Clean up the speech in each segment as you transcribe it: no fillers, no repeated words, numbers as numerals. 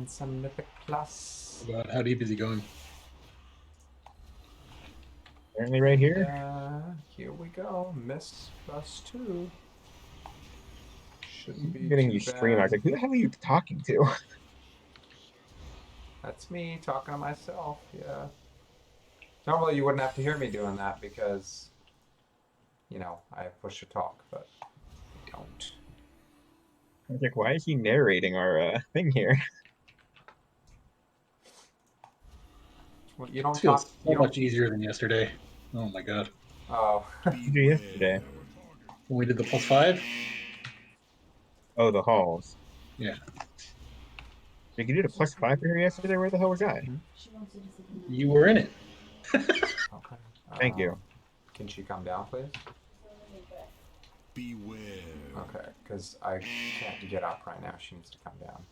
And some Mythic Plus. God, how deep is he going? Apparently right here. Here we go. Miss +2. Shouldn't be Getting too you stream. I was bad. like, who the hell are you talking to? That's me talking to myself, yeah. Normally you wouldn't have to hear me doing that because, you know, I push to talk, but I don't. I was like, why is he narrating our thing here? Well, you don't This feels talk. You so don't. much easier than yesterday. Oh my god. Oh. What did you do yesterday? When we did the +5? Oh, the halls. Yeah. Did you do the +5 for her yesterday? Where the hell was I? You were in it. Okay. Thank you. Can she come down, please? Beware. Okay, because I can't get up right now. She needs to come down.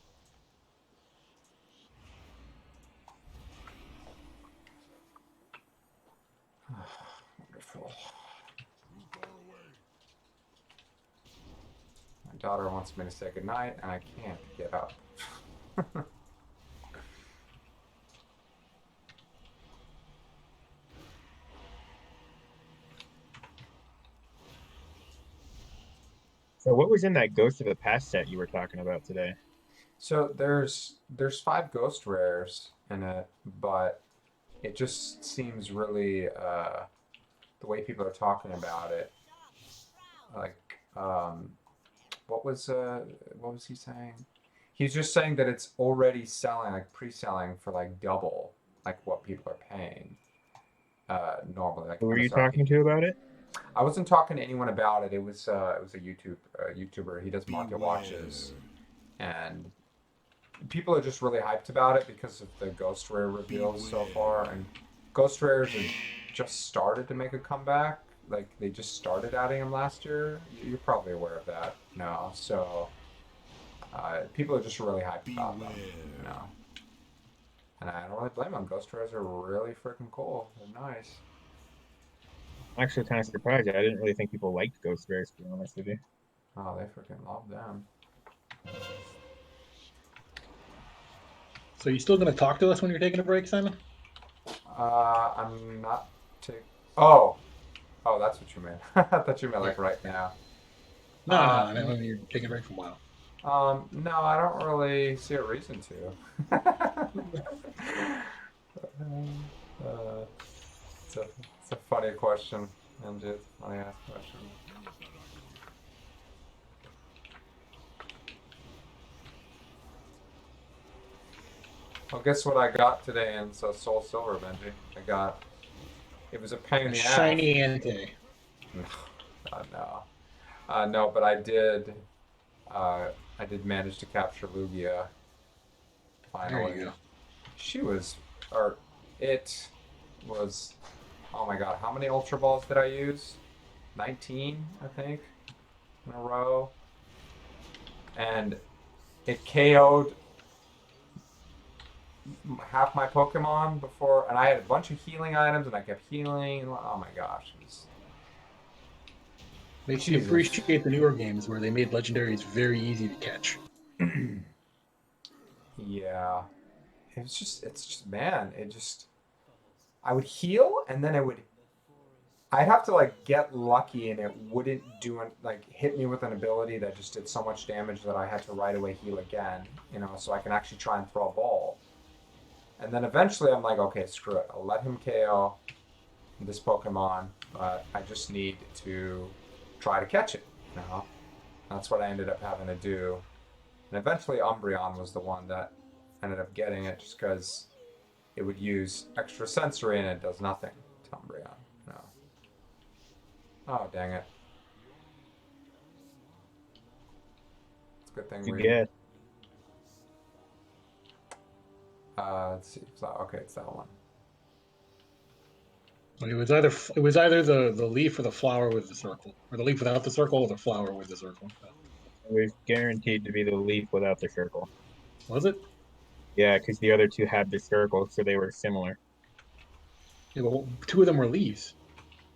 Wonderful. My daughter wants me to say goodnight, and I can't get up. So what was in that Ghost of the Past set you were talking about today? So there's 5 ghost rares in it, but it just seems really the way people are talking about it, like what was he saying? He's just saying that it's already selling, like pre-selling for like double like what people are paying normally, like Who were you MSRP. talking to about it? I wasn't talking to anyone about it. It was a YouTuber. He does market Beware. watches, and people are just really hyped about it because of the ghost rare reveals so far. And ghost rares have just started to make a comeback. Like they just started adding them last year. You're probably aware of that. No, so people are just really hyped about them. You know, and I don't really blame them. Ghost rares are really freaking cool. They're nice. I'm actually kind of surprised. I didn't really think people liked Ghost Rares, to be honest with you. Oh, they freaking love them. So you still gonna talk to us when you're taking a break, Simon? I'm not taking. Oh, that's what you meant. I thought you meant like right now. No, Uh, I mean you're taking a break for a while. No, I don't really see a reason to. It's a funny question, and it's a funny ass question. Well, guess what I got today in Soul Silver, Benji? It was a pain in A the ass. shiny ante. No. No, but I did manage to capture Lugia. Finally. There you go. It was, oh my god, how many Ultra Balls did I use? 19, I think, in a row. And it KO'd half my Pokemon before, and I had a bunch of healing items, and I kept healing. Oh my gosh. Makes you appreciate the newer games where they made legendaries very easy to catch. Yeah. Man, I would heal, and then I'd have to like get lucky, and it wouldn't hit me with an ability that just did so much damage that I had to right away heal again, so I can actually try and throw a ball. And then eventually I'm like, okay, screw it. I'll let him KO this Pokemon, but I just need to try to catch it. That's what I ended up having to do. And eventually Umbreon was the one that ended up getting it, just because it would use extra sensory and it does nothing to Umbreon. Oh, dang it. It's a good thing we... Yeah. let's see. Okay, it's that one. It was either the leaf or the flower with the circle, or the leaf without the circle, or the flower with the circle. It was guaranteed to be the leaf without the circle. Was it? Yeah, because the other two had the circle, so they were similar. Yeah, but 2 of them were leaves.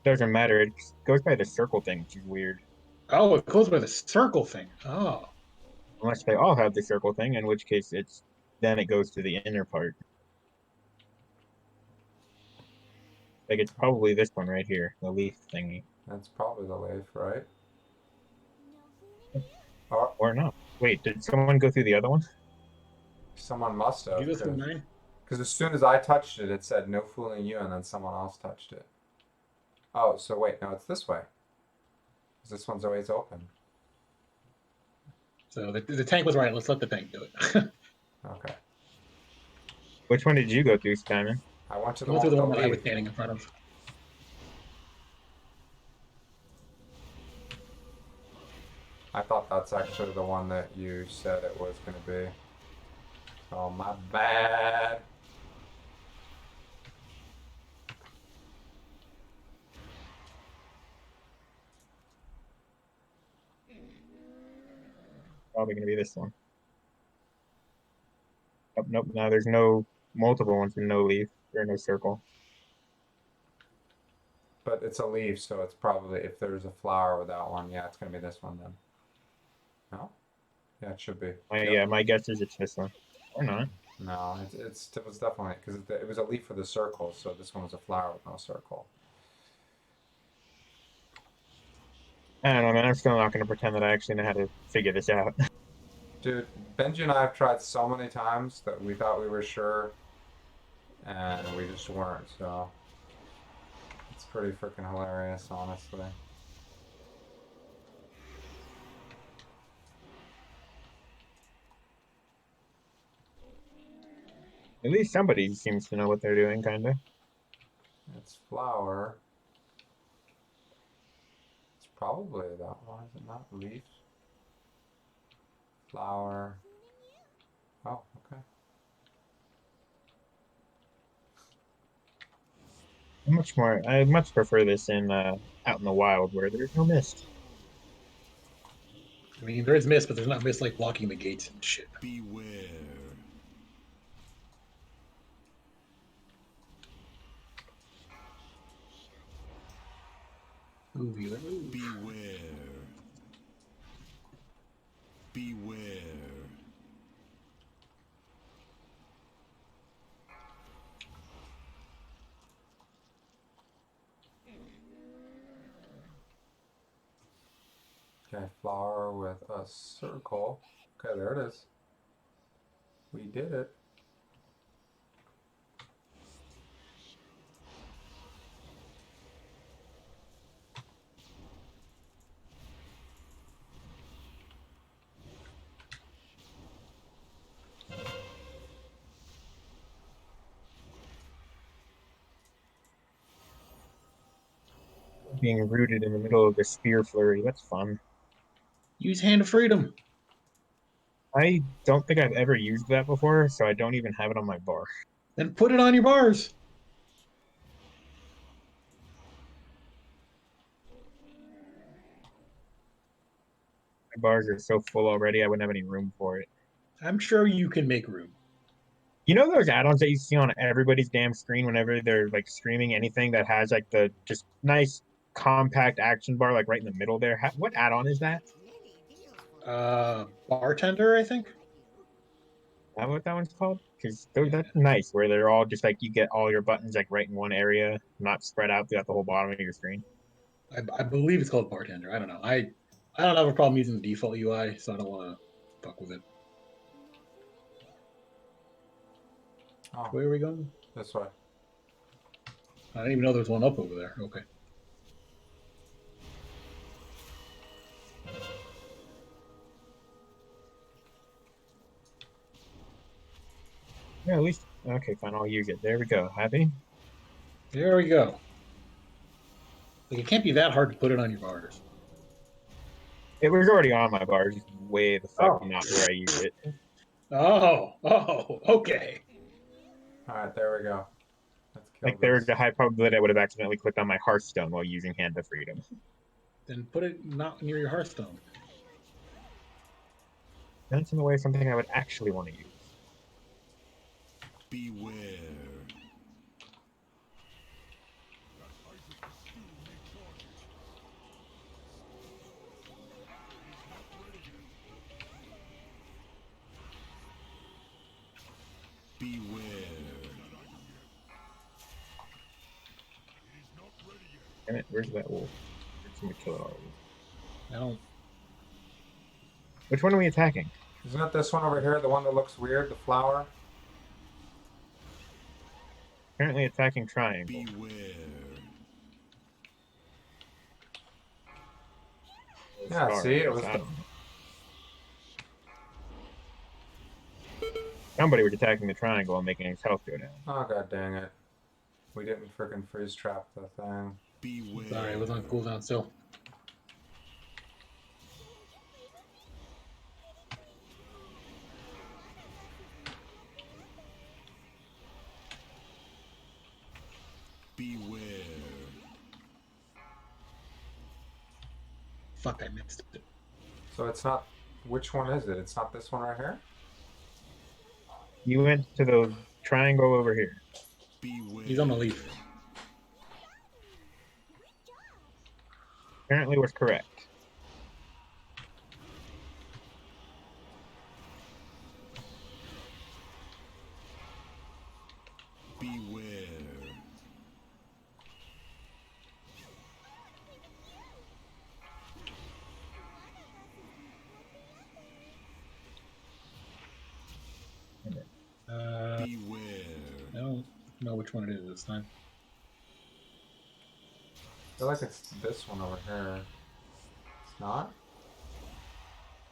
Doesn't matter. It goes by the circle thing, which is weird. Oh, it goes by the circle thing. Oh. Unless they all have the circle thing, in which case it's then it goes to the inner part. Like it's probably this one right here, the leaf thingy. That's probably the leaf, right? Or not. Wait, did someone go through the other one? Someone must Did you have, go through mine? because as soon as I touched it, it said no fooling you, and then someone else touched it. Oh, so wait, no, it's this way. 'Cause this one's always open. So the tank was right. Let's let the tank do it. Okay. Which one did you go through, Simon? I went to I the went one through with the the one that I was leaf. standing in front of. I thought that's actually the one that you said it was going to be. Oh, my bad. Probably gonna be this one. Oh, nope, no, there's no multiple ones and no leaf or no circle. But it's a leaf, so it's probably, if there's a flower with that one, yeah, it's going to be this one then. No? Yeah, it should be. Yeah, my guess is it's this one. Or not. No, it was definitely, because it was a leaf with a circle, so this one was a flower with no circle. I don't know, man. I'm still not gonna pretend that I actually know how to figure this out. Dude, Benji and I have tried so many times that we thought we were sure, and we just weren't, so it's pretty freaking hilarious, honestly. At least somebody seems to know what they're doing, kinda. It's flower. It's probably that one, is it not? Leaf? Flower. Oh, okay. I much prefer this in out in the wild where there's no mist. I mean, there is mist, but there's not mist like blocking the gates and shit. Beware. Move you. Move. Beware. Beware. Okay, flower with a circle. Okay, there it is. We did it. Being rooted in the middle of the spear flurry, that's fun. Use Hand of Freedom. I don't think I've ever used that before, so I don't even have it on my bar. Then put it on your bars. My bars are so full already, I wouldn't have any room for it. I'm sure you can make room. You know those add-ons that you see on everybody's damn screen whenever they're like streaming anything that has like the just nice compact action bar like right in the middle there? What add-on is that? Bartender, I think. Is that what that one's called? Because Yeah. that's nice where they're all just like you get all your buttons like right in one area, not spread out throughout the whole bottom of your screen. I believe it's called Bartender. I don't know. I don't have a problem using the default UI, so I don't want to fuck with it. Oh, Where are we going? this way. I didn't even know there was one up over there. Okay. Yeah, at least okay, fine. I'll use it. There we go. Happy? There we go. Like it can't be that hard to put it on your bars. It was already on my bar, just way the fuck Oh. not where I use it. Oh, okay. Alright, there we go. Let's kill Like there's this. a high probability I would have accidentally clicked on my Hearthstone while using Hand of Freedom. Then put it not near your Hearthstone. That's in the way of something I would actually want to use. Beware. Beware. Damn it, where's that wolf? It's gonna kill it already. I don't. Which one are we attacking? Isn't it this one over here, the one that looks weird, the flower? Apparently attacking triangle. Beware. Yeah, Star, see, I it guess. was I the... don't know. Somebody was attacking the triangle and making his health go down. Oh, god dang it. We didn't freaking freeze trap the thing. Beware. Sorry, it was on cooldown still. Beware. Fuck, I missed it. So it's not... Which one is it? It's not this one right here? You went to the triangle over here. Beware. He's on the leaf. Apparently was correct. Beware. Beware. I don't know which one it is this time. I feel like it's this one over here. It's not?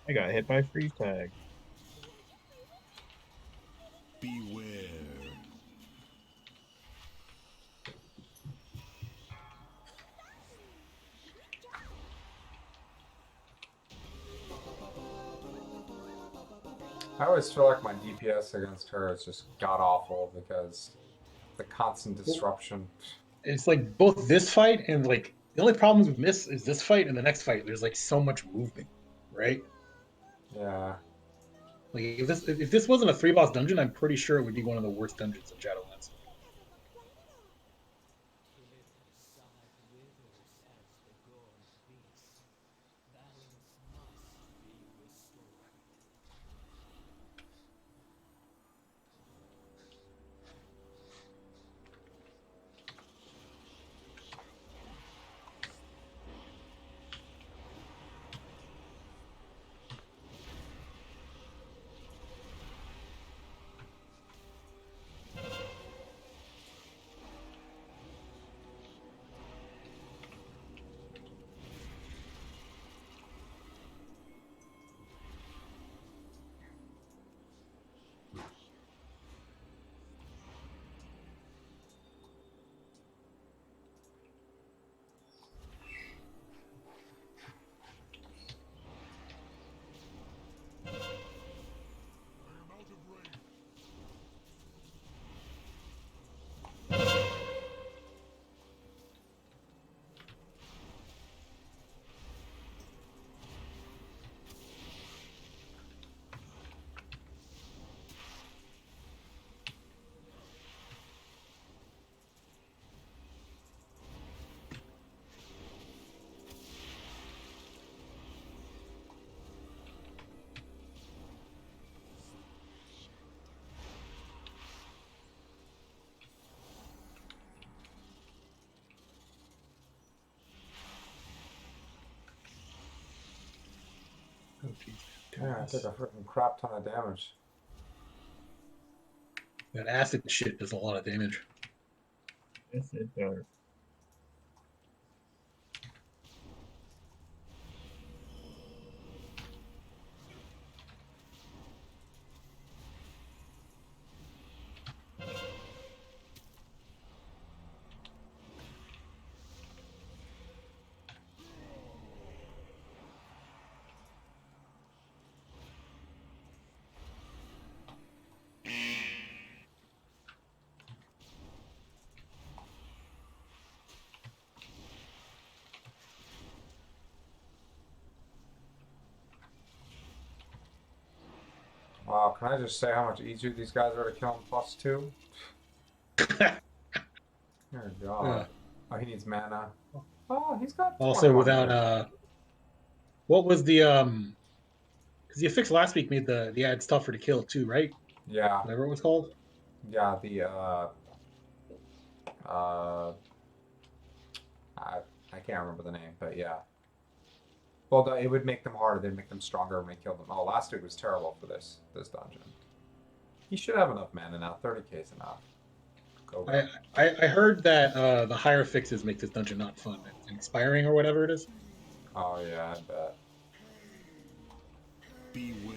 I got hit by freeze tag. Beware. I always feel like my DPS against her is just god-awful because the constant disruption. It's like both this fight and like the only problems with this fight and the next fight. There's like so much movement, right? Yeah. Like if this wasn't a 3-boss dungeon, I'm pretty sure it would be one of the worst dungeons in Shadowlands. Oh, geez. Yeah, I took a freaking crap ton of damage. That acid shit does a lot of damage. Yes, it does. Wow, can I just say how much easier these guys are to kill in +2? Dear God. Yeah. Oh, he needs mana. Oh, he's got Also 21 without mana. what was the because the affix last week made the ads tougher to kill too, right? Yeah. Whatever it was called. Yeah, the uh, I can't remember the name, but yeah. Well, it would make them harder. They'd make them stronger when we kill them. Oh, last dude was terrible for this dungeon. He should have enough mana now. 30k is enough. Go. I heard that the higher fixes make this dungeon not fun and expiring or whatever it is. Oh yeah, I bet. Beware.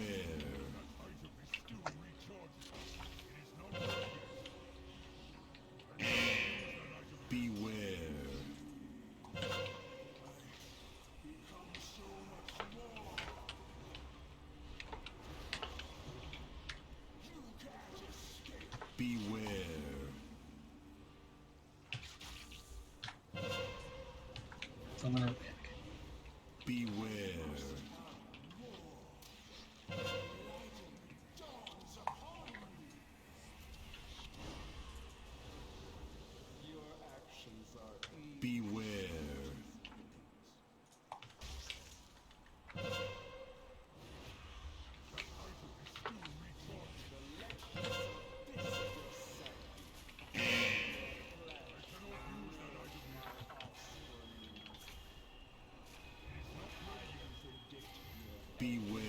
Beware. Beware. Summon or Beware. Beware. Beware.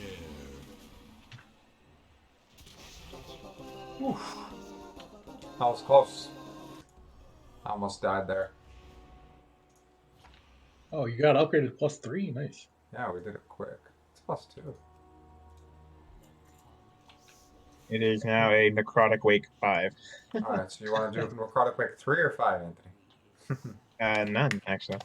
Oof. That was close. I almost died there. Oh, you got upgraded to +3. Nice. Yeah, we did it quick. It's +2. It is now a necrotic wake 5. All right, so you want to do Necrotic Wake 3 or 5, Anthony? None actually.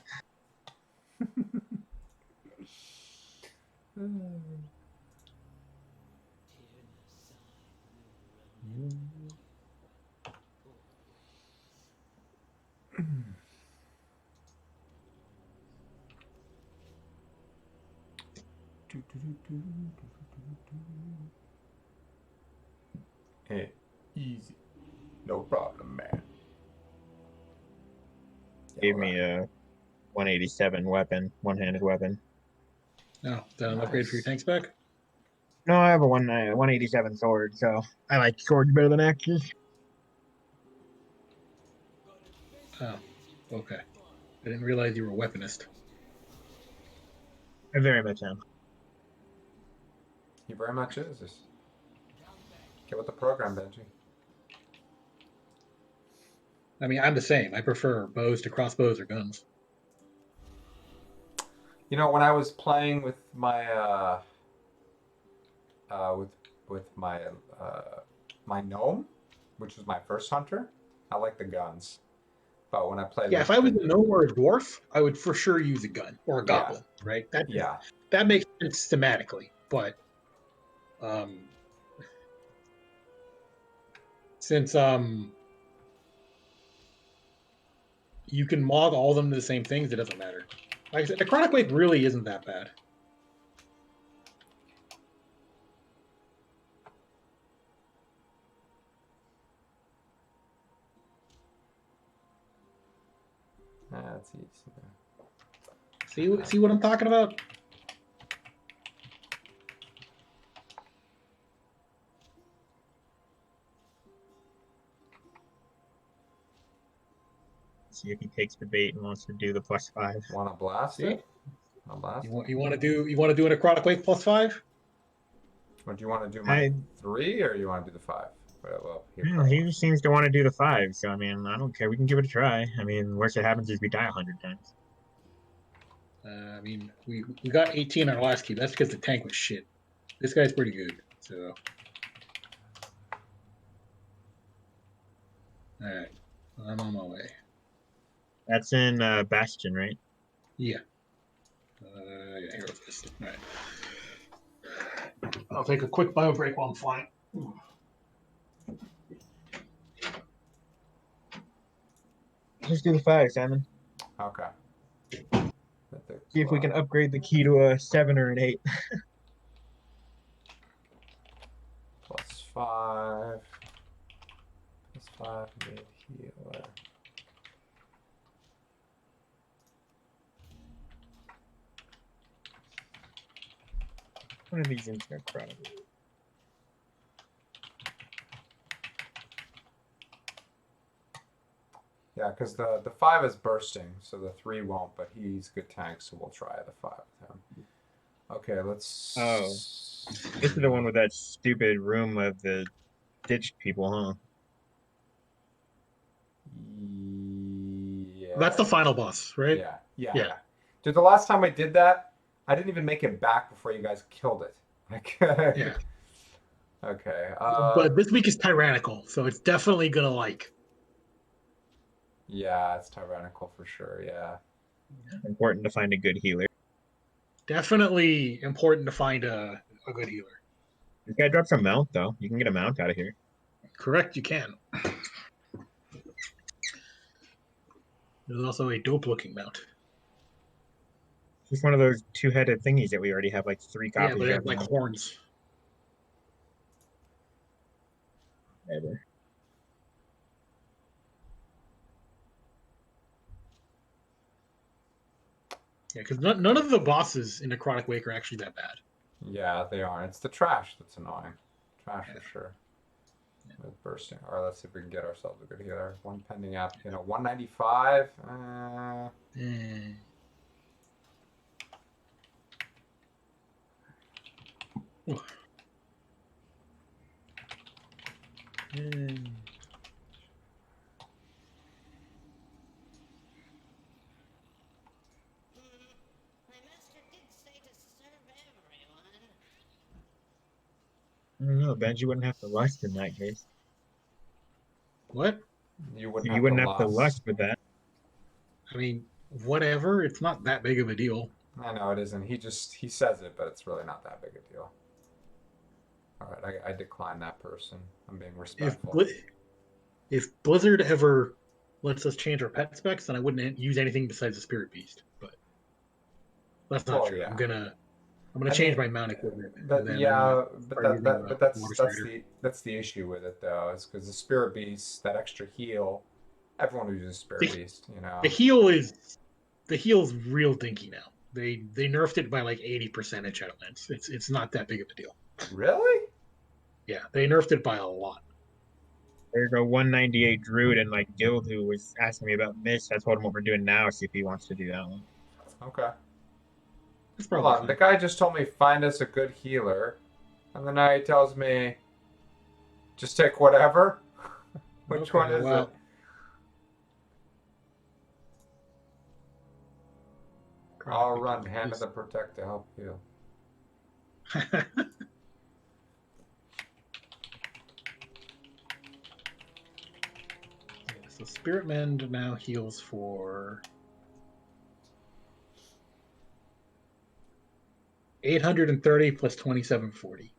Hey, easy. No problem, man. Gave me a 187 weapon, one-handed weapon. No, is that an upgrade for your tank spec? No, I have a 187 sword, so I like swords better than axes. Oh, okay. I didn't realize you were a weaponist. I very much am. He very much is. Just get with the program, Benji. I mean, I'm the same. I prefer bows to crossbows or guns. You know, when I was playing with my with my my gnome, which was my first hunter, I like the guns. But when I played, Yeah, with if I was the, a gnome or a dwarf, I would for sure use a gun or a Yeah. goblin, right? yeah, That makes sense thematically, but since you can mod all of them to the same things, it doesn't matter. Like I said, the Chronic Wake really isn't that bad. that's easy. See what I'm talking about? See if he takes the bait and wants to do the +5. Want to blast See? it? Want to blast it? You want to do an Necrotic Wake +5? Or do you want to do my I 3 or you want to do the 5? Well, here, Well, he just seems to want to do the 5, so I mean, I don't care. We can give it a try. I mean, worst that happens is we die 100 times. I mean, we got 18 on our last keep. That's because the tank was shit. This guy's pretty good. So, all right, I'm on my way. That's in Bastion, right? Yeah. Yeah, Hero Fist. All right. I'll take a quick bio break while I'm flying. Let's do the 5, Simon. Okay. See if we can upgrade the key to a 7 or an 8. +5. +5 mid healer. One of these instant chronicles. Yeah, because the 5 is bursting, so the 3 won't, but he's good tank, so we'll try the 5 with him. Okay, let's. Oh. This is the one with that stupid room of the ditched people, huh? Yeah. That's the final boss, right? Yeah, yeah, Yeah. yeah. Dude, the last time I did that, I didn't even make it back before you guys killed it. Like, Yeah. okay. But this week is tyrannical, so it's definitely gonna like. Yeah, it's tyrannical for sure. Yeah. Important to find a good healer. Definitely important to find a good healer. This guy drops a mount, though. You can get a mount out of here. Correct, you can. There's also a dope-looking mount. It's just one of those two-headed thingies that we already have like 3 Yeah, copies but they of. have like horns. Whatever. Yeah, because none of the bosses in Necrotic Wake are actually that bad. Yeah, they are. It's the trash that's annoying. Trash Yeah. for sure. With bursting. All right, let's see if we can get ourselves a good healer. One pending app, 195. Mm. Mm. My master did say to serve everyone. I don't know. Benji wouldn't have to lust in that case. What? You wouldn't You have wouldn't to have to lust. lust with that. I mean, whatever. It's not that big of a deal. I know it isn't. He says it, but it's really not that big a deal. All right, I decline that person. I'm being If respectful. if Blizzard ever lets us change our pet specs, then I wouldn't use anything besides the Spirit Beast. But that's not Well, true. yeah. I'm gonna I change mean, my mount equipment, and But then I'm yeah, gonna but start using the that's Water that's Strider. that's the issue with it though, is because the Spirit Beast, that extra heal, everyone uses Spirit Beast, The heal's real dinky now. They nerfed it by like 80% in Shadowlands. It's not that big of a deal. Really? Yeah, they nerfed it by a lot. There's a 198 druid in my guild who was asking me about Mist. I told him what we're doing now, see if he wants to do that one. Okay. It's Hold probably on. fine. The guy just told me find us a good healer, and then now he tells me just take whatever. Which Okay, one is well, it? I'll run Hand of the Protect to help heal. So Spirit Mend now heals for 830 plus 2740.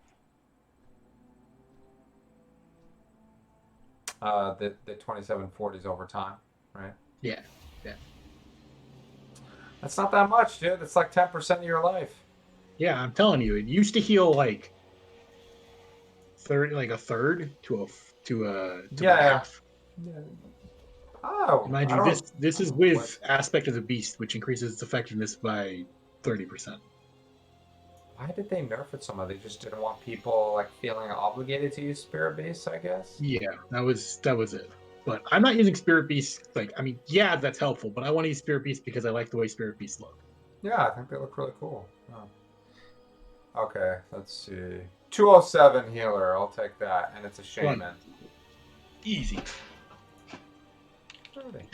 The 2740s over time, right? Yeah, yeah, That's not that much, dude. That's like 10% of your life. yeah. I'm telling you, it used to heal like 30, like a third to a half. Yeah. Oh, And mind I you, don't. this I is don't with what? Aspect of the Beast, which increases its effectiveness by 30%. Why did they nerf it so much? They just didn't want people like feeling obligated to use Spirit Beast, I guess. Yeah, that was it. But I'm not using Spirit Beast. Like, I mean, yeah, that's helpful, but I want to use Spirit Beast because I like the way Spirit Beasts look. Yeah, I think they look really cool. Oh. Okay, let's see. 207 healer, I'll take that, and it's a shaman. Easy. 30.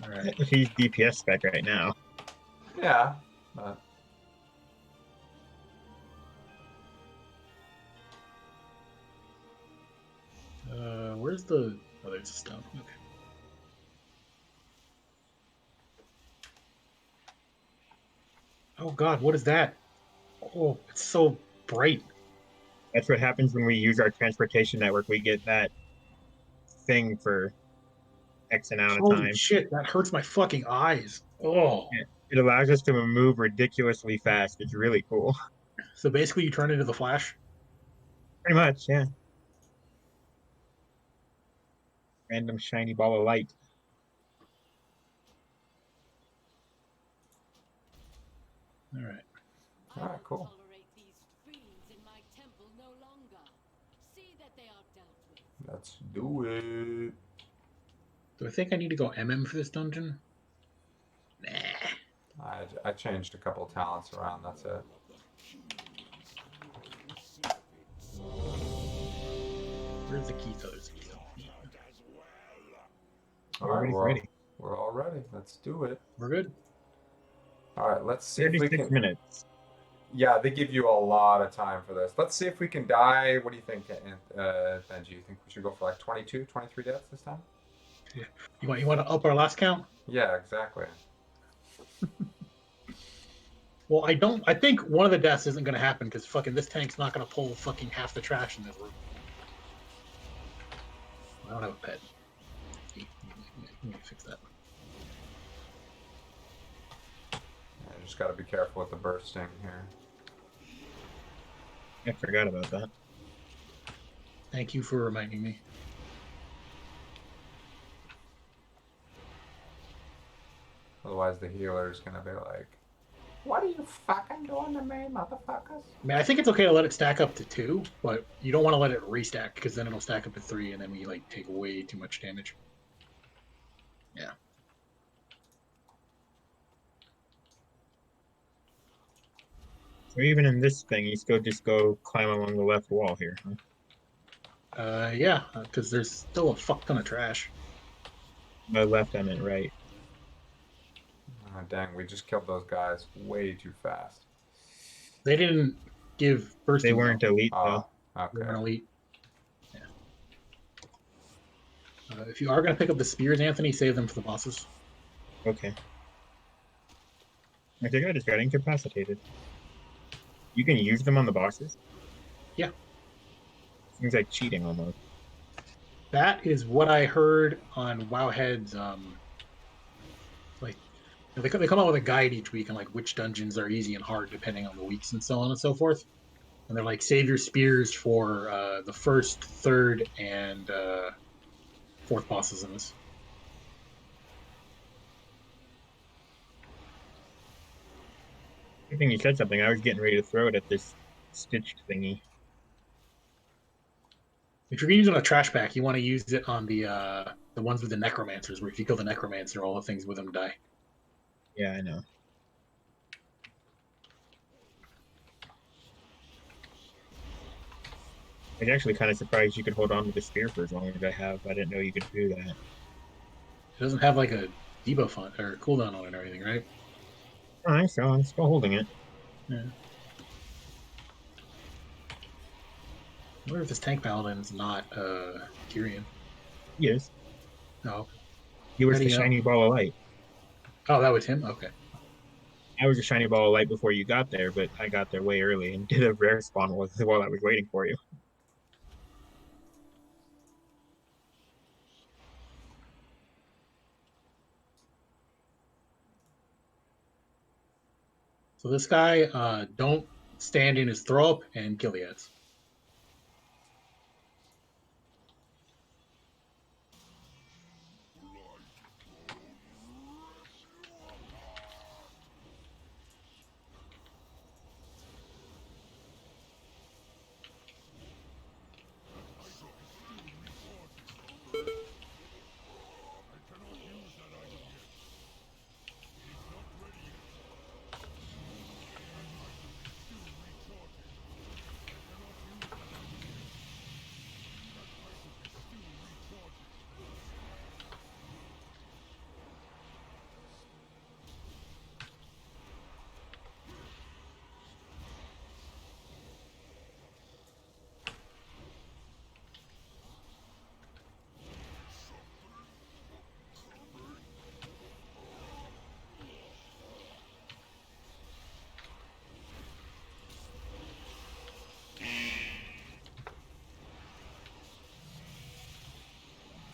All right. He's DPS spec right now. Yeah, but Where's the? Oh, there's a stone. Okay. Oh God, what is that? Oh, it's so bright. That's what happens when we use our transportation network. We get that thing for X amount of Holy time. shit, that hurts my fucking eyes. Oh. It allows us to move ridiculously fast. It's really cool. So basically, you turn into the Flash. Pretty much, yeah. Random shiny ball of light. All right. Alright, cool. Tolerate these fiends in my temple no longer. See that they are dealt with. Let's do it. Do I think I need to go MM for this dungeon? Nah. I changed a couple talents around. That's it. Where's the key? Oh, there's the key. All right, Everybody's ready. we're all ready. Let's do it. We're good. All right, let's see if we 36 can. minutes. Yeah, they give you a lot of time for this. Let's see if we can die. What do you think, Benji? You think we should go for like 22, 23 deaths this time? You want to up our last count? Yeah, exactly. Well, I think one of the deaths isn't going to happen because fucking this tank's not going to pull fucking half the trash in this room. I don't have a pet. Let me fix that. Yeah, just got to be careful with the bursting here. I forgot about that. Thank you for reminding me. Otherwise, the healer is gonna be like, "What are you fucking doing to me, motherfuckers?" I mean, I think it's okay to let it stack up to 2, but you don't want to let it restack because then it'll stack up to 3, and then we like take way too much damage. Yeah. So even in this thing, you still just go climb along the left wall here, huh? Yeah, because there's still a fuck ton of trash. By left, I meant right. Oh, dang, we just killed those guys way too fast. They didn't give bursting. They weren't elite, Oh, though. They weren't okay. elite. Yeah. If you are going to pick up the spears, Anthony, save them for the bosses. Okay. I think I just got incapacitated. You can use them on the bosses? Yeah. Seems like cheating almost. That is what I heard on Wowhead's. Like they come out with a guide each week on like which dungeons are easy and hard depending on the weeks and so on and so forth. And they're like save your spears for the first, third, and fourth bosses in this. I think you said something. I was getting ready to throw it at this stitched thingy. If you're going to use it on a trash pack, you want to use it on the ones with the necromancers, where if you kill the necromancer, all the things with them die. Yeah, I know. I was actually kind of surprised you could hold on to the spear for as long as I have. I didn't know you could do that. It doesn't have like a debuff on or cooldown on it or anything, right? Alright, so I'm still holding it. Yeah. I wonder if this tank paladin's not Tyrion. Yes. No. He was How do the you know? shiny ball of light. Oh, that was him? Okay. I was a shiny ball of light before you got there, but I got there way early and did a rare spawn while I was waiting for you. So this guy, don't stand in his throw up and kill the ads.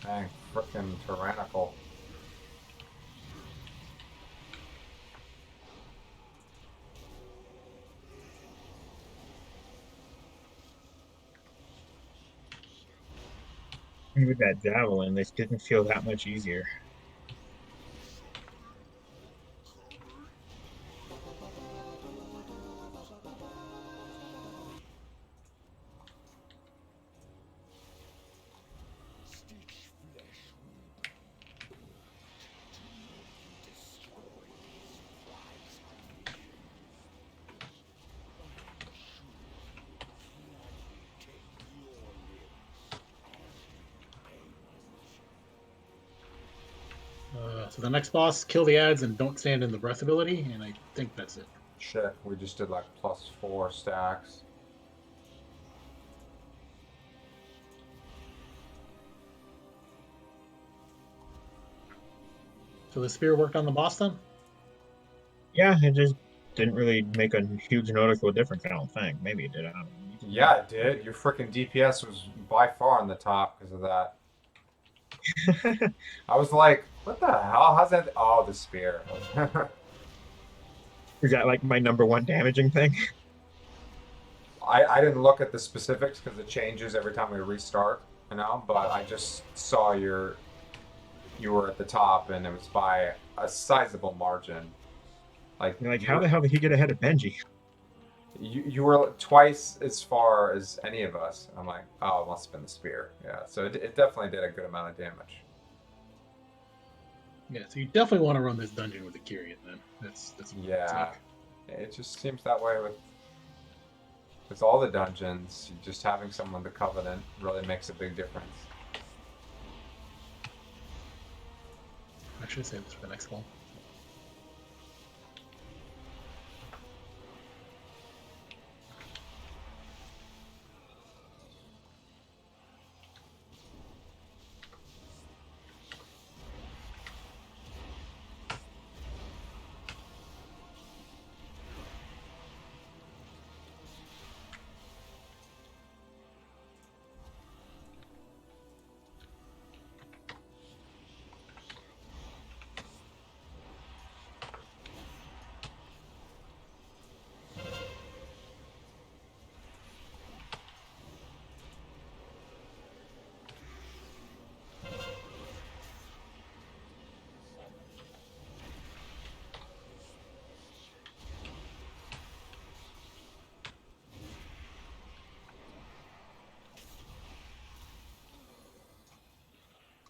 Dang, frickin' tyrannical. And with that javelin, this didn't feel that much easier. So the next boss, kill the ads and don't stand in the breath ability, and I think that's it. Shit, we just did like +4 stacks. So the spear worked on the boss then? Yeah, it just didn't really make a huge noticeable difference, I don't think. Maybe it did, I don't know. Yeah, it did. Your freaking DPS was by far on the top because of that. I was like, what the hell? How's that? Oh, the spear. Is that like my number one damaging thing? I didn't look at the specifics because it changes every time we restart, you know, but I just saw you were at the top and it was by a sizable margin. Like You're like, you how the were hell did he get ahead of Benji? you were twice as far as any of us. I'm like, oh, it must have been the spear. Yeah, so it definitely did a good amount of damage. Yeah, so you definitely want to run this dungeon with a Kyrian then. That's Yeah, it just seems that way with all the dungeons. Just having someone with the covenant really makes a big difference. I should save this for the next one.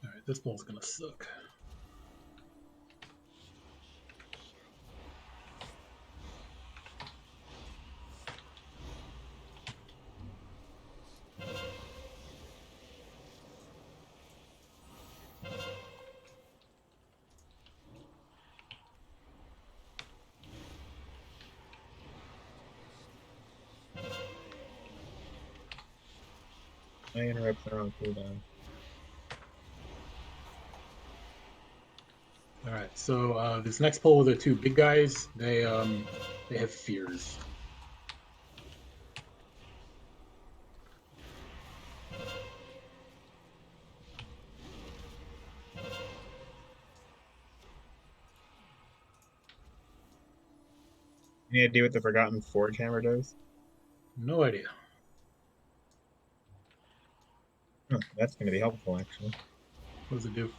Alright, this ball's gonna suck. My interrupts are on cooldown. Alright, so this next pull with the two big guys, they have fears. Any idea what the Forgotten Forge Hammer does? No idea. Oh, that's going to be helpful, actually. What does it do?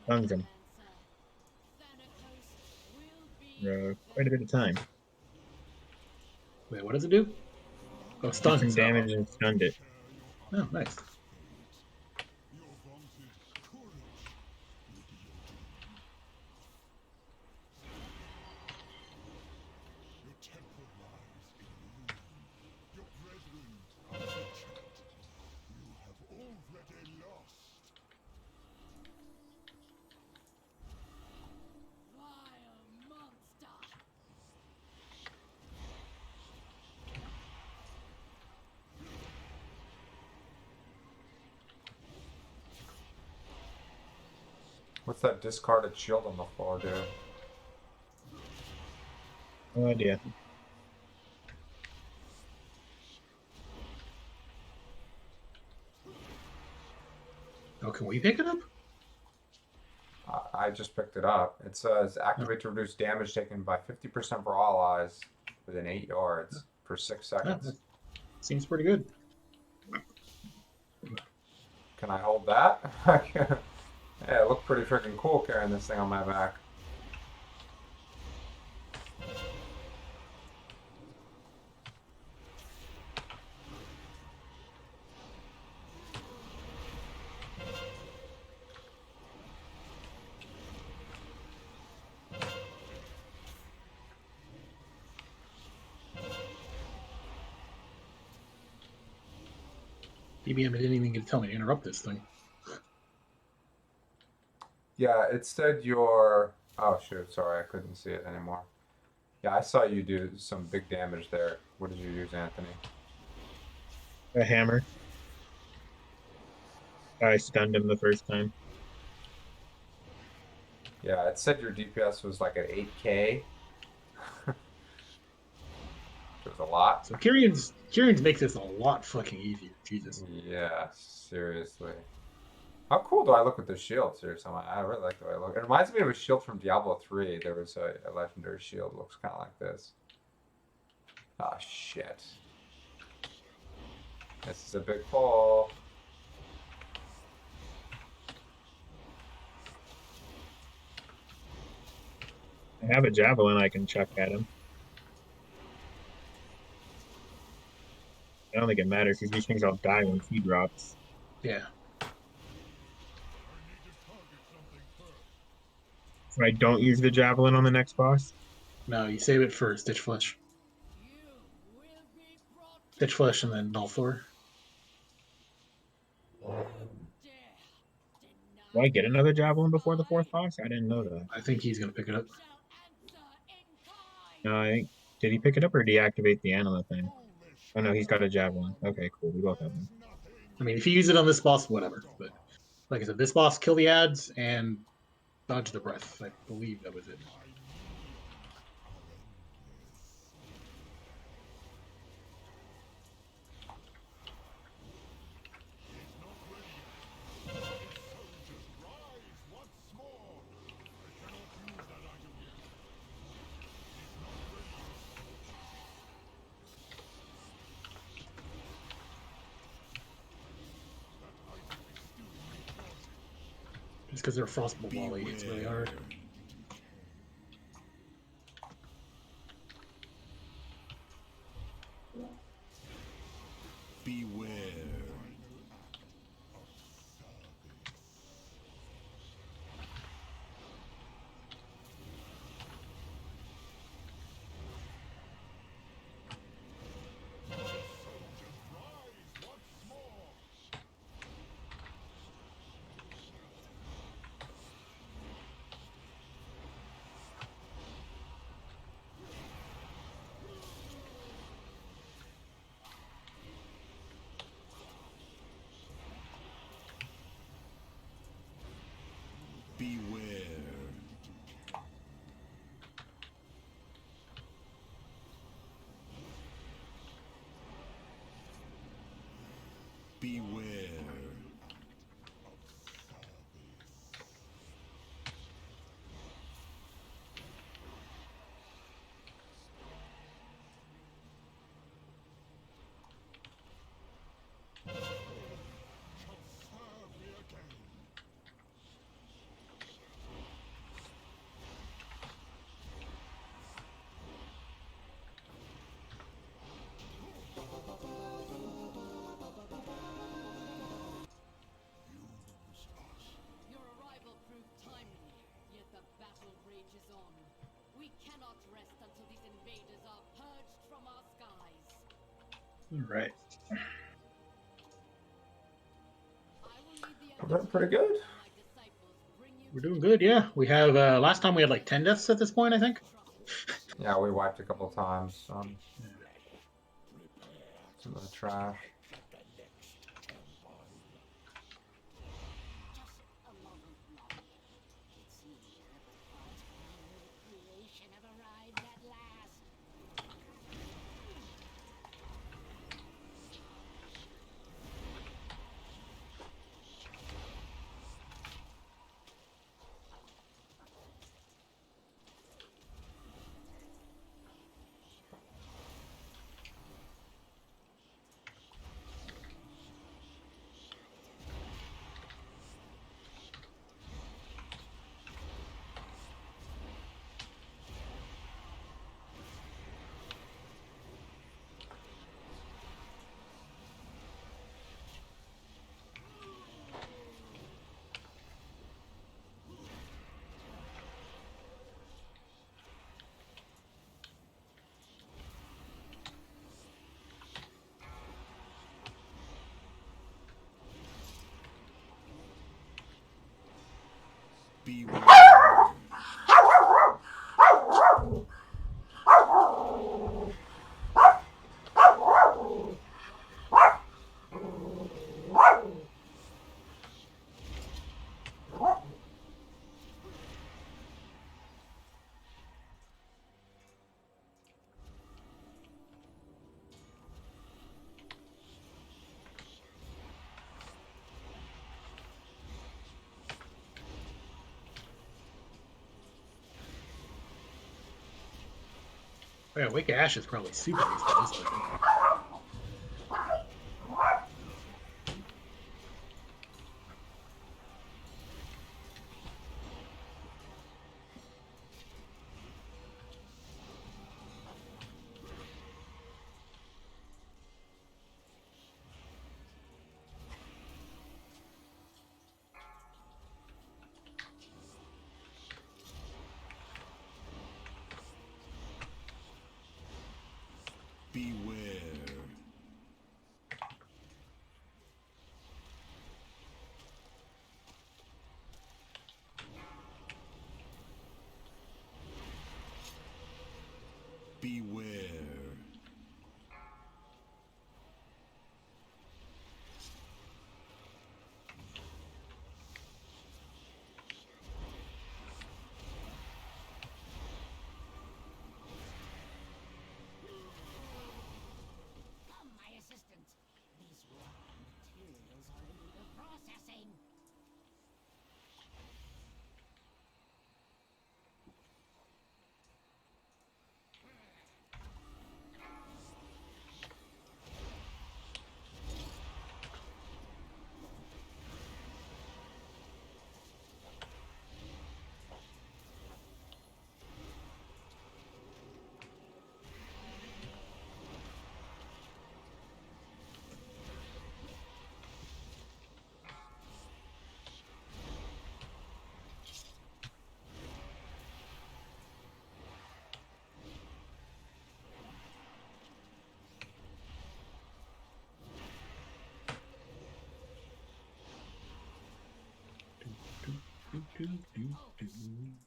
Stuns him for quite a bit of time. Wait, what does it do? Oh, Took stuns. some damage and stunned it. Oh, nice. What's that discarded shield on the floor do? No idea. Oh, can we pick it up? I just picked it up. It says activate to reduce damage taken by 50% for all allies within 8 yards for 6 Oh, seconds. that seems pretty good. Can I hold that? Yeah, it looked pretty freaking cool carrying this thing on my back. DBM didn't even get to tell me to interrupt this thing. Yeah, it said your. Oh shoot! Sorry, I couldn't see it anymore. Yeah, I saw you do some big damage there. What did you use, Anthony? A hammer. I stunned him the first time. Yeah, it said your DPS was like at 8K. Which was a lot. So Kieran's makes this a lot fucking easier. Jesus. Yeah, seriously. How cool do I look with the shield? Seriously, I really like the way I look. It reminds me of a shield from Diablo 3. There was a legendary shield. Looks kind of like this. Oh, shit. This is a big pull. I have a javelin I can chuck at him. I don't think it matters because these things all die when he drops. Yeah. So I don't use the javelin on the next boss. No, you save it for Stitch Flesh. Stitch Flesh and then Nulthor. Do I get another javelin before the fourth boss? I didn't know that. I think he's gonna pick it up. No, I think did he pick it up or deactivate the Anima thing? Oh no, he's got a javelin. Okay, cool. We both have one. I mean, if you use it on this boss, whatever. But like I said, this boss, kill the ads and dodge the breath. I believe that was it. Just because they're frostbolt volley, it's really hard. Beware. Beware. Beware. Your arrival proved timely, yet the battle rages on. We cannot rest until these invaders are purged from our skies. All right. I will lead the We're doing pretty good. my disciples bring you We're doing good, yeah. We have last time we had like 10 deaths at this point, I think. Yeah, we wiped a couple times. Some of the trash. a moment longer. It seems that the God's kingdom of creation have arrived at last. Beware. Oh, yeah, Wake of Ash is probably super useful this way. Beware. Beware. Come, my assistant. These raw materials are in need of processing.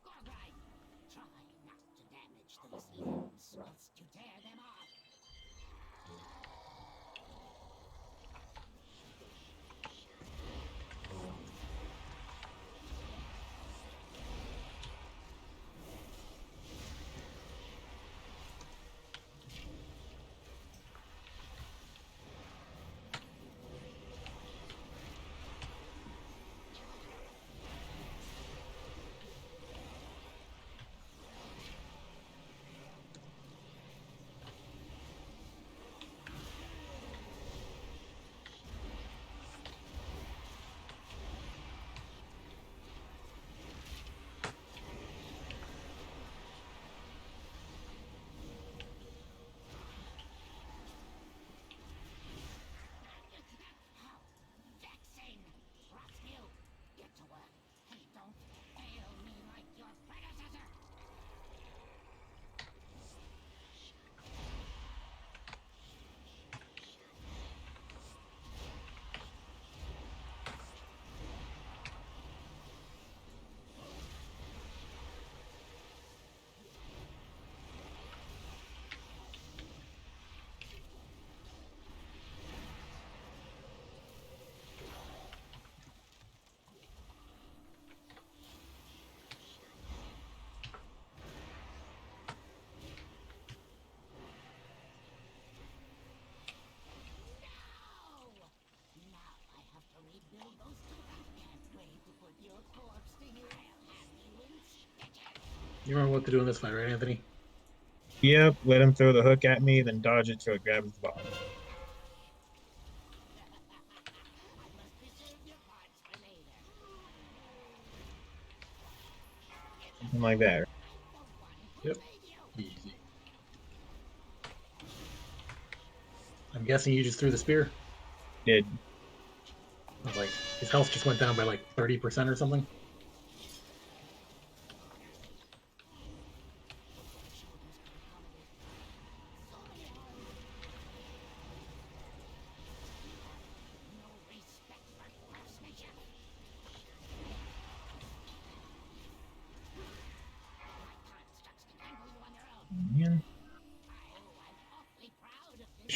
Gorgride, try not to damage those limbs whilst you tear them off. How vexing! Rotsmill, get to work and don't fail me like your predecessor! Now I have to rebuild those tools. Can't wait to put your corpse to use. I'll have you in stitches. You remember what to do in this fight, right, Anthony? Yep, let him throw the hook at me, then dodge it till it grabs the bottom. I must reserve your parts for later. Something like that. I'm the one who Yep. made you. Easy. I'm guessing you just threw the spear. Did. I was like, his health just went down by like 30% or something. No respect for craftsmanship.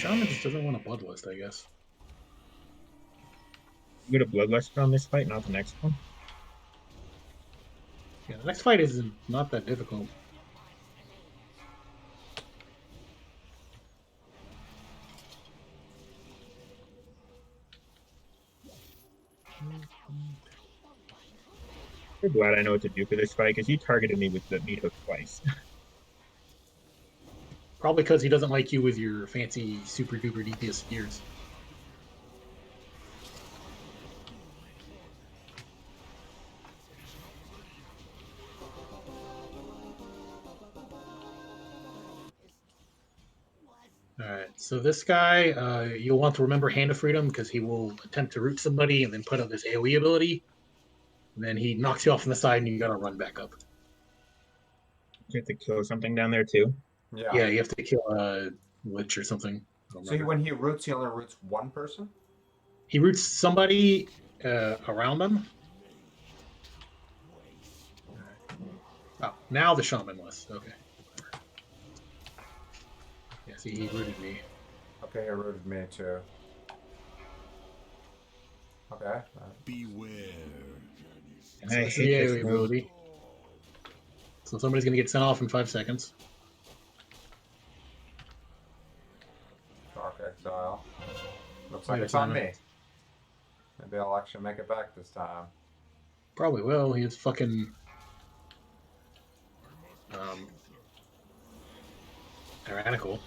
Shaman just doesn't want a bloodlust, I guess. You get a bloodlust on this fight, not the next one. Yeah, the next fight is not that difficult. I'm glad I know what to do for this fight because he targeted me with the meat hook twice. Probably because he doesn't like you with your fancy super duper DPS spears. Alright, so this guy, you'll want to remember Hand of Freedom because he will attempt to root somebody and then put out this AoE ability. And then he knocks you off on the side and you gotta run back up. You have to kill something down there too. Yeah. Yeah, you have to kill a lich or something. I don't So remember. when he roots, he only roots one person? He roots somebody around them. Oh, now the shaman was. Okay. Yeah, see, he rooted me. Okay, he rooted me too. Okay. Beware. So I this is the hate this AoE move. ability. So somebody's gonna get sent off in 5 seconds. Dark Exile. Looks like Yeah, it's on Simon. me. Maybe I'll actually make it back this time. Probably will. He is fucking tyrannical.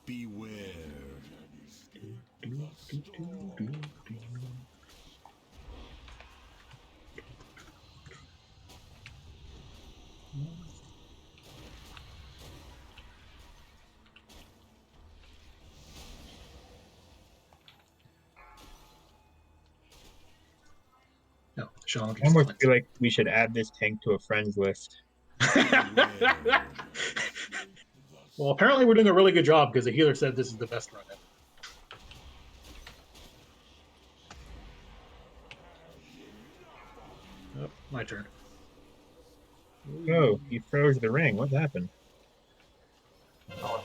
Beware. No, Shaman I can just almost feel like we should add this tank to a friends list. Beware. Well, apparently we're doing a really good job because the healer said this is the best run ever. Oh, my turn. Oh, he froze the ring. What happened? Oh.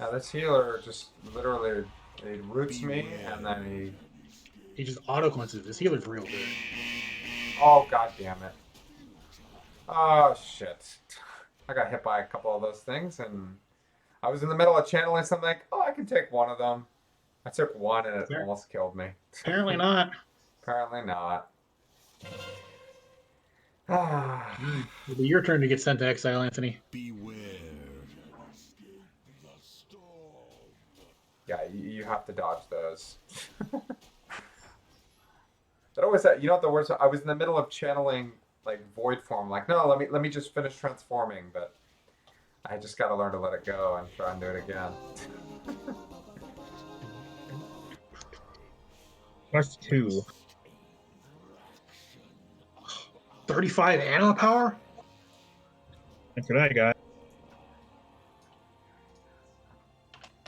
Now this healer just literally he roots me and then He just auto cleanses. This healer's real good. oh god damn it. Oh shit. I got hit by a couple of those things and I was in the middle of channeling something like, oh I can take one of them. I took one and it Fair. almost killed me. Apparently not. Apparently not. Ah. It'll be your turn to get sent to exile, Anthony. Beware. Yeah, you have to dodge those. That always, you know what the worst? I was in the middle of channeling like void form. Like, no, let me just finish transforming. But I just got to learn to let it go and try and do it again. +2. 35 anima power? That's what I got.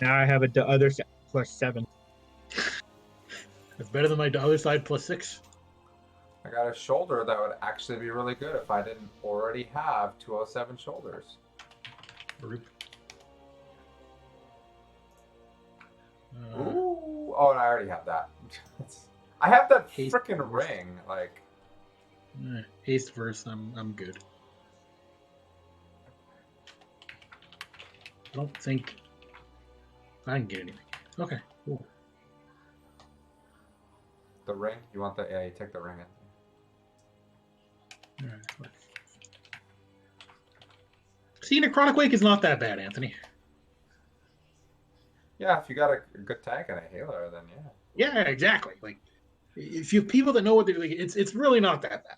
Now I have a other +7. That's better than my other side +6. I got a shoulder that would actually be really good if I didn't already have 207 shoulders. Roop. Ooh, oh, and I already have that. I have that Haste freaking first. ring. Like, Haste first. I'm good. I don't think I can get anything. Okay, cool. the ring. You want the? Yeah, you take the ring. All right. See, Necrotic Wake is not that bad, Anthony. Yeah, if you got a good tank and a healer, then yeah. Yeah, exactly. Like, if you have people that know what they're doing, it's really not that bad.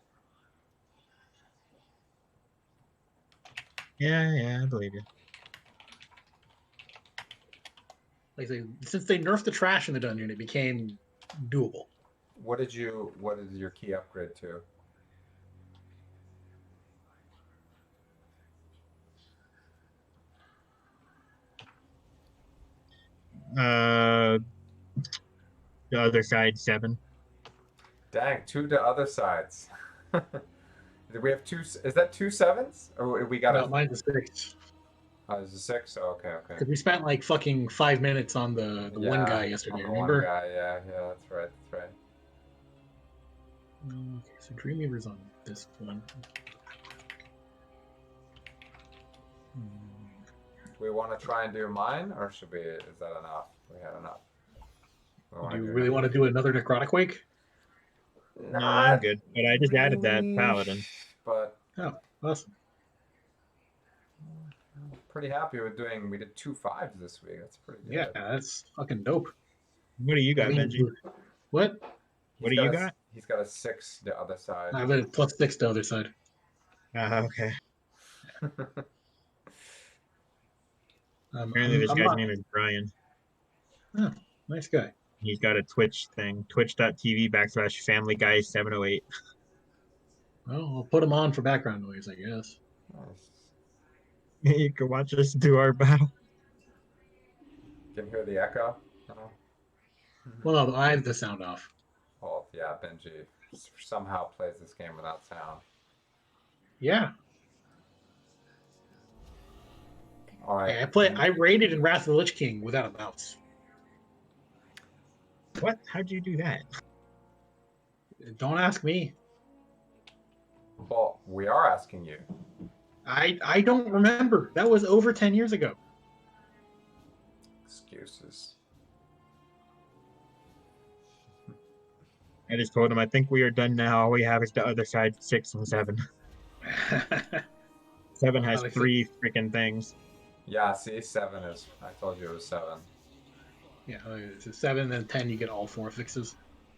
Yeah, I believe you. Like, since they nerfed the trash in the dungeon, it became doable. What is your key upgrade to? The other side 7. Dang, 2 to other sides. Did we have 2? Is that 2 7s? Or we got No, a mine's a 6. Oh, is it 6? Oh, okay, okay. Because we spent like fucking 5 minutes on the one guy yesterday. On the Remember? one guy, yeah, that's right, that's right. Okay, so Dreamweaver's on this one. Do we want to try and do mine, or should we? Is that enough? We had enough. We want Do to you do really want to do another Necrotic Wake? No, I'm not good. But I just added that really, paladin. but Oh, awesome. I'm pretty happy with doing. We did 2 5s this week. That's pretty good. Yeah, that's fucking dope. What do you got, I mean, Benji? what? What do you got? He's got a 6 the other side. I have a +6 the other side. Okay. I'm, Apparently, I'm, this I'm guy's not. name is Brian. Oh, nice guy. He's got a Twitch thing, twitch.tv/Family Guy 708. Well, I'll put him on for background noise, I guess. Nice. You can watch us do our battle. Can you hear the echo? No? Well, no, I have the sound off. Oh yeah, Benji somehow plays this game without sound. Yeah. All right. I raided in Wrath of the Lich King without a mouse. What? How'd you do that? Don't ask me. Well, we are asking you. I don't remember. That was over 10 years ago. Excuses. I just told him I think we are done now. All we have is the other side 6 and 7. 7 has Alex, 3 freaking things. Yeah, see, 7 is. I told you it was 7. Yeah, it's a 7 and 10. You get all 4 fixes.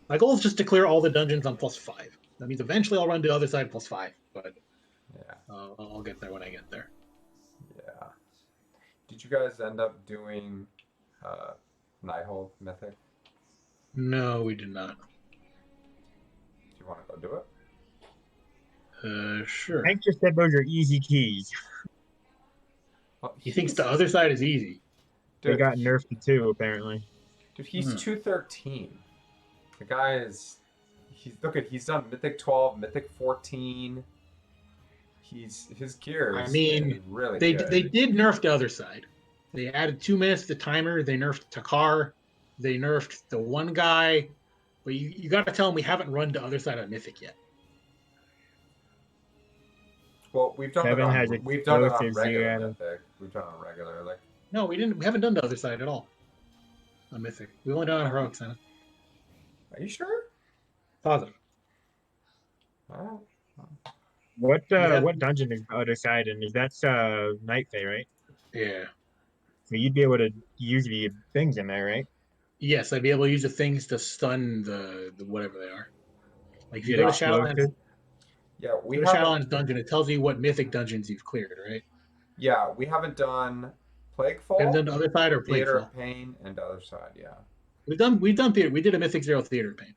My goal is just to clear all the dungeons on +5. That means eventually I'll run to the other side +5, but Yeah. I'll get there when I get there. Yeah. Did you guys end up doing Nighthold Mythic? No, we did not. Do you want to go do it? Sure. Hank just said those are easy keys. Well, He thinks the other side is easy. They Dude, got nerfed to 2, apparently. Dude, he's Hmm. 213. The guy is. He's done Mythic 12, Mythic 14. His gear I is mean, really They good. did nerf the other side. They added 2 minutes to timer. They nerfed Takar. They nerfed the one guy. But you got to tell them we haven't run the other side of Mythic yet. Well, we've done 7 has it on explosives, regular yeah. Mythic. We've done it on regular, like. No, we didn't. We haven't done the other side at all. On Mythic, we only done on Heroic Senate. Are you sure? Positive. Well, What Yeah. what dungeon is the other side in? Is that's Night Fae, right? Yeah. So you'd be able to use the things in there, right? Yes, I'd be able to use the things to stun the whatever they are. Like if you Get go to Shadowlands, explosive? yeah, we go to haven't. Shadowlands dungeon, it tells you what Mythic dungeons you've cleared, right? Yeah, we haven't done Haven't Plaguefall, done the other side or Theater Plaguefall. of Pain, and the other side. Yeah, We've done theater. We did a Mythic Zero Theater Pain.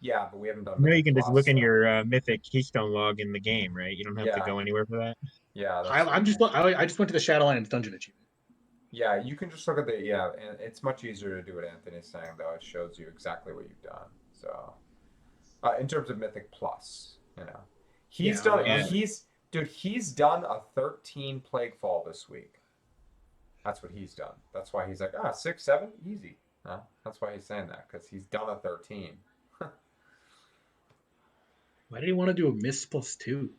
yeah, but we haven't done. You know, you Mythic can just Plus, look in so- your Mythic Keystone log in the game, right? You don't have to Yeah. go anywhere for that. Yeah, I just went to the Shadowlands dungeon achievement. Yeah, you can just look at and it's much easier to do what Anthony's saying though. It shows you exactly what you've done. So, in terms of Mythic Plus, he's done. yeah. He's done a 13 Plaguefall this week. That's what he's done. That's why he's like, 6, 7, easy. That's why he's saying that because he's done a 13. Why did he want to do a Miss +2?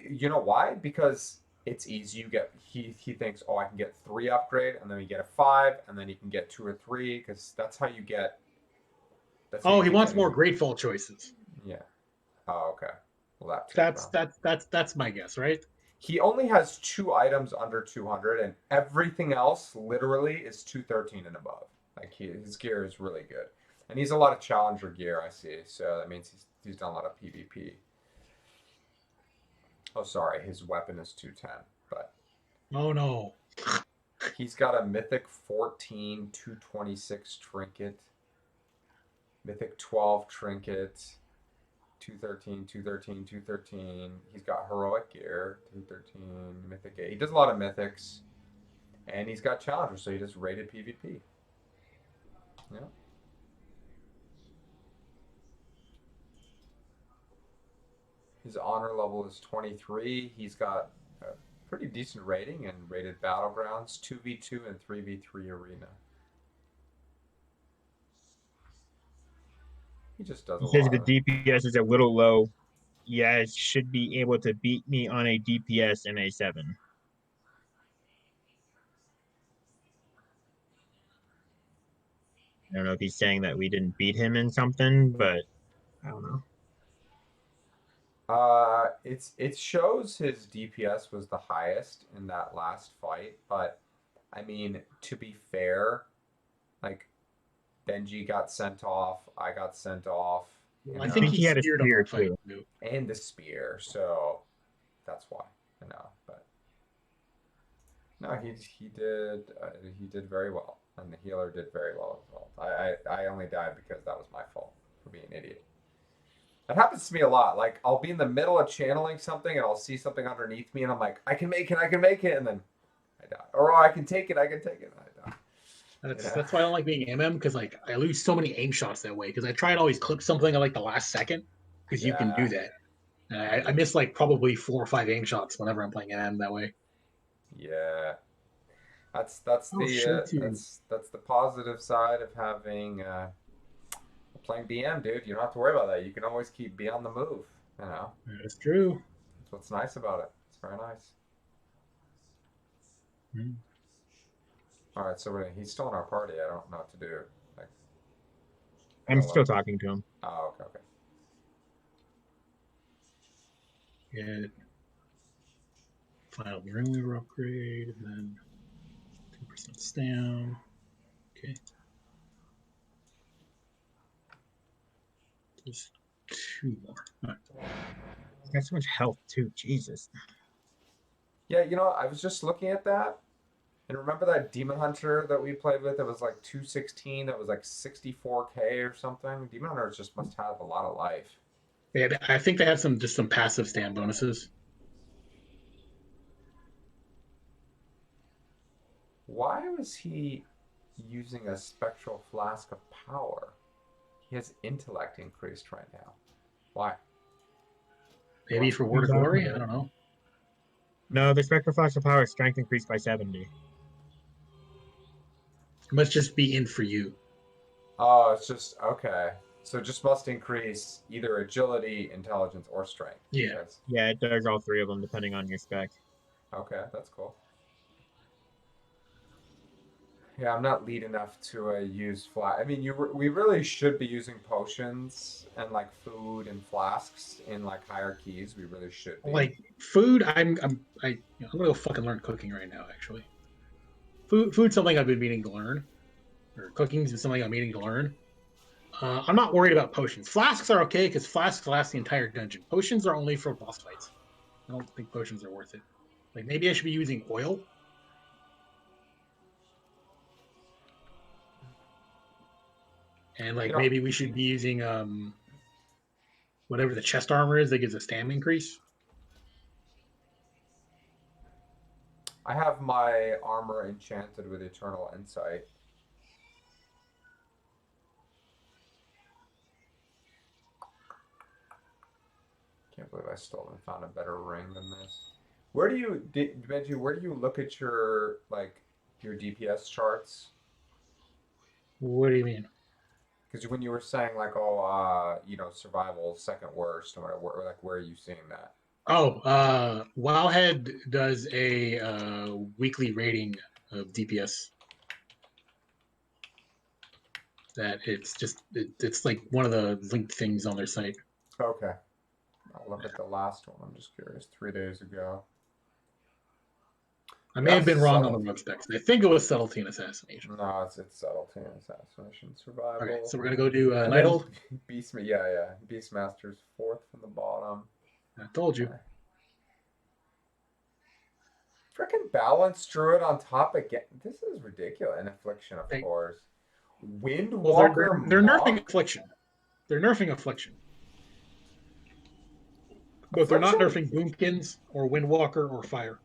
You know why? Because it's easy. You get he thinks, I can get 3 upgrade, and then you get a 5, and then you can get 2 or 3 because that's how you get. He wants more Greatfall choices. Yeah. Oh, okay. Well, That's my guess, right? He only has 2 items under 200, and everything else literally is 213 and above. Like his gear is really good, and he's a lot of challenger gear. I see, so that means he's done a lot of PvP. Oh, sorry, his weapon is 210, but Oh no. he's got a Mythic 14 226 trinket, Mythic 12 trinket, 213, 213, 213. He's got heroic gear, 213, Mythic 8. He does a lot of mythics, and he's got challenger, so he does rated PvP. Yeah. His honor level is 23. He's got pretty decent rating in rated battlegrounds, 2v2 and 3v3 arena. He just does a He says lot the of. DPS is a little low. Yeah, should be able to beat me on a DPS in a 7. I don't know if he's saying that we didn't beat him in something, but I don't know. It shows his DPS was the highest in that last fight, but I mean, to be fair, like Benji got sent off, I got sent off, I I think think he he had a speared on spear that fight too. too. and the spear, so that's why, But no, he did very well, and the healer did very well as well. I only died because that was my fault for being an idiot. That happens to me a lot. Like I'll be in the middle of channeling something and I'll see something underneath me and I'm like, I can make it, and then I die. Or I can take it, and I die. That's why I don't like being MM, because like I lose so many aim shots that way, because I try and always clip something at like the last second, because you can do Yeah. that. And I miss like probably 4 or 5 aim shots whenever I'm playing MM that way. Yeah. That's Oh, sure too. that's the positive side of having playing BM, dude. You don't have to worry about that. You can always keep be on the move. That's true. That's what's nice about it. It's very nice. Hmm. All right, so he's still in our party. I don't know what to do. Like, I'm still talking to him. oh, okay. Yeah. Final ring lever upgrade, and then 2% down. Okay. Just 2 more. All right. Got so much health too. Jesus. Yeah, I was just looking at that, and remember that Demon Hunter that we played with? It was like 216. That was like 64k or something. Demon Hunters just must have a lot of life. Yeah, I think they have some passive stand bonuses. Why was he using a spectral flask of power? He has intellect increased right now. Why? Maybe for Word of Glory? I don't know. No, the Spectral Flash of Power strength increased by 70. It must just be in for you. Oh, it's just okay. So it just must increase either agility, intelligence, or strength. Yeah. Yeah, it does all 3 of them depending on your spec. Okay, that's cool. Yeah, I'm not lead enough to use flask. I mean, we really should be using potions and like food and flasks in like higher keys. We really should be. Like food, I'm gonna go fucking learn cooking right now. Actually, food's something I've been meaning to learn, or cooking's something I'm meaning to learn. I'm not worried about potions. Flasks are okay because flasks last the entire dungeon. Potions are only for boss fights. I don't think potions are worth it. Like maybe I should be using oil. And like maybe we should be using whatever the chest armor is that gives a stamina increase. I have my armor enchanted with eternal insight. Can't believe I still haven't found a better ring than this. Benji, where do you look at your your DPS charts? What do you mean? Because when you were saying survival second worst or whatever, like where are you seeing that? Oh, Wowhead does a weekly rating of DPS. That it's like one of the linked things on their site. Okay. I'll look at the last one. I'm just curious. 3 days ago. I may have been wrong on the rug specs. I think it was subtlety and assassination. No, it's subtlety and assassination. Survival. Okay, so we're gonna go do Nighthold. Beastmaster's 4th from the bottom. I told you. Freaking Balance Druid on top again. This is ridiculous. An Affliction, of course. Windwalker. They're nerfing Affliction. They're nerfing Affliction. But they're not nerfing Boomkins or Windwalker or Fire.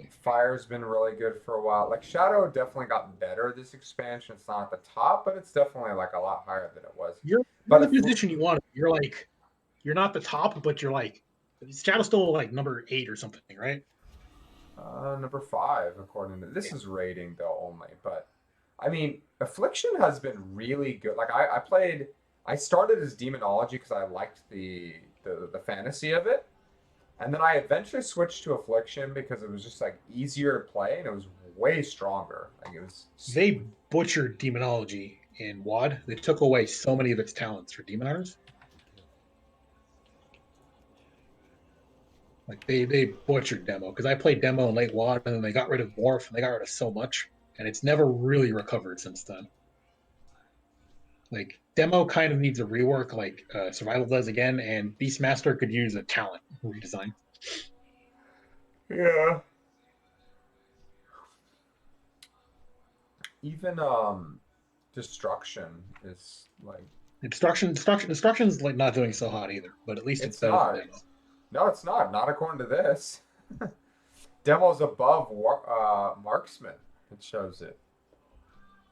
Fire's been really good for a while. Like Shadow definitely got better this expansion. It's not at the top, but it's definitely like a lot higher than it was. You're in the position you want. You're not the top, but you're like Shadow's still like number 8 or something, right? Number 5, according to this is rating though only, but I mean, Affliction has been really good. Like I started as Demonology because I liked the fantasy of it, and then I eventually switched to Affliction because it was just like easier to play and it was way stronger. Like it was. They butchered demonology in WoD. They took away so many of its talents for demoners. Like they butchered demo because I played demo in late WoD and then they got rid of morph and they got rid of so much and it's never really recovered since then. Like demo kind of needs a rework, like survival does again, and Beastmaster could use a talent redesign. Yeah. Even Destruction is like Destruction's like not doing so hot either, but at least it's it's better not. than demo. No, it's not. Not according to this. Demo's above Marksman. It shows it.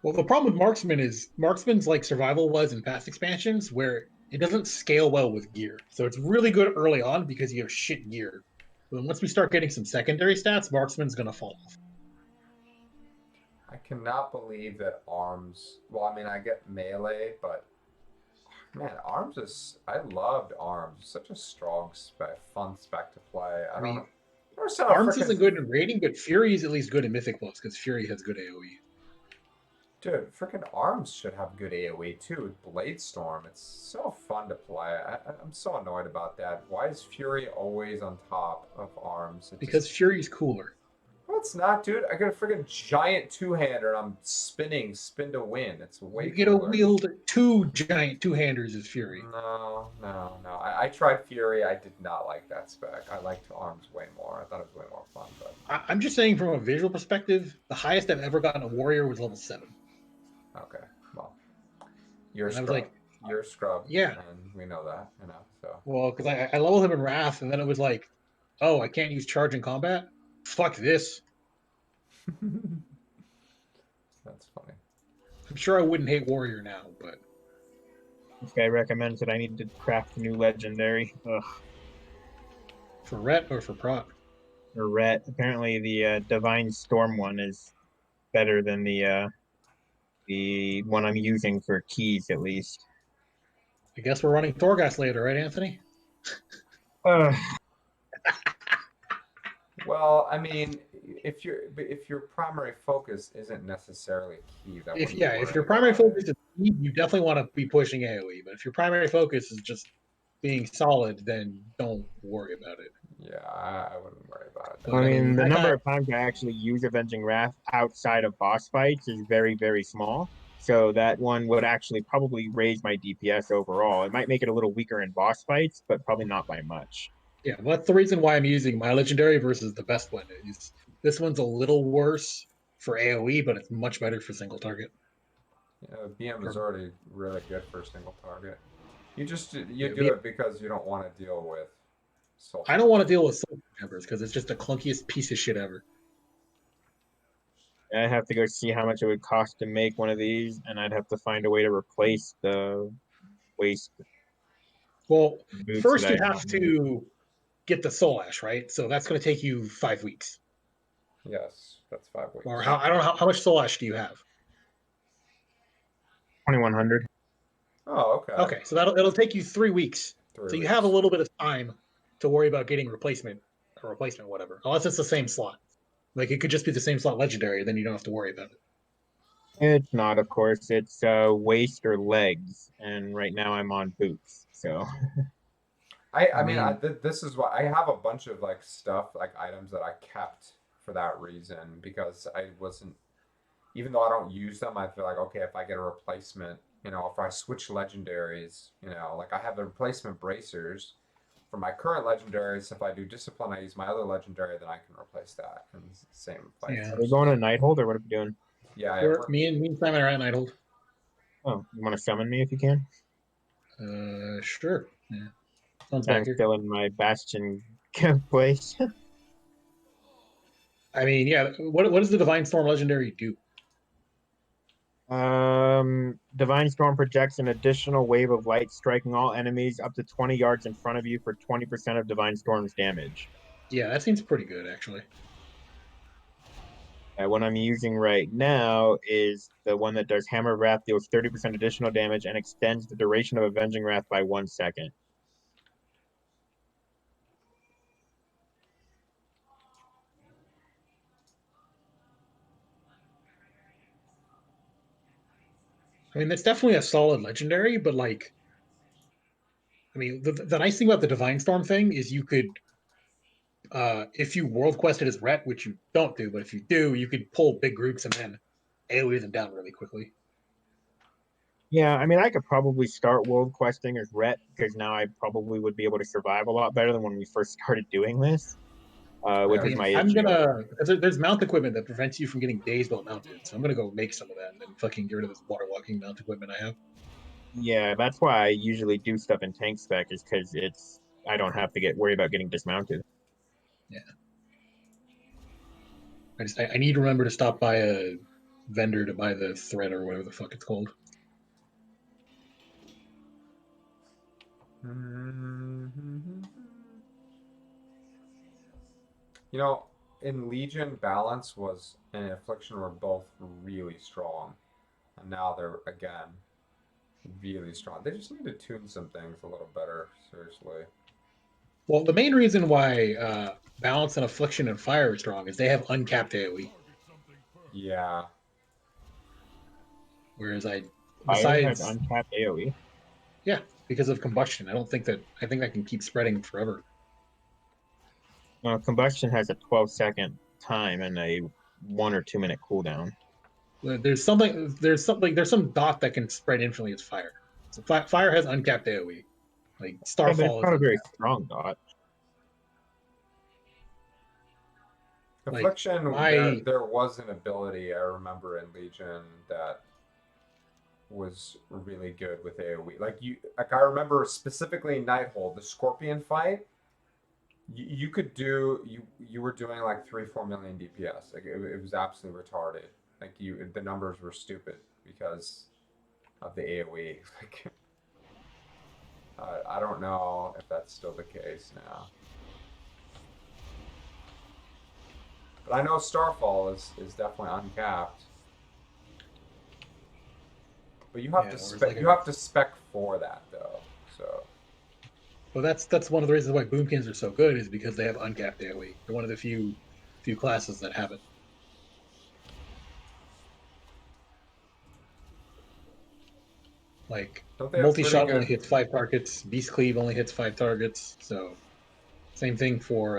Well, the problem with Marksman is Marksman's like survival was in past expansions, where it doesn't scale well with gear. So it's really good early on because you have shit gear. But once we start getting some secondary stats, Marksman's gonna fall off. I cannot believe that arms. Well, I mean, I get melee, but man, arms is. I loved arms. Such a strong spec, fun spec to play. I I don't mean, know. Never saw a Arms frickin- isn't good in rating, but Fury is at least good in Mythic plus because Fury has good AoE. Dude, freaking arms should have good AoE too with Blade Storm. It's so fun to play. I'm so annoyed about that. Why is Fury always on top of arms? Because Fury's cooler. No, it's not, dude. I got a freaking giant two-hander and I'm spin to win. It's way You get to cooler. wield 2 giant two-handers as Fury. No. I tried Fury. I did not like that spec. I liked arms way more. I thought it was way more fun. But I'm just saying from a visual perspective, the highest I've ever gotten a warrior was level 7. okay, well, you're a And I was scrub. like, You're a scrub. yeah. And we know that. So. Well, because I leveled him in Wrath, and then it was like, oh, I can't use charge in combat? Fuck this. That's funny. I'm sure I wouldn't hate warrior now, but This guy recommends that I need to craft a new legendary. Ugh. for ret or for prot? Or ret. Apparently the Divine Storm one is better than the one I'm using for keys at least. I guess we're running Thorghast later, right, Anthony? Ugh. Well, I mean, if your primary focus isn't necessarily keys, If your primary focus is speed, you definitely want to be pushing AoE. But if your primary focus is just being solid, then don't worry about it. Yeah, I wouldn't worry about it. But, I mean, the that number guy- of times I actually use Avenging Wrath outside of boss fights is very, very small. So that one would actually probably raise my DPS overall. It might make it a little weaker in boss fights, but probably not by much. Yeah, well, that's the reason why I'm using my legendary versus the best one. This one's a little worse for AoE, but it's much better for single target. BM is already really good for a single target. You do BM it because you don't want to deal with soul. I don't want to deal with soul members because it's just the clunkiest piece of shit ever. I'd have to go see how much it would cost to make one of these, and I'd have to find a way to replace the waste. Well, boots first that you I have to get the soul ash, right? So that's going to take you 5 weeks. Yes, that's 5 weeks. Or I don't know how much soul ash do you have? 2100. Oh, okay. Okay, so it'll take you 3 weeks. 3 So you weeks. have a little bit of time to worry about getting replacement whatever, unless it's the same slot. Like it could just be the same slot legendary, then you don't have to worry about it. It's not, of course. It's waist or legs, and right now I'm on boots. So I mean, this is why I have a bunch of like stuff, like items that I kept for that reason because I wasn't, even though I don't use them, I feel like okay, if I get a replacement, if I switch legendaries, like I have the replacement bracers for my current legendaries. If I do discipline, I use my other legendary, then I can replace that. And it's the same. Yeah. are we going to Nighthold or what are we doing? Yeah, Me and Simon are at Nighthold. Oh, you want to summon me if you can? Sure. Yeah. Sounds I'm better. still in my Bastion place. I mean, yeah. What does the Divine Storm legendary do? Divine Storm projects an additional wave of light, striking all enemies up to 20 yards in front of you for 20% of Divine Storm's damage. Yeah, that seems pretty good actually. What I'm using right now is the one that does Hammer of Wrath, deals 30% additional damage, and extends the duration of Avenging Wrath by 1 second. I mean, that's definitely a solid legendary, but like, I mean, the nice thing about the Divine Storm thing is you could, if you world quested as Ret, which you don't do, but if you do, you could pull big groups and then AoE them down really quickly. Yeah, I mean, I could probably start world questing as Ret because now I probably would be able to survive a lot better than when we first started doing this, which I was mean, my I'm issue. gonna because there's mount equipment that prevents you from getting dazed while mounted, so I'm gonna go make some of that and then fucking get rid of this water walking mount equipment I have. Yeah, that's why I usually do stuff in tank spec is because I don't have to get worried about getting dismounted. Yeah, I need to remember to stop by a vendor to buy the thread or whatever the fuck it's called. You know, in Legion, Balance was and Affliction were both really strong, and now they're again really strong. They just need to tune some things a little better. Seriously. Well, the main reason why balance and affliction and fire are strong is they have uncapped AoE, Yeah. whereas I Fire has besides uncapped AoE. yeah because of combustion, I think that can keep spreading forever. Combustion has a 12-second time and a 1 or 2 minute cooldown. There's some dot that can spread infinitely as fire. So fire has uncapped AoE. Like Yeah, but it's Starfall is not a very uncapped. strong dot. Like Affliction, my there was an ability I remember in Legion that was really good with AoE. Like I remember specifically in Nighthold, the Scorpion fight. You could do you were doing like 3-4 million DPS. Like it was absolutely retarded. Like the numbers were stupid because of the AoE. Like I don't know if that's still the case now. But I know Starfall is definitely uncapped. But you have yeah, to or spec you have to spec for that though. So well that's one of the reasons why boomkins are so good is because they have uncapped AoE. They're one of the few classes that have it. Like don't they have multi pretty shot only good? hits 5 targets. Beast cleave only hits 5 targets. So same thing for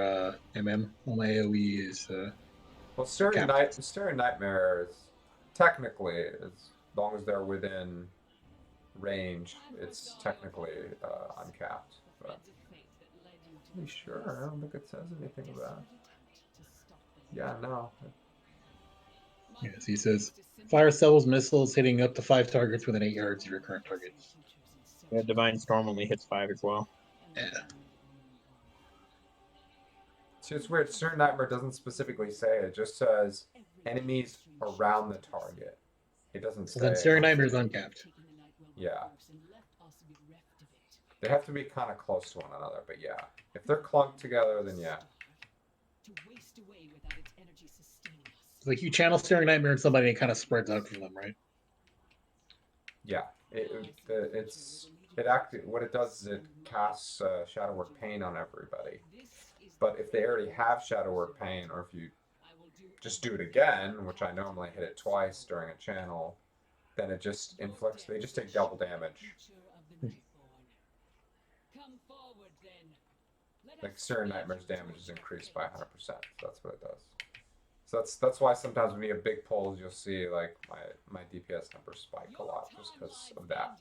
MM. All my AoE is Well, capped. Stereo Nightmare is technically, as long as they're within range, it's technically uncapped. But are you sure? I don't think it says anything about. Yeah, no. Yes, he says fire several missiles hitting up to 5 targets within 8 yards of your current target. Yeah, Divine Storm only hits 5 as well. Yeah. See, it's weird. Stereo Nightmare doesn't specifically say it. It just says enemies around the target. It doesn't Well, then say. Serenite is uncapped. Yeah. They have to be kind of close to one another, but yeah. If they're clunked together, then yeah. Like you channel Staring Nightmare and somebody, and it kind of spreads out for them, right? Yeah. What it does is it casts Shadow Work Pain on everybody. But if they already have Shadow Work Pain, or if you just do it again, which I normally hit it twice during a channel, then it just inflicts. They just take double damage. Like Stereo Nightmare's damage is increased by 100%. So that's what it does. So that's why sometimes when you have big pulls, you'll see like my DPS numbers spike a lot just because of that.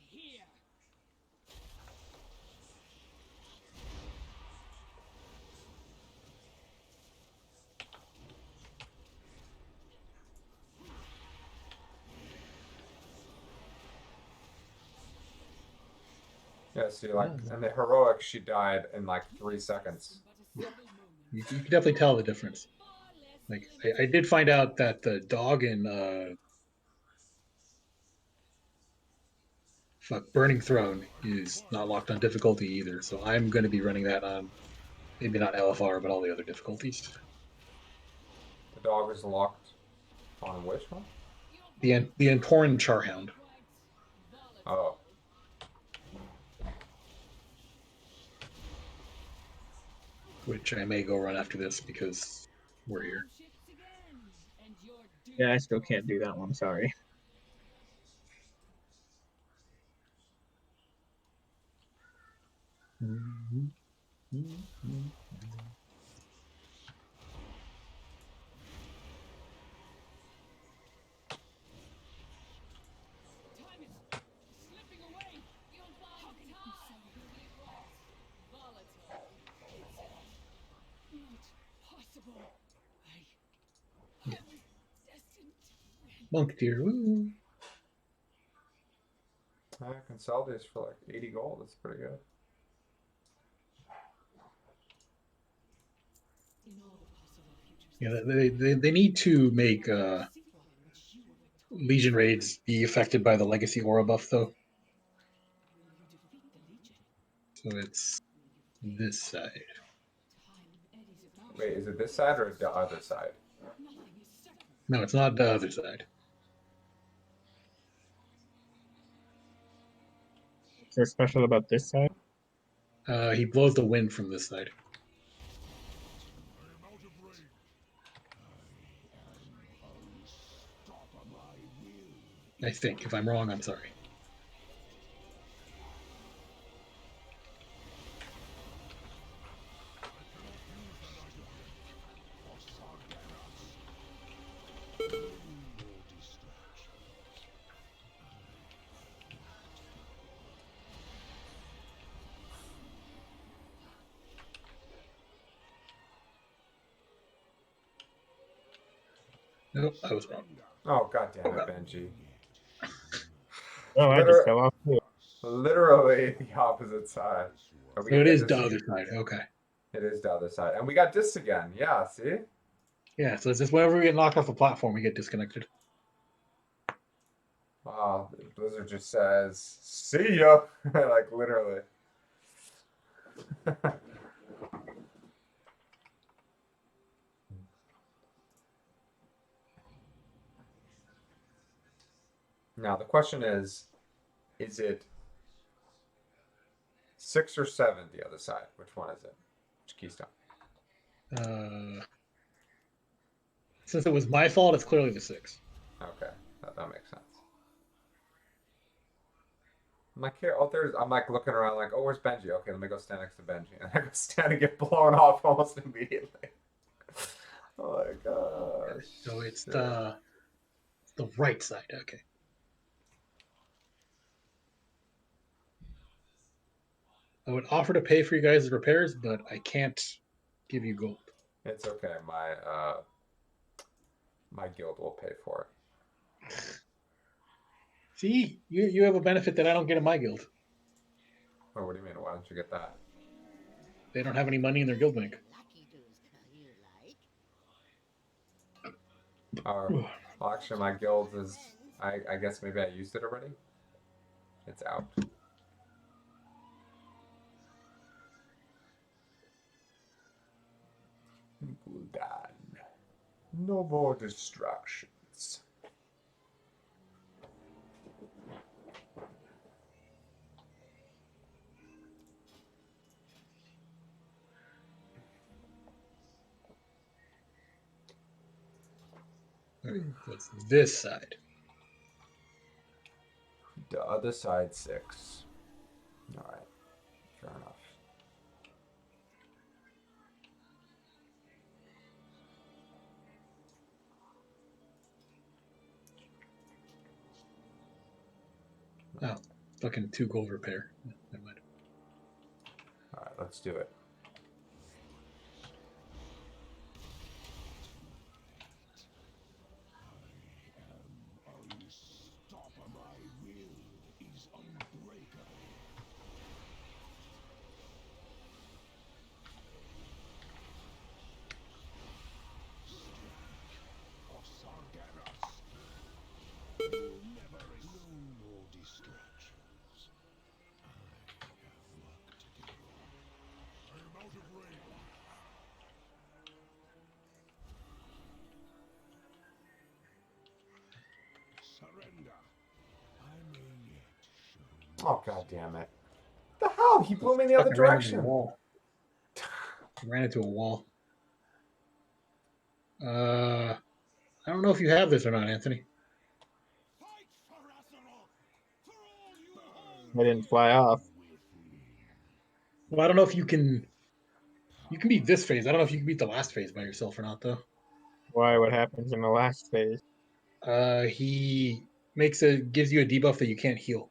Yeah, see, like in the heroic, she died in like 3 seconds. You can definitely tell the difference. Like I did find out that the dog in Burning Throne is not locked on difficulty either, so I'm going to be running that on maybe not LFR, but all the other difficulties. The dog is locked. On which one? The Antoran Charhound. Oh. Which I may go run after this because we're here. Yeah, I still can't do that one. Sorry. Monk deer. Woo. I can sell these for like 80 gold. That's pretty good. Yeah, they need to make Legion raids be affected by the Legacy Aura buff, though. So it's this side. Wait, is it this side or the other side? No, it's not the other side. What's so special about this side? He blows the wind from this side. I think. If I'm wrong, I'm sorry. Nope, I was wrong. Oh, god damn it, Benji. Oh, I just Liter- fell off too. Literally the opposite side. Are we So gonna it get is this the again? other side. Okay. It is the other side. And we got this again. Yeah, see? Yeah, so it's just whenever we get knocked off the platform, we get disconnected. Wow, Blizzard just says, see ya! Like, literally. Now, the question is it 6 or 7 the other side? Which one is it? Which keystone? Since it was my fault, it's clearly the 6. Okay, that makes sense. I'm like, here, oh, I'm like looking around like, oh, where's Benji? Okay, let me go stand next to Benji. And I go stand and get blown off almost immediately. Oh my gosh. So it's Shit. the right side. Okay. I would offer to pay for you guys' repairs, but I can't give you gold. It's okay. My guild will pay for it. See, you have a benefit that I don't get in my guild. Oh, what do you mean? Why don't you get that? They don't have any money in their guild bank. Well, actually, my guild is. I guess maybe I used it already. It's out. Gul'dan. No more distractions. Okay, so it's this side. The other side 6. All right. Fair enough. Oh, fucking 2 gold repair. Never mind. All right. Let's do it. Oh god damn it! What the hell? He blew me in the other Fucking ran into a direction. wall. Ran into a wall. I don't know if you have this or not, Anthony. I didn't fly off. Well, I don't know if you can. You can beat this phase. I don't know if you can beat the last phase by yourself or not, though. Why? What happens in the last phase? He gives you a debuff that you can't heal.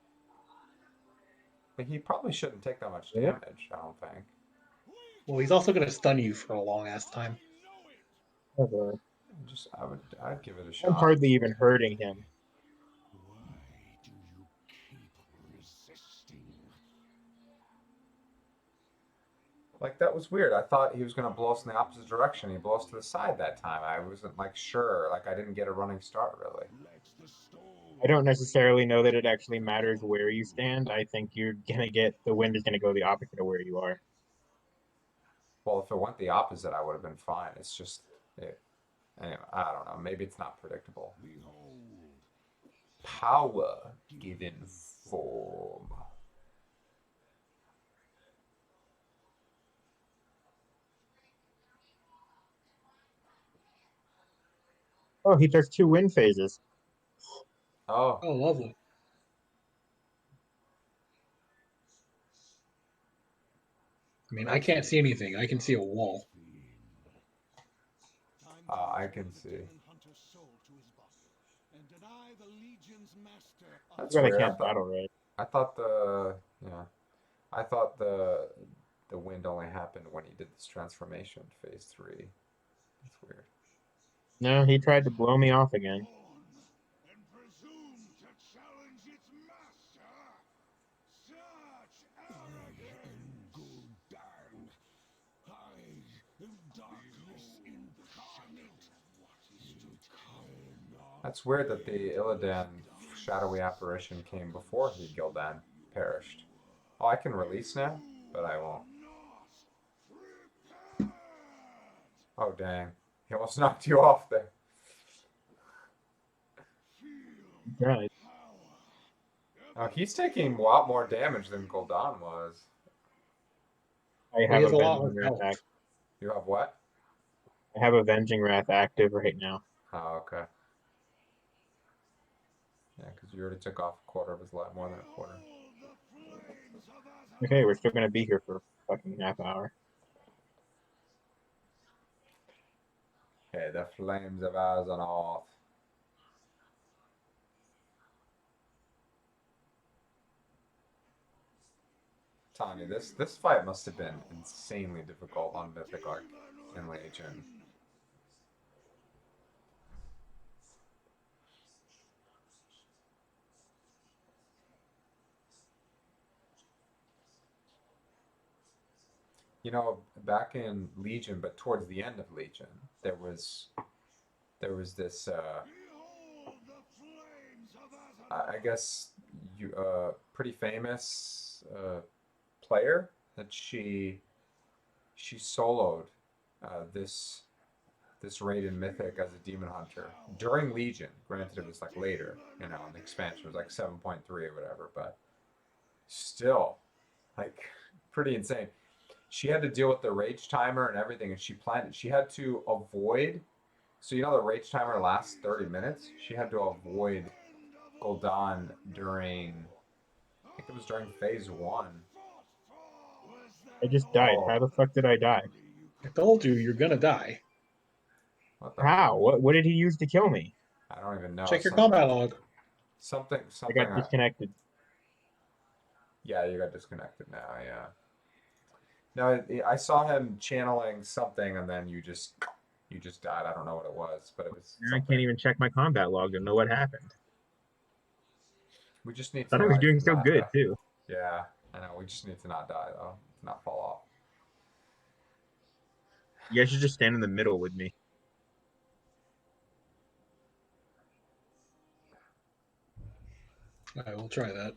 But he probably shouldn't take that much Really? damage. I don't think. Well, he's also going to stun you for a long ass time. Whatever. I'd give it a I'm shot. hardly even hurting him. Why do you keep resisting? Like that was weird. I thought he was gonna blow us in the opposite direction. He blew us to the side that time. I wasn't like sure. Like I didn't get a running start really. Let the storm I don't necessarily know that it actually matters where you stand. I think you're gonna get the wind is gonna go the opposite of where you are. Well, if it went the opposite, I would have been fine. It's just, anyway, I don't know. Maybe it's not predictable. behold. Power given form. Oh, he does 2 wind phases. Oh, Oh, lovely. I mean, I can't see anything. I can see a wall. I can see. That's But I weird. can't battle right. I thought the yeah. I thought the wind only happened when he did this transformation, phase 3. That's weird. No, he tried to blow me off again. And presume to challenge its master. Such arrogance. Gul'dan. I am darkness incarnate. What is to come? That's weird that the Illidan shadowy apparition came before the Gil'dan perished. Oh, I can release now, but I won't. Oh dang! He almost knocked you off there. Right. Oh, he's taking a lot more damage than Gul'dan was. I Well, he have has a lot Avenging less Wrath health. act. You have what? I have Avenging Wrath active right now. Oh, okay. Yeah, because you already took off a quarter of his life, more than a quarter. Okay, we're still gonna be here for fucking half hour. Okay, the flames of Azeroth. Telling you, this fight must have been insanely difficult on Mythic, like in Legion. You know, back in Legion, but towards the end of Legion, there was this I guess you pretty famous player that she soloed this raid in Mythic as a demon hunter during Legion. Granted, it was like later, in the expansion it was like 7.3 or whatever, but still, like, pretty insane. She had to deal with the rage timer and everything, and she had to avoid. So the rage timer lasts 30 minutes. She had to avoid Gul'dan during, I think it was during phase 1. I just died. Oh, How the fuck did I die? I told you, you're going to die. what the How? fuck? What did he use to kill me? I don't even know. Check your combat log. Something. I got disconnected. Yeah, you got disconnected now. Yeah. No, I saw him channeling something, and then you just died. I don't know what it was, but it was Now I something. can't even check my combat log to know what happened. We just need Thought to I was like doing so not good die. too. Yeah, I know. We just need to not die though, to not fall off. You guys should just stand in the middle with me. All right, we'll try that.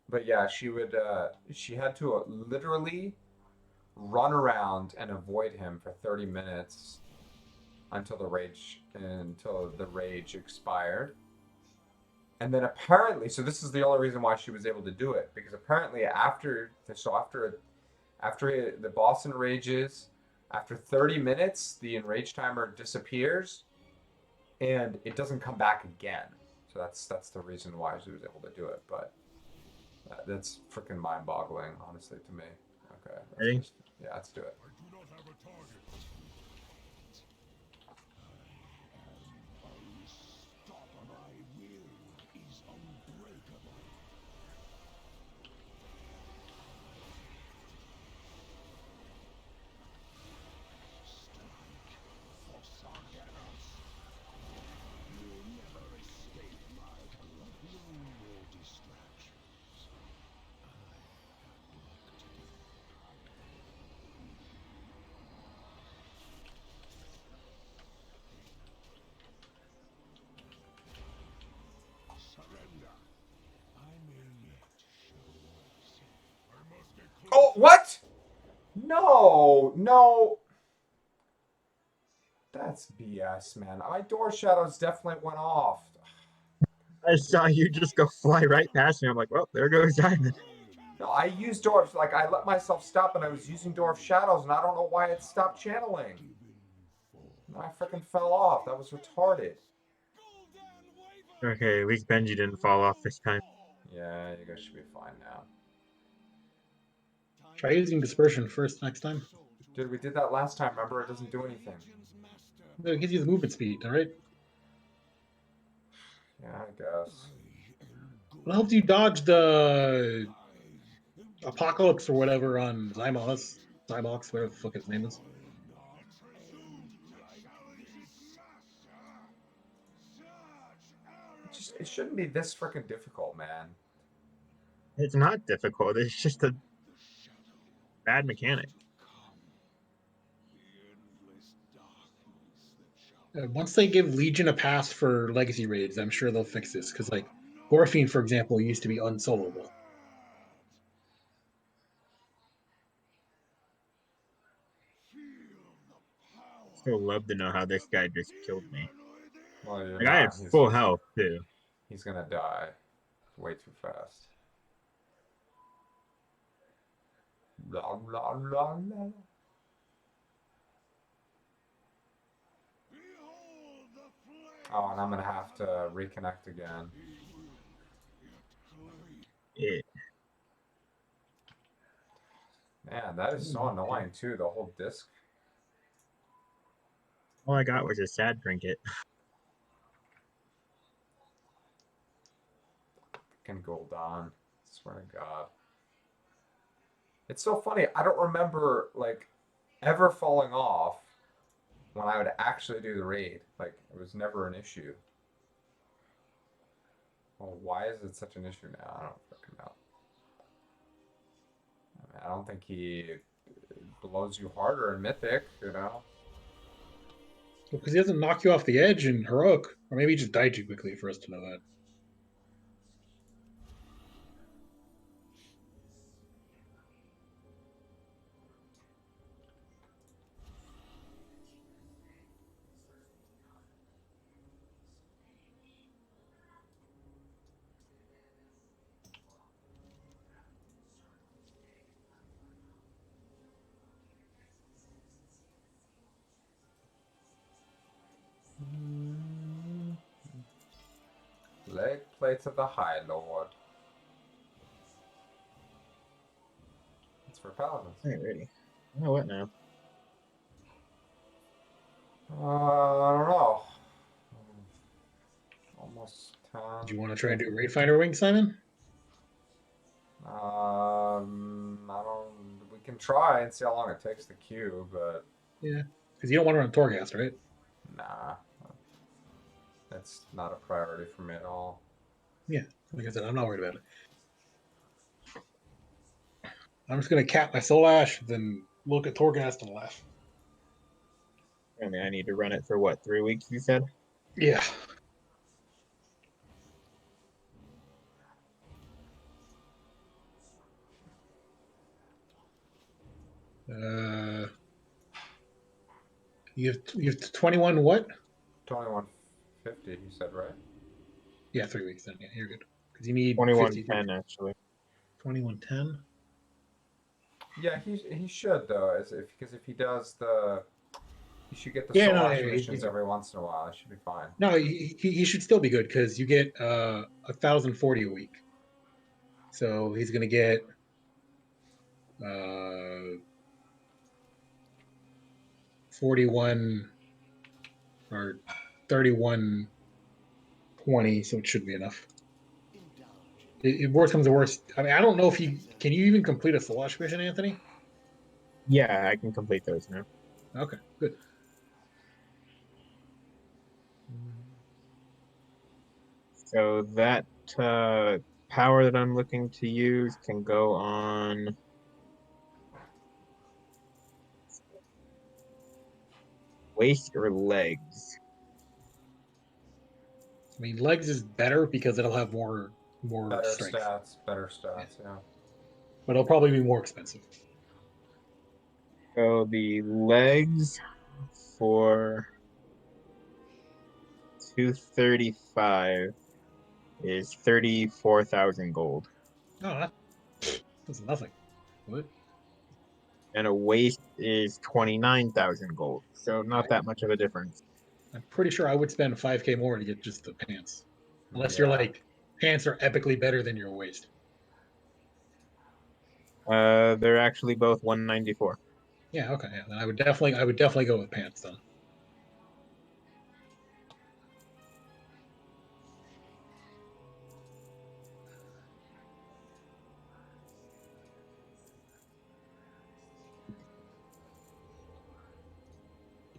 But yeah, she had to literally run around and avoid him for 30 minutes until the rage until the rage expired. And then apparently, so this is the only reason why she was able to do it, because apparently after the boss enrages, after 30 minutes, the enrage timer disappears, and it doesn't come back again. So that's the reason why she was able to do it. But that's freaking mind-boggling, honestly, to me. Okay, Ready? let's do it. I do not have a target. Unstoppable. My will is unbreakable. Strike for Sargeras. You'll never escape my blood. No more distractions. I have work to do. Surrender. I may yet show mercy. I must get close. Oh, what? No. That's BS, man. My door shadows definitely went off. I saw you just go fly right past me. I'm like, well, there goes Diamond. No, I used dwarf, like I let myself stop and I was using dwarf shadows and I don't know why it stopped channeling. And I freaking fell off. That was retarded. Okay, at least Benji didn't fall off this time. Yeah, you guys should be fine now. Try using dispersion first next time. Dude, we did that last time. Remember, it doesn't do anything. It gives you the movement speed, all right? Yeah, I guess. It helps you dodge the apocalypse or whatever on Zymos. Zymox, whatever the fuck his name is. It shouldn't be this freaking difficult, man. It's not difficult. It's just a bad mechanic. Once they give Legion a pass for legacy raids, I'm sure they'll fix this. Because, like, Gorfine, for example, used to be unsoloable. Still love to know how this guy just killed me. Well, you're Like, I had not. full health, too. He's gonna die. Way too fast. La la la la. Oh, and I'm gonna have to reconnect again. Yeah. Man, that is so annoying too. The whole disc. All I got was a sad trinket. Fucking Gul'dan. Swear to God. It's so funny. I don't remember like ever falling off when I would actually do the raid. Like it was never an issue. Well, why is it such an issue now? I don't fucking know. I mean, I don't think he blows you harder in Mythic, you know? Because he doesn't knock you off the edge in Heroic. Or maybe he just died too quickly for us to know that. Leg plates of the High Lord. It's for paladins. Alrighty. Oh, what now? I don't know. Almost 10. Do you want to try and do a Raid Finder Wing, Simon? I don't. We can try and see how long it takes to queue, but Yeah. Because you don't want to run Torghast, right? nah, that's not a priority for me at all. Yeah. Like I said, I'm not worried about it. I'm just going to cap my Soul Ash, then look at Torghast and laugh. I mean, I need to run it for what, 3 weeks, you said? Yeah. You have 21 what? only 150. You said, right? Yeah, 3 weeks then. Yeah, you're good. Because you need 2110 actually. 2110. Yeah, he should though, because if he does he should get the Yeah, no, Soul Ash anyway, missions every once in a while. It should be fine. no, he should still be good because you get 1,040 a week. So he's gonna get 41 or 3120, so it should be enough. Worst comes to worst. I mean, I don't know if you can you even complete a Soul Ash mission, Anthony? Yeah, I can complete those now. Okay, good. So that power that I'm looking to use can go on waist or legs. I mean, legs is better because it'll have more Better strength, stats, yeah. but it'll probably be more expensive. So the legs for 235 is 34,000 gold. Oh, that's nothing. What? And a waist is 29,000 gold. So not that much of a difference. I'm pretty sure I would spend 5K more to get just the pants, unless you're Yeah. like pants are epically better than your waist. They're actually both 194. Yeah, okay. Yeah, then I would definitely go with pants then.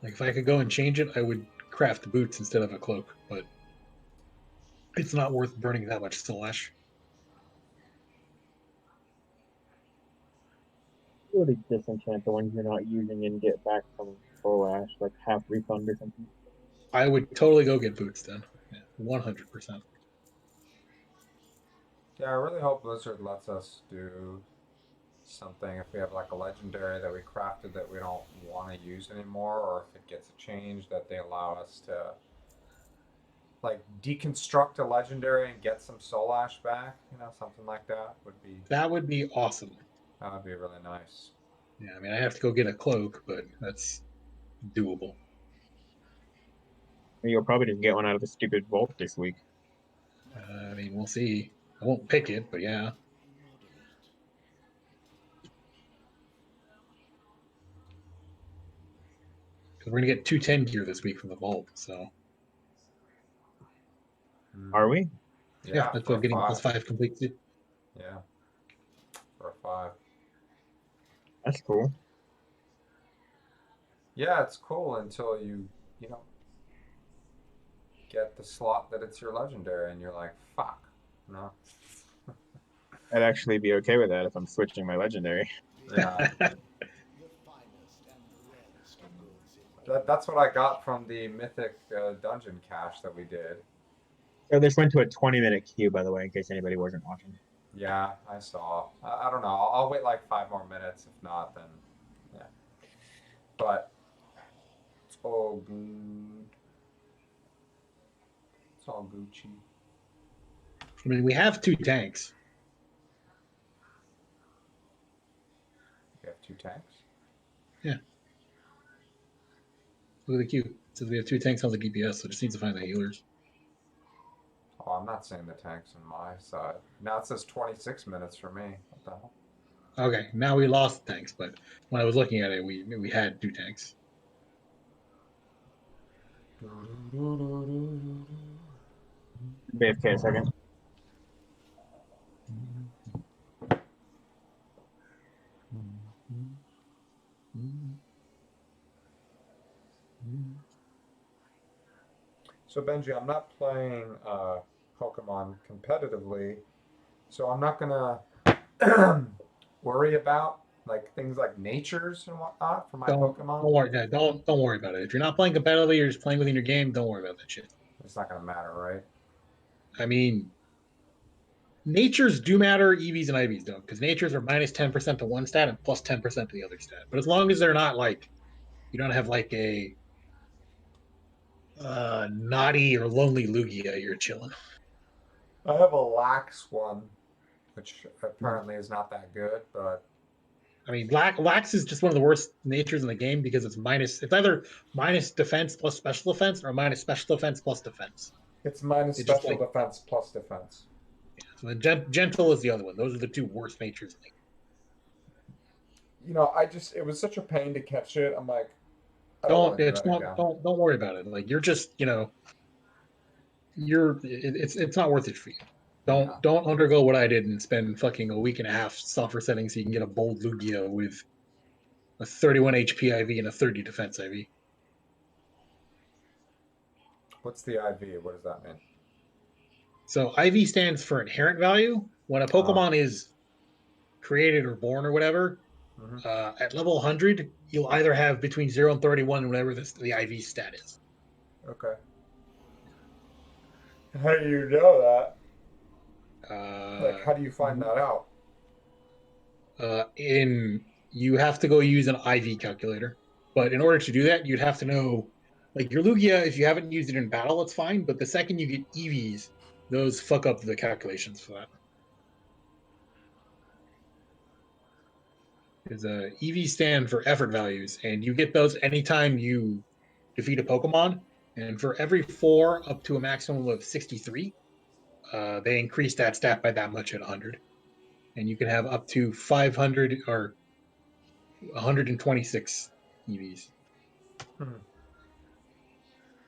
Like if I could go and change it, I would craft boots instead of a cloak, but it's not worth burning that much Soul Ash. Really disenchant the ones you're not using and get back from full ash, like half refund or something. I would totally go get boots then. Yeah, 100%. Yeah, I really hope Blizzard lets us do something if we have like a legendary that we crafted that we don't want to use anymore, or if it gets a change that they allow us to like deconstruct a legendary and get some Soul Ash back. Something like that That would be awesome. would be really nice. Yeah, I mean, I have to go get a cloak, but that's doable. You'll probably just get one out of the stupid vault this week. I mean, we'll see. I won't pick it, but yeah. Because we're gonna get 210 gear this week from the vault, so Are we? yeah, that's for what getting five. +5 complete. Yeah, for a 5. That's cool. Yeah, it's cool until you get the slot that it's your legendary, and you're like, fuck, no. I'd actually be okay with that if I'm switching my legendary. Yeah. That's what I got from the Mythic dungeon cache that we did. So this went to a 20-minute queue, by the way, in case anybody wasn't watching. Yeah, I saw. I don't know. I'll wait like 5 more minutes. If not, then yeah. But it's all good. It's all Gucci. I mean, we have 2 tanks. We have 2 tanks. Yeah. Look at the queue. It says we have 2 tanks on the DPS, so it just needs to find the healers. Oh, I'm not seeing the tanks on my side. Now it says 26 minutes for me. What the hell? Okay, now we lost tanks, but when I was looking at it, we had 2 tanks. BFK a second. So Benji, I'm not playing Pokemon competitively, so I'm not gonna worry about like things like natures and whatnot for my Pokemon. Don't worry, yeah, don't worry about it. If you're not playing competitively, you're just playing within your game. Don't worry about that shit. It's not gonna matter, right? I mean, natures do matter. EVs and IVs don't, because natures are -10% to one stat and +10% to the other stat. But as long as they're not like, you don't have like a Naughty or Lonely Lugia, you're chilling. I have a lax one, which apparently is not that good, but I mean, Lax is just one of the worst natures in the game because it's either minus defense plus special defense or minus special defense plus defense. it's minus It's just special like defense plus defense. so the gentle is the other one. Those are the two worst natures in the You know, it was such a pain to catch it. I'm like, I don't Don't want to do it's that not again. don't worry about it. Like you're just it's not worth it for you. Yeah. Don't undergo what I did and spend fucking a week and a half software setting so you can get a bold Lugia with a 31 HP IV and a 30 defense IV. What's the IV? What does that mean? So IV stands for inherent value. When a Pokemon is created or born or whatever, Mhm. at level 100, you'll either have between 0 and 31, whatever the IV stat is. Okay. How do you know that? Like, how do you find that out? You have to go use an IV calculator. But in order to do that, you'd have to know, like your Lugia, if you haven't used it in battle, it's fine. But the second you get EVs, those fuck up the calculations for that. Because EV stand for effort values, and you get those anytime you defeat a Pokemon. And for every 4 up to a maximum of 63, they increase that stat by that much at 100. And you can have up to 500 or 126 EVs. Hmm.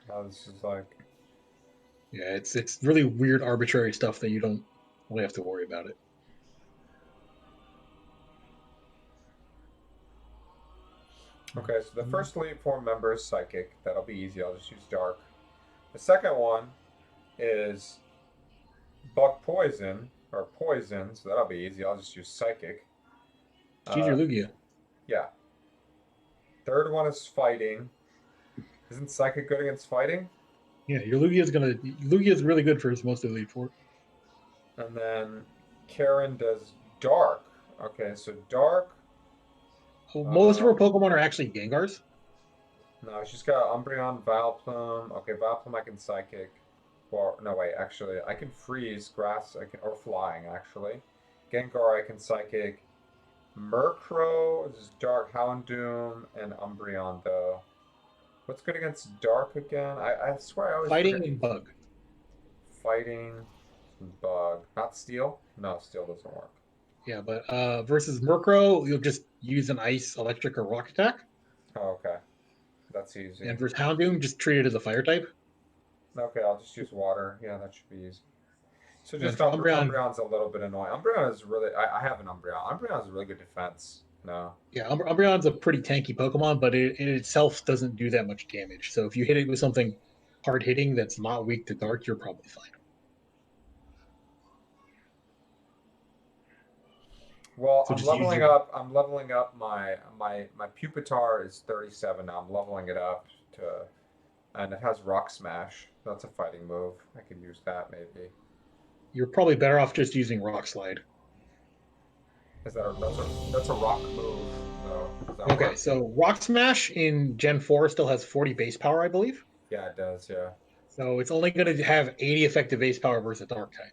Oh, this is like, Yeah, it's really weird, arbitrary stuff that you don't really have to worry about it. okay, so the first Elite Four member is Psychic. That'll be easy. I'll just use Dark. The second one is Bug Poison, or Poison, so that'll be easy. I'll just use Psychic. Choose your Lugia. Yeah. Third one is Fighting. Isn't Psychic good against Fighting? Yeah, your Lugia is really good for his most Elite Four. And then Karen does Dark. Okay, so Dark. Most of her Pokemon are actually Gengars. No, she's got Umbreon, Vileplume. Okay, Vileplume I can Psychic. Or no, wait, actually, I can Freeze, Grass, or Flying actually. Gengar I can Psychic. Murkrow is Dark, Houndoom, and Umbreon though. What's good against Dark again? I swear I always Fighting forget. and Bug. Fighting, Bug, not Steel. No, Steel doesn't work. Yeah, but versus Murkrow, you'll just use an Ice, Electric, or Rock attack. Oh, okay, that's easy. And versus Houndoom, just treat it as a Fire type. Okay, I'll just use Water. Yeah, that should be easy. So And just for Umbreon, Umbreon's a little bit annoying. Umbreon is really. I have an Umbreon. Umbreon is really good defense. No. yeah, Umbreon's a pretty tanky Pokemon, but it itself doesn't do that much damage. So if you hit it with something hard hitting that's not weak to Dark, you're probably fine. Well, So I'm just use leveling your up. I'm leveling up my Pupitar is 37 now. I'm leveling it up to, and it has Rock Smash. That's a fighting move. I could use that maybe. You're probably better off just using Rock Slide. Is that that's a rock move though? Does that Okay, work? so Rock Smash in Gen 4 still has 40 base power, I believe. Yeah, it does. Yeah. So it's only going to have 80 effective base power versus a Dark type.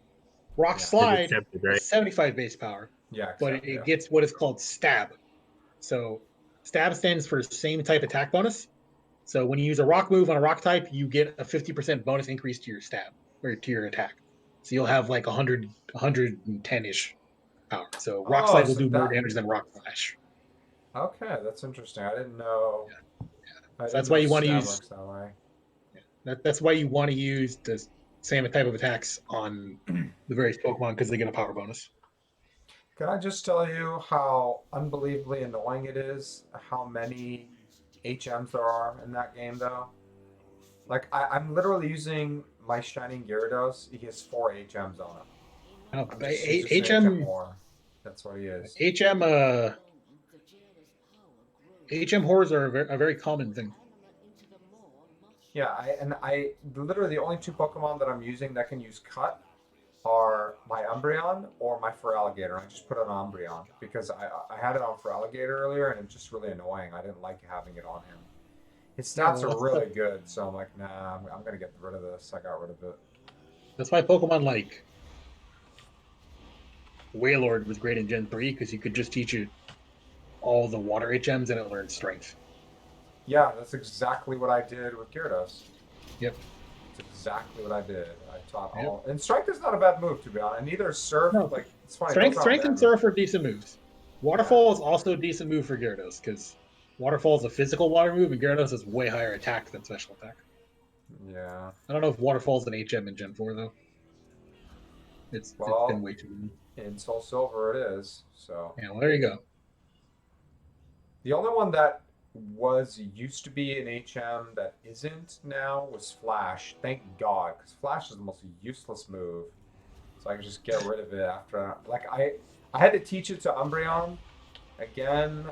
Rock Yeah. It's Slide accepted, right? has 75 base power, Yeah. but Except, it yeah. gets what is called Stab. So Stab stands for same type attack bonus. So when you use a rock move on a rock type, you get a 50% bonus increase to your stab or to your attack. So you'll have like 110-ish power. So Rock Oh, Slide will so do more that. damage than Rock Slash. Okay, that's interesting. I didn't know. Yeah. I So didn't that's why know you want to stab use works that way. that's why you want to use the same type of attacks on the various Pokemon because they get a power bonus. Can I just tell you how unbelievably annoying it is how many HMs there are in that game, though? Like, I'm literally using my Shining Gyarados. He has 4 HMs on him. He's just an HM more. That's what he is. HM horrors are a very common thing. Yeah, I literally the only 2 Pokemon that I'm using that can use Cut are my Umbreon or my Feraligatr. I just put it on Umbreon because I had it on Feraligatr earlier and it's just really annoying. I didn't like having it on him. His Yeah, stats well, are really good, so I'm like, nah, I'm gonna get rid of this. I got rid of it. that's why Pokemon like Wailord was great in Gen 3 because you could just teach it all the water HMs and it learned strength. Yeah, that's exactly what I did with Gyarados. Yep. That's exactly what I did. I taught Yep. all, and Strength is not a bad move to be honest. And neither is Surf. No, Like it's funny, those aren't strength bad and moves. Surf are decent moves. Yeah, Waterfall is also a decent move for Gyarados because Waterfall is a physical water move and Gyarados is way higher attack than special attack. yeah. I don't know if Waterfall is an HM in Gen 4 though. It's been Well, way too long. in Soul Silver it is. So Yeah, well, there you go. the only one that was used to be an HM that isn't now was Flash. Thank God, because Flash is the most useless move. So I could just get rid of it after. Like I had to teach it to Umbreon again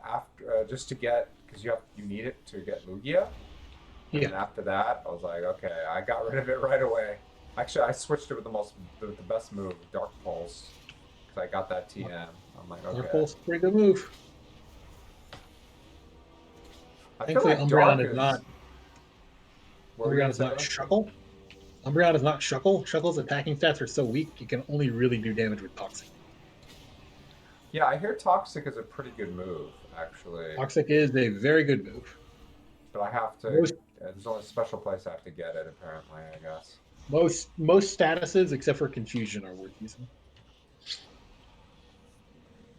after just to get because you need it to get Lugia. And Yeah. then after that, I was like, okay, I got rid of it right away. Actually, I switched it with the best move, Dark Pulse, because I got that TM. I'm like, okay. Waterfall's a pretty good move. I feel Thankfully, like Dark is. What were you Umbreon gonna is say? not Though? Shuckle. Umbreon is not Shuckle. Shuckle's attacking stats are so weak, you can only really do damage with Toxic. Yeah, I hear Toxic is a pretty good move, actually. Toxic is a very good move. But I have to. Most There's only a special place I have to get it, apparently. I guess. most statuses except for Confusion are worth using.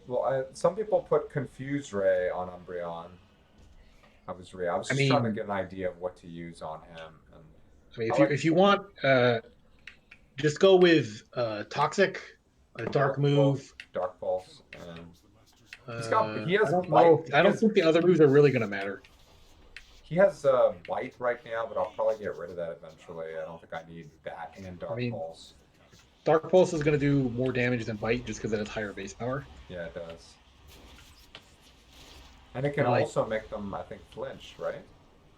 Well, some people put Confuse Ray on Umbreon. I was I just trying to mean, get an idea of what to use on him, and I if like you want, just go with Toxic, a dark Dark Pulse, move. Dark Pulse, and he has I don't bite. know. I don't think the other moves are really going to matter. He has bite right now, but I'll probably get rid of that eventually. I don't think I need that and I Dark mean, Pulse. Dark Pulse is going to do more damage than Bite just because it has higher base power. Yeah, it does. And it can And like, also make them, I think, flinch, right?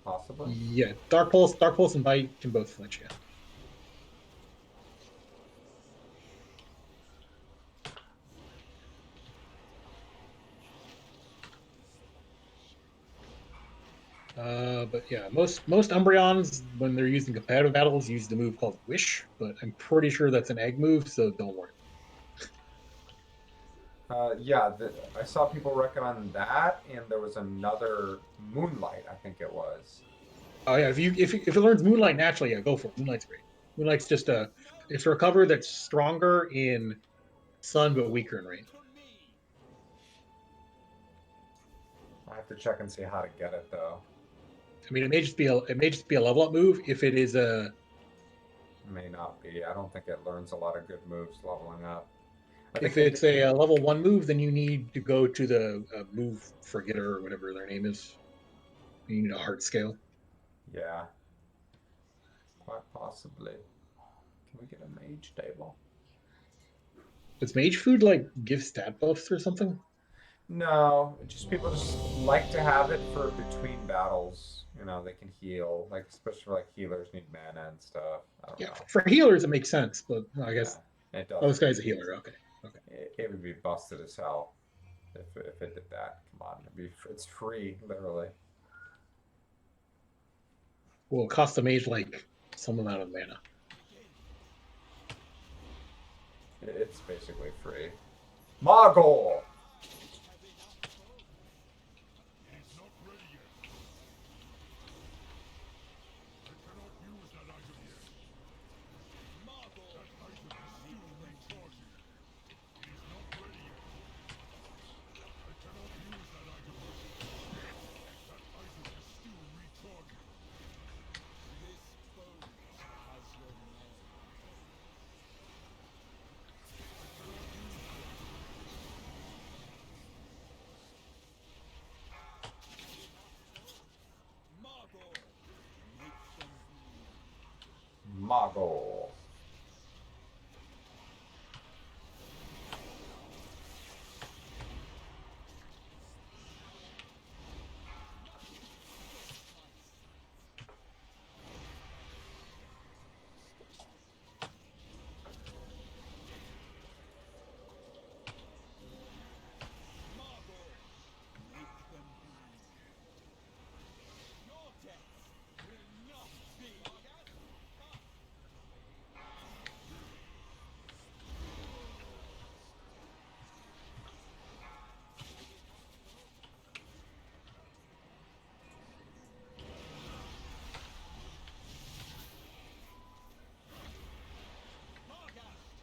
Possibly. yeah, Dark Pulse, and Bite can both flinch. Yeah. But yeah, most Umbreons when they're used in competitive battles use the move called Wish, but I'm pretty sure that's an egg move, so don't worry. Yeah, I saw people recommend that, and there was another Moonlight, I think it was. Oh yeah, if it learns Moonlight naturally, yeah, go for it. Moonlight's great. Moonlight's just it's a recover that's stronger in Sun but weaker in Rain. I have to check and see how to get it though. I mean, it may just be a level up move if it is a. May not be. I don't think it learns a lot of good moves leveling up. If it's a level 1 move, then you need to go to the move forgetter or whatever their name is. You need a heart scale. Yeah, quite possibly. Can we get a mage table? Does Mage Food like give stat buffs or something? No, just people just like to have it for between battles. You know, they can heal, like especially for like healers need mana and stuff. I don't Yeah, know. for healers it makes sense, but I guess Yeah, it does. this guy's a healer. Okay. It would be busted as hell if it did that. Come on, it's free, literally. Well, it costs a mage like some amount of mana. It's basically free. Mogul! He's not ready yet. I cannot use that item yet. That item is still recharging. It is not ready yet. I cannot use that item yet. That item is still recharging. This boat has your name. I cannot use that. Margot, make them Mogul.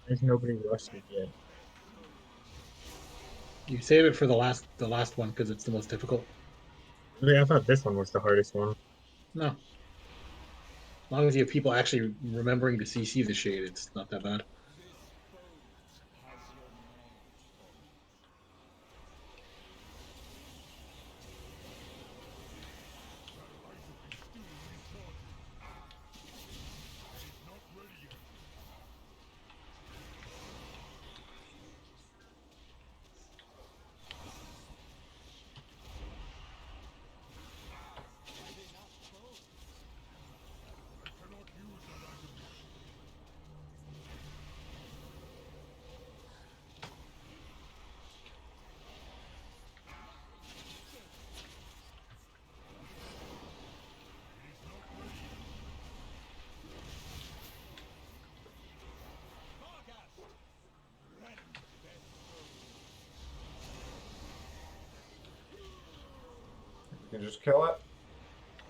There's nobody rusted yet. You save it for the last one because it's the most difficult. Really, I thought this one was the hardest one. No. As long as you have people actually remembering to CC the shade, it's not that bad. You can just kill it.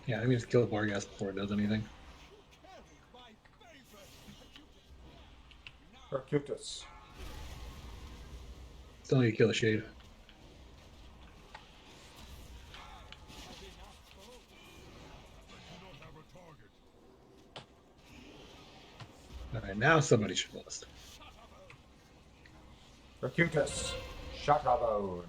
Yeah, I mean, just kill Borgas before it does anything. Percutus. Still need to kill the shade. Alright, now somebody should list. Percutus. Shadowlands.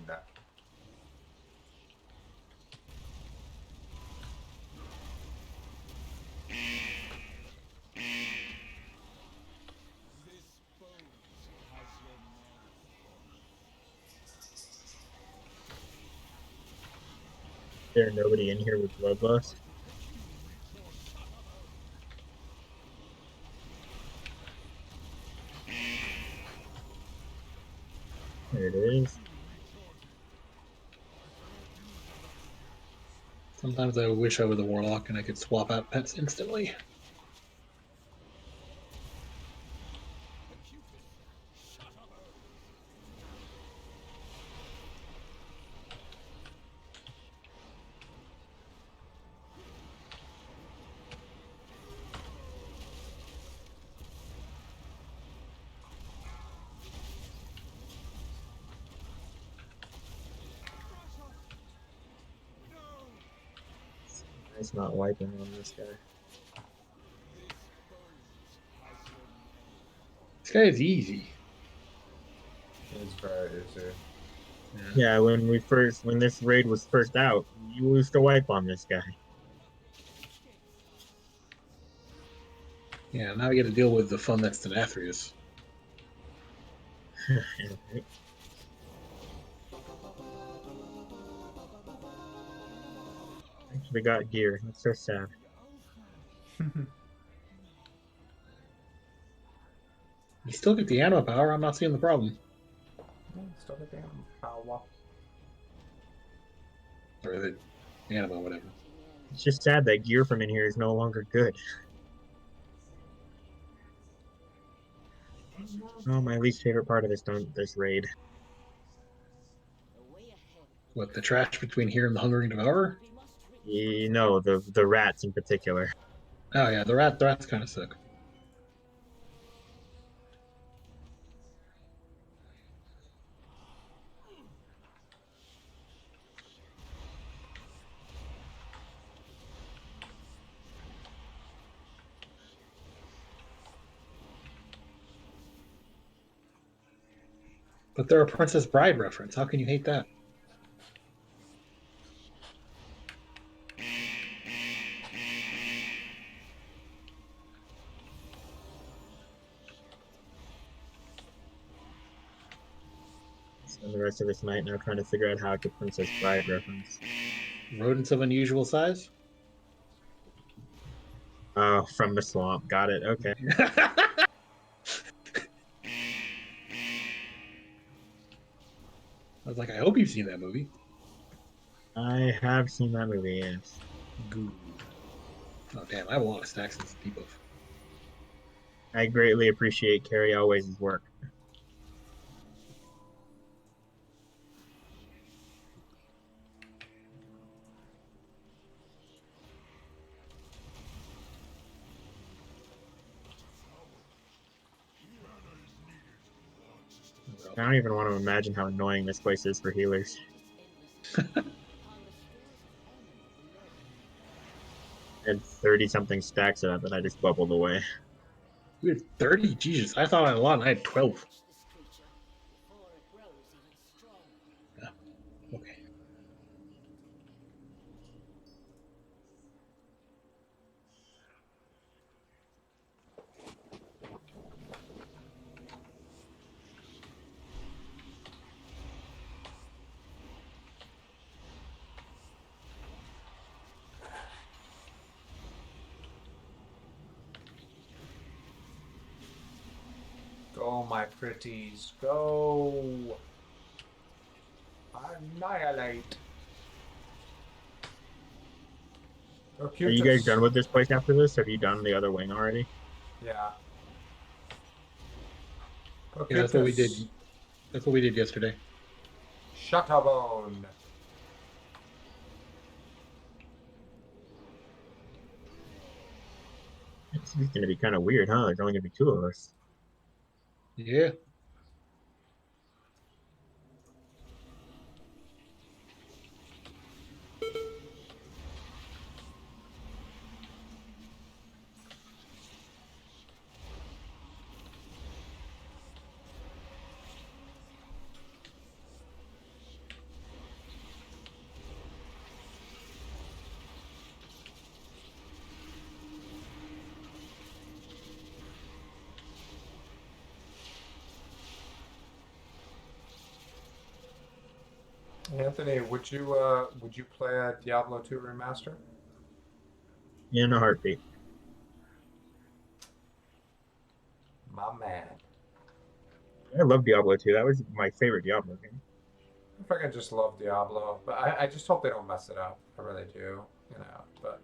There's nobody in here with bloodlust. There it is. Sometimes I wish I was a warlock and I could swap out pets instantly. It's not wiping on this guy. This guy is easy. It's very easy. Yeah, when this raid was first out, you used to wipe on this guy. Yeah, now we got to deal with the fun that's Denathrius. Actually got gear. That's so sad. You still get the anima power. I'm not seeing the problem. Yeah, still the damn power. Or the anima, whatever. It's just sad that gear from in here is no longer good. Oh, my least favorite part of this raid. What, the trash between here and the Hungering Devourer? You know, the rats in particular. Oh yeah, the rat's kind of sick. But they're a Princess Bride reference. How can you hate that? And the rest of this night now trying to figure out how to Princess Bride reference. Rodents of unusual size? Oh, from the swamp. Got it. Okay. I was like, I hope you've seen that movie. I have seen that movie, yes. Good. Oh damn, I have a lot of stacks in this debuff. I greatly appreciate Carrie Always' work. I don't even want to imagine how annoying this place is for healers. I had 30 something stacks of that that I just bubbled away. You had 30? Jesus, I thought I had a lot and I had 12. Yeah, okay. Go, my pretties, go! Annihilate. Are you guys Orcutus. done with this place after this? Have you done the other wing already? Yeah. Yeah, that's what we did. Orcutus. That's what we did yesterday. Shutterbone. It's going to be kind of weird, huh? There's only going to be 2 of us. Yeah. Anthony, would you play a Diablo 2 remaster? In a heartbeat. My man. I love Diablo 2. That was my favorite Diablo game. I freaking just love Diablo, but I just hope they don't mess it up. I really do, but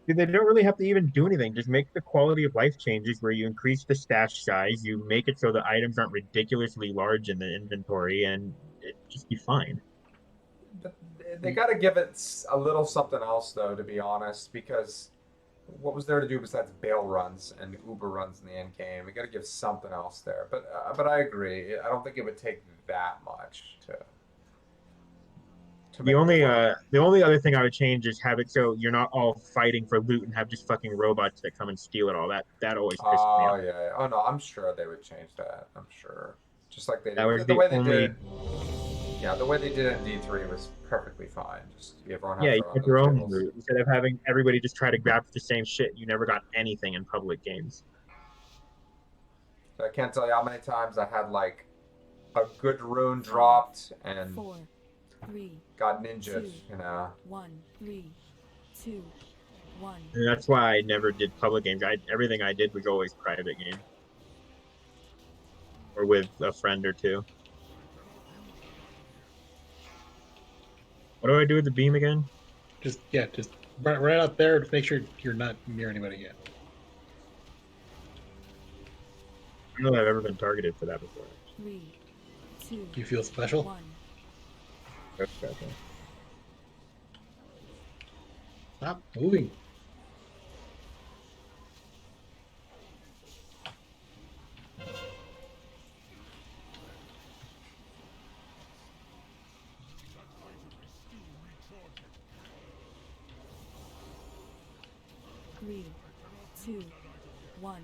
Dude, they don't really have to even do anything. Just make the quality of life changes where you increase the stash size, you make it so the items aren't ridiculously large in the inventory, and it just be fine. but they got to give it a little something else though, to be honest, because what was there to do besides bail runs and Uber runs in the end game? We got to give something else there. But I agree. I don't think it would take that much to The make it only work. the only other thing I would change is have it so you're not all fighting for loot and have just fucking robots that come and steal it all. That always pisses me Oh off. yeah. Oh no, I'm sure they would change that. I'm sure. Just like they That did was the the way they did only it. Yeah, the way they did it in D3 was perfectly fine. Just everyone yeah, has you their own get loot your own tables. loot instead of having everybody just try to grab the same shit. You never got anything in public games. So I can't tell you how many times I had like a good rune 5, dropped and 4, 3, got ninja'd, 2, you know. 1, 3, 2, 1. And that's why I never did public games. Everything I did was always private game or with a friend or two. What do I do with the beam again? Just right out there to make sure you're not near anybody yet. I don't know if I've ever been targeted for that before. 3, 2, You feel special? 1. That's special. Stop moving. Three, two, one.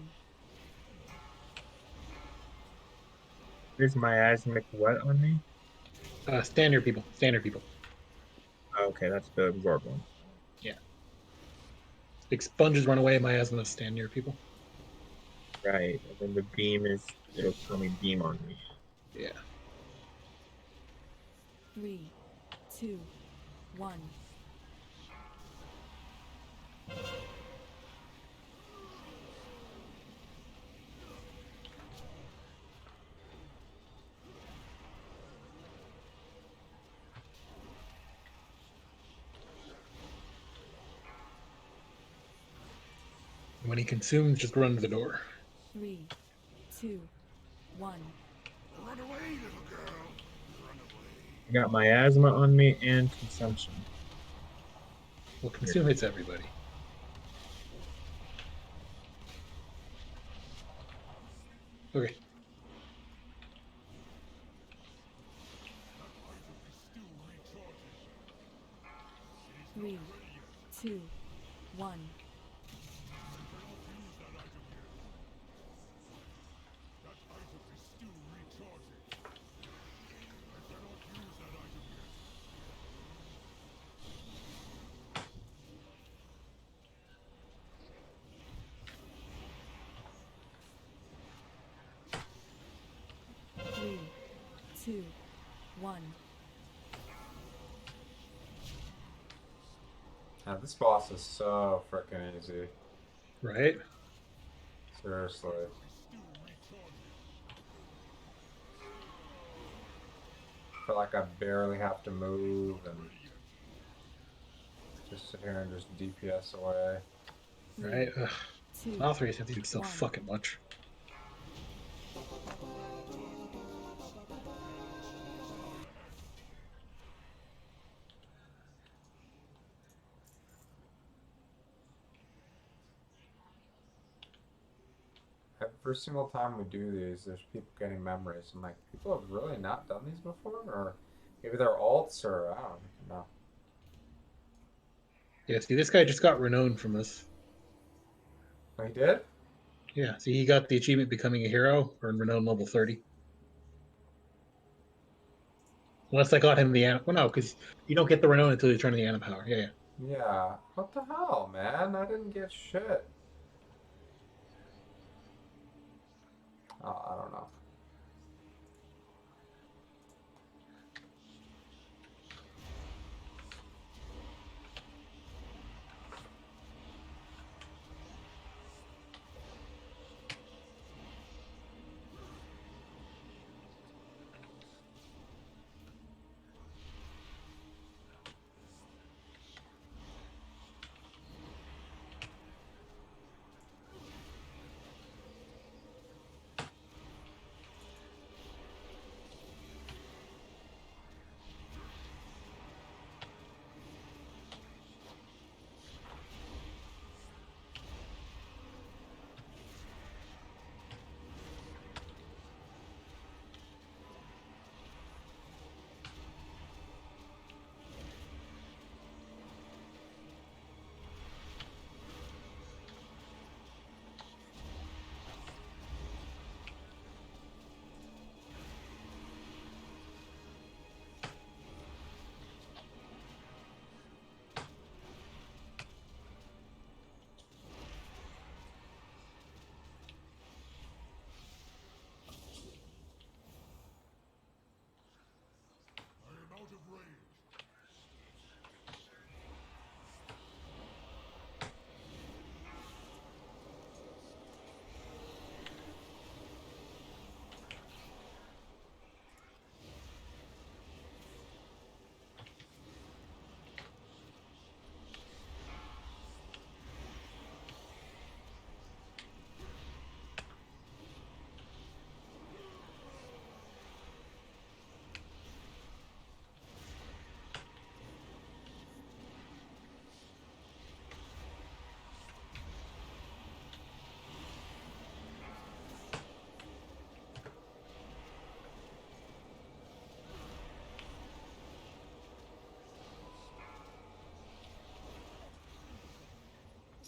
There's miasmic what on me? Stand near people. Stand near people. Okay, that's the absorb one. Yeah. Big sponges run away. My asthma stand near people. Right. And then the beam is it'll tell me beam on me. Yeah. 3, 2, 1. When he consumes, just run to the door. 3, 2, 1. Run away, little girl. Run away. I got miasma on me and consumption. Well, consume hits everybody. Okay. 3, 2, 1. That item is still recharging. I cannot use that item yet. Three, two, one. Yeah, this boss is so freaking easy. Right? Seriously. Still recharging. I feel like I barely have to move and just sit here and just DPS away. Right? Ugh. Two, Malthus have to do so one. fucking much. Every single time we do these, there's people getting memories. I'm like, people have really not done these before? Or maybe they're alts, or I don't know. Yeah, see, this guy just got renowned from this. Oh, he did? Yeah, see, he got the achievement becoming a hero, earned renown level 30. Unless I got him the well, no, because you don't get the renown until you turn the Ana power. Yeah. Yeah. What the hell, man? I didn't get shit. Oh, I don't know. I am out of range.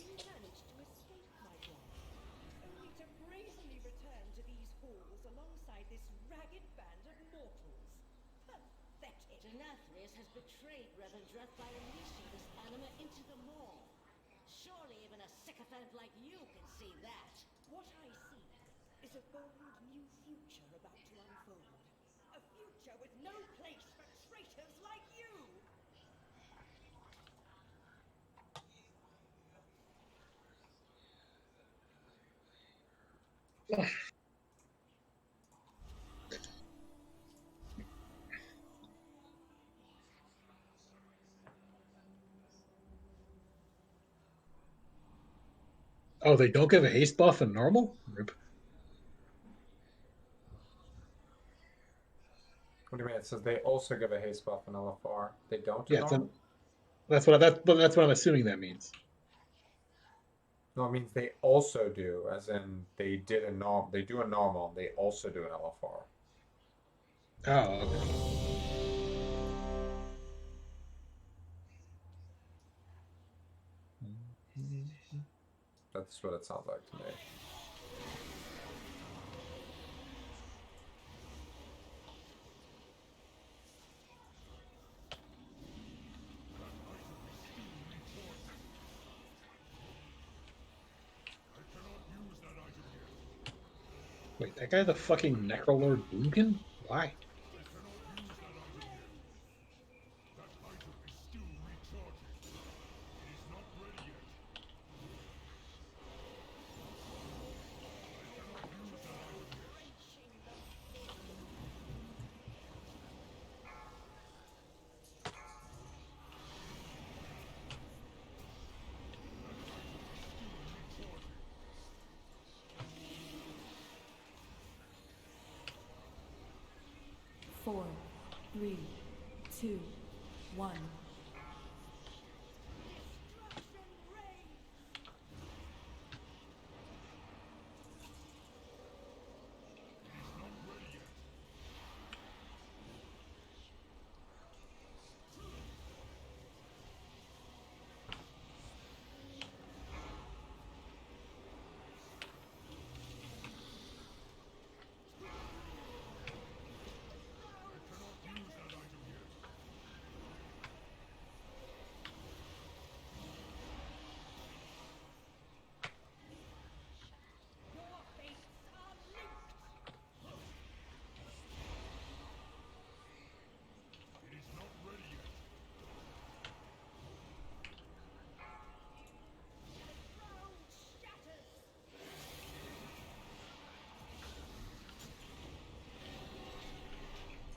You managed to escape, my boy, only to brazenly return to these halls alongside this ragged band of mortals. Pathetic. Denathrius has betrayed Revendreth by unleashing this anima into the maw. Surely even a sycophant like you can see that. What I see is a bold new future about to unfold. A future with no place for traitors like you! Oh, they don't give a haste buff in normal? Rip. What do you mean? It says they also give a haste buff in LFR. They don't in Yeah, normal? that's what I'm assuming that means. No, it means they also do, as in they did a norm. They do a normal. They also do an LFR. Oh, okay. That's what it sounds like to me. I cannot use that item yet. Wait, that guy's a fucking Necrolord Boomkin? Why? I cannot use that item yet. That item is still recharging. It is not ready yet. I cannot use that item yet. Recharging. 4, 3, 2, 1. Not ready yet. I cannot use that item yet. Your fates are linked. It is not ready yet. Ground shatters.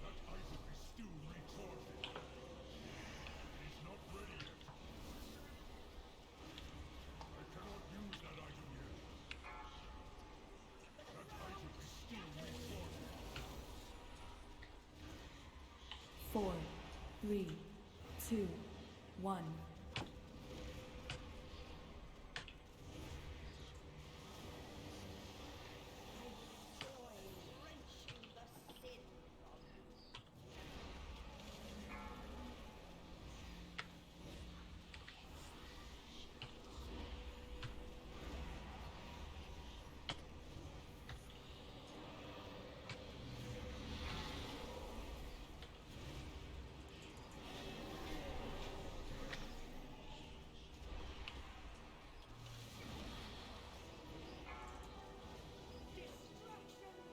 That item is still recharging. It is not ready yet. I cannot use that item yet. That item is still recharging. 4, 3, 2, 1. Wrenching the sin from you. Destruction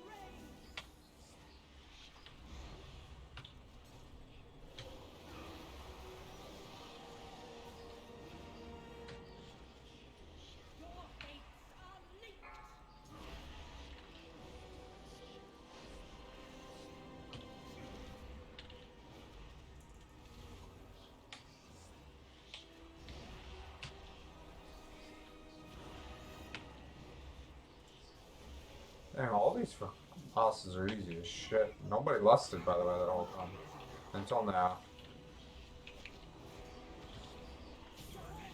reigns. Your fates are linked. Dang, all these bosses are easy as shit. Nobody lusted, by the way, that whole time. Until now.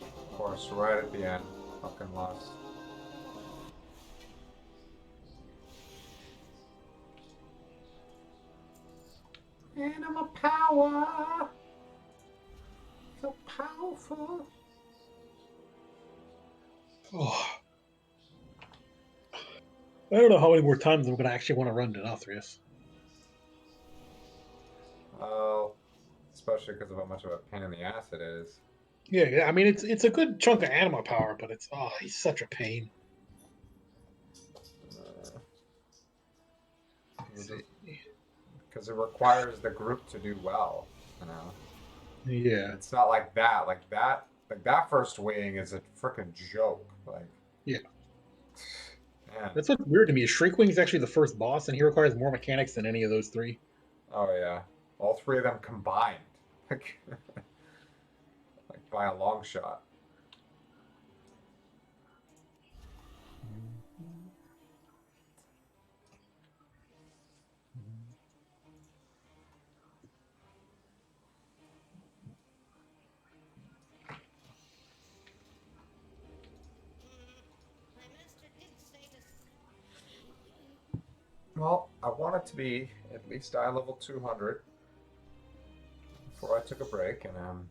Of course, right at the end. Fucking lust. Anima power! So powerful! Oh. I don't know how many more times I'm going to actually want to run Denathrius. Oh, especially because of how much of a pain in the ass it is. Yeah, I mean it's a good chunk of anima power, but it's he's such a pain. Because it requires the group to do well, you know. Yeah, It's not like that. Like that first wing is a freaking joke. Like, yeah. man. That's what's weird to me. Is Shriekwing is actually the first boss, and he requires more mechanics than any of those three. Oh yeah, all three of them combined, like, like by a long shot. My master did say to. Well, I want it to be at least eye level 200 before I took a break, and I'm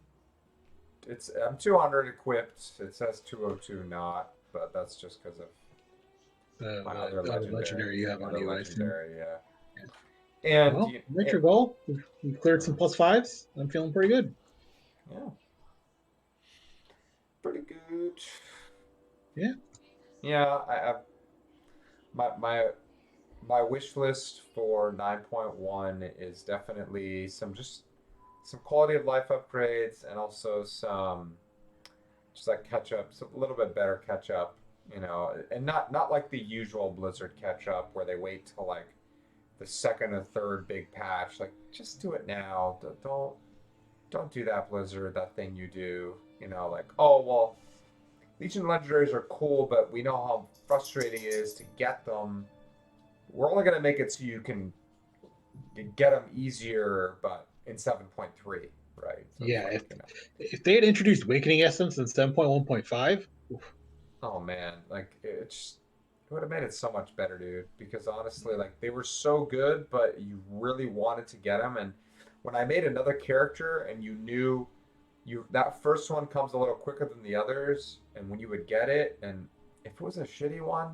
200 equipped. It says 202 not, but that's just because of my The other other legendary you have on other you, I assume. legendary, yeah. And Well, met your goal. We've cleared some +5s. I'm feeling pretty good. yeah, pretty good. Yeah. Yeah, I my wish list for 9.1 is definitely some quality of life upgrades and also some just like catch up, so a little bit better catch up, and not like the usual Blizzard catch up where they wait till like the second or third big patch. Like just do it now. Don't do that, Blizzard. That thing you do. Like, oh well, Legion legendaries are cool, but we know how frustrating it is to get them. We're only gonna make it so you can get them easier, but in 7.3, right? So it's Yeah. like, If they had introduced Awakening Essence in 7.1.5, oh man, like it would have made it so much better, dude. Because honestly, like they were so good, but you really wanted to get them. And when I made another character, and you knew that first one comes a little quicker than the others, and when you would get it, and if it was a shitty one,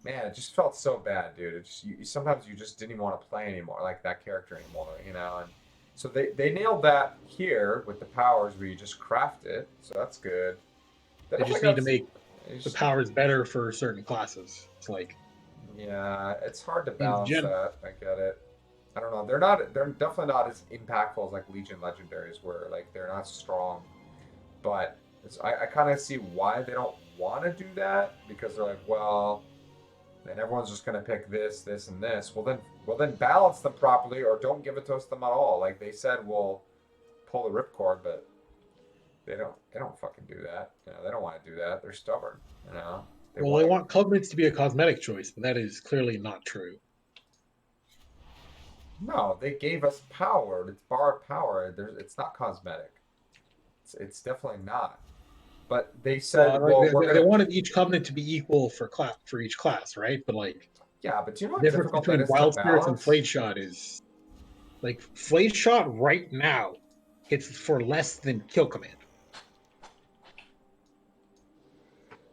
man, it just felt so bad, dude. It just sometimes you just didn't even want to play anymore, like that character anymore. And so they nailed that here with the powers where you just craft it, so that's good. They they definitely just need got to make they the just, powers better for certain classes. It's like yeah, it's hard to in balance gen. that. I get it. I don't know. They're definitely not as impactful as like Legion legendaries were. Like they're not strong, but I kind of see why they don't want to do that because they're like, well, then everyone's just gonna pick this, this, and this. Well then balance them properly, or don't give it to them at all. Like they said, we'll pull the ripcord, but they don't fucking do that. They don't want to do that. They're stubborn. They Well, they want want covenants to be a cosmetic choice, but that is clearly not true. no. They gave us power. It's borrowed power. It's not cosmetic. It's definitely not. But they said, Well, like well, we're they gonna. wanted each covenant to be equal for each class, right? But like Yeah, but do you know the how difference difficult that between is to Wild Spirits and balance? Flayed Shot is like Flayed Shot right now hits for less than Kill Command.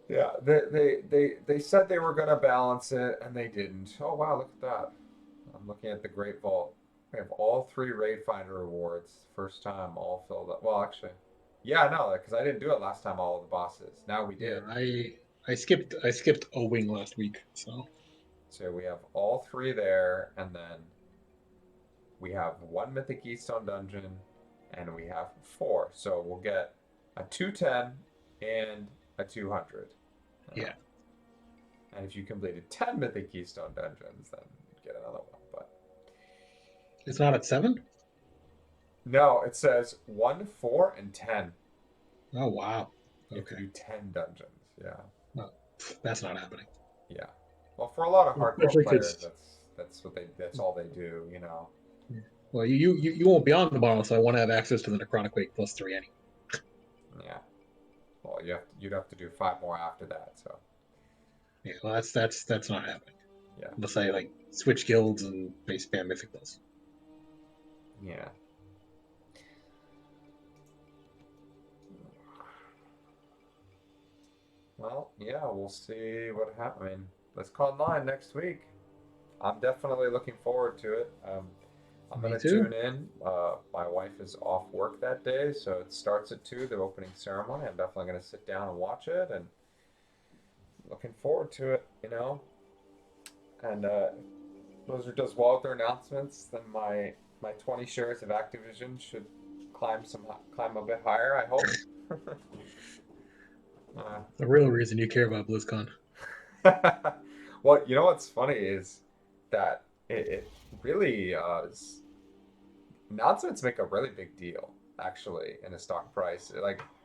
Yeah, they said they were gonna balance it, and they didn't. Oh wow, look at that! I'm looking at the Great Vault. We have all three Raid Finder rewards. First time all filled up. Well, actually, yeah, no, because I didn't do it last time. All of the bosses. Now we Yeah, did. I skipped a wing last week, so So we have all three there, and then we have one Mythic Keystone Dungeon, and we have four. So we'll get a 210 and a 200. yeah. And if you completed 10 Mythic Keystone Dungeons, then you get another one. But It's not at 7? no, it says 1, 4, and 10. Oh wow. You have to Okay. do 10 dungeons. Yeah. Well, that's not happening. Yeah. Well, for a lot of hardcore Especially players, because that's all they do. well, you won't be on tomorrow, so I want to have access to the Necrotic Wake +3 anyway. Yeah. Well, you'd have to do 5 more after that. So Yeah, well, that's not happening yeah. unless I like switch guilds and they spam Mythic Plus. Yeah. Well, yeah, we'll see what happens. I mean, let's call 9 next week. I'm definitely looking forward to it. I'm Me gonna too. tune in. My wife is off work that day, so it starts at 2, the opening ceremony. I'm definitely gonna sit down and watch it, and looking forward to it. And Blizzard does well with their announcements, then my 20 shares of Activision should climb a bit higher. I hope. The real reason you care about BlizzCon. Well, you know what's funny is that it really announcements make a really big deal actually in a stock price.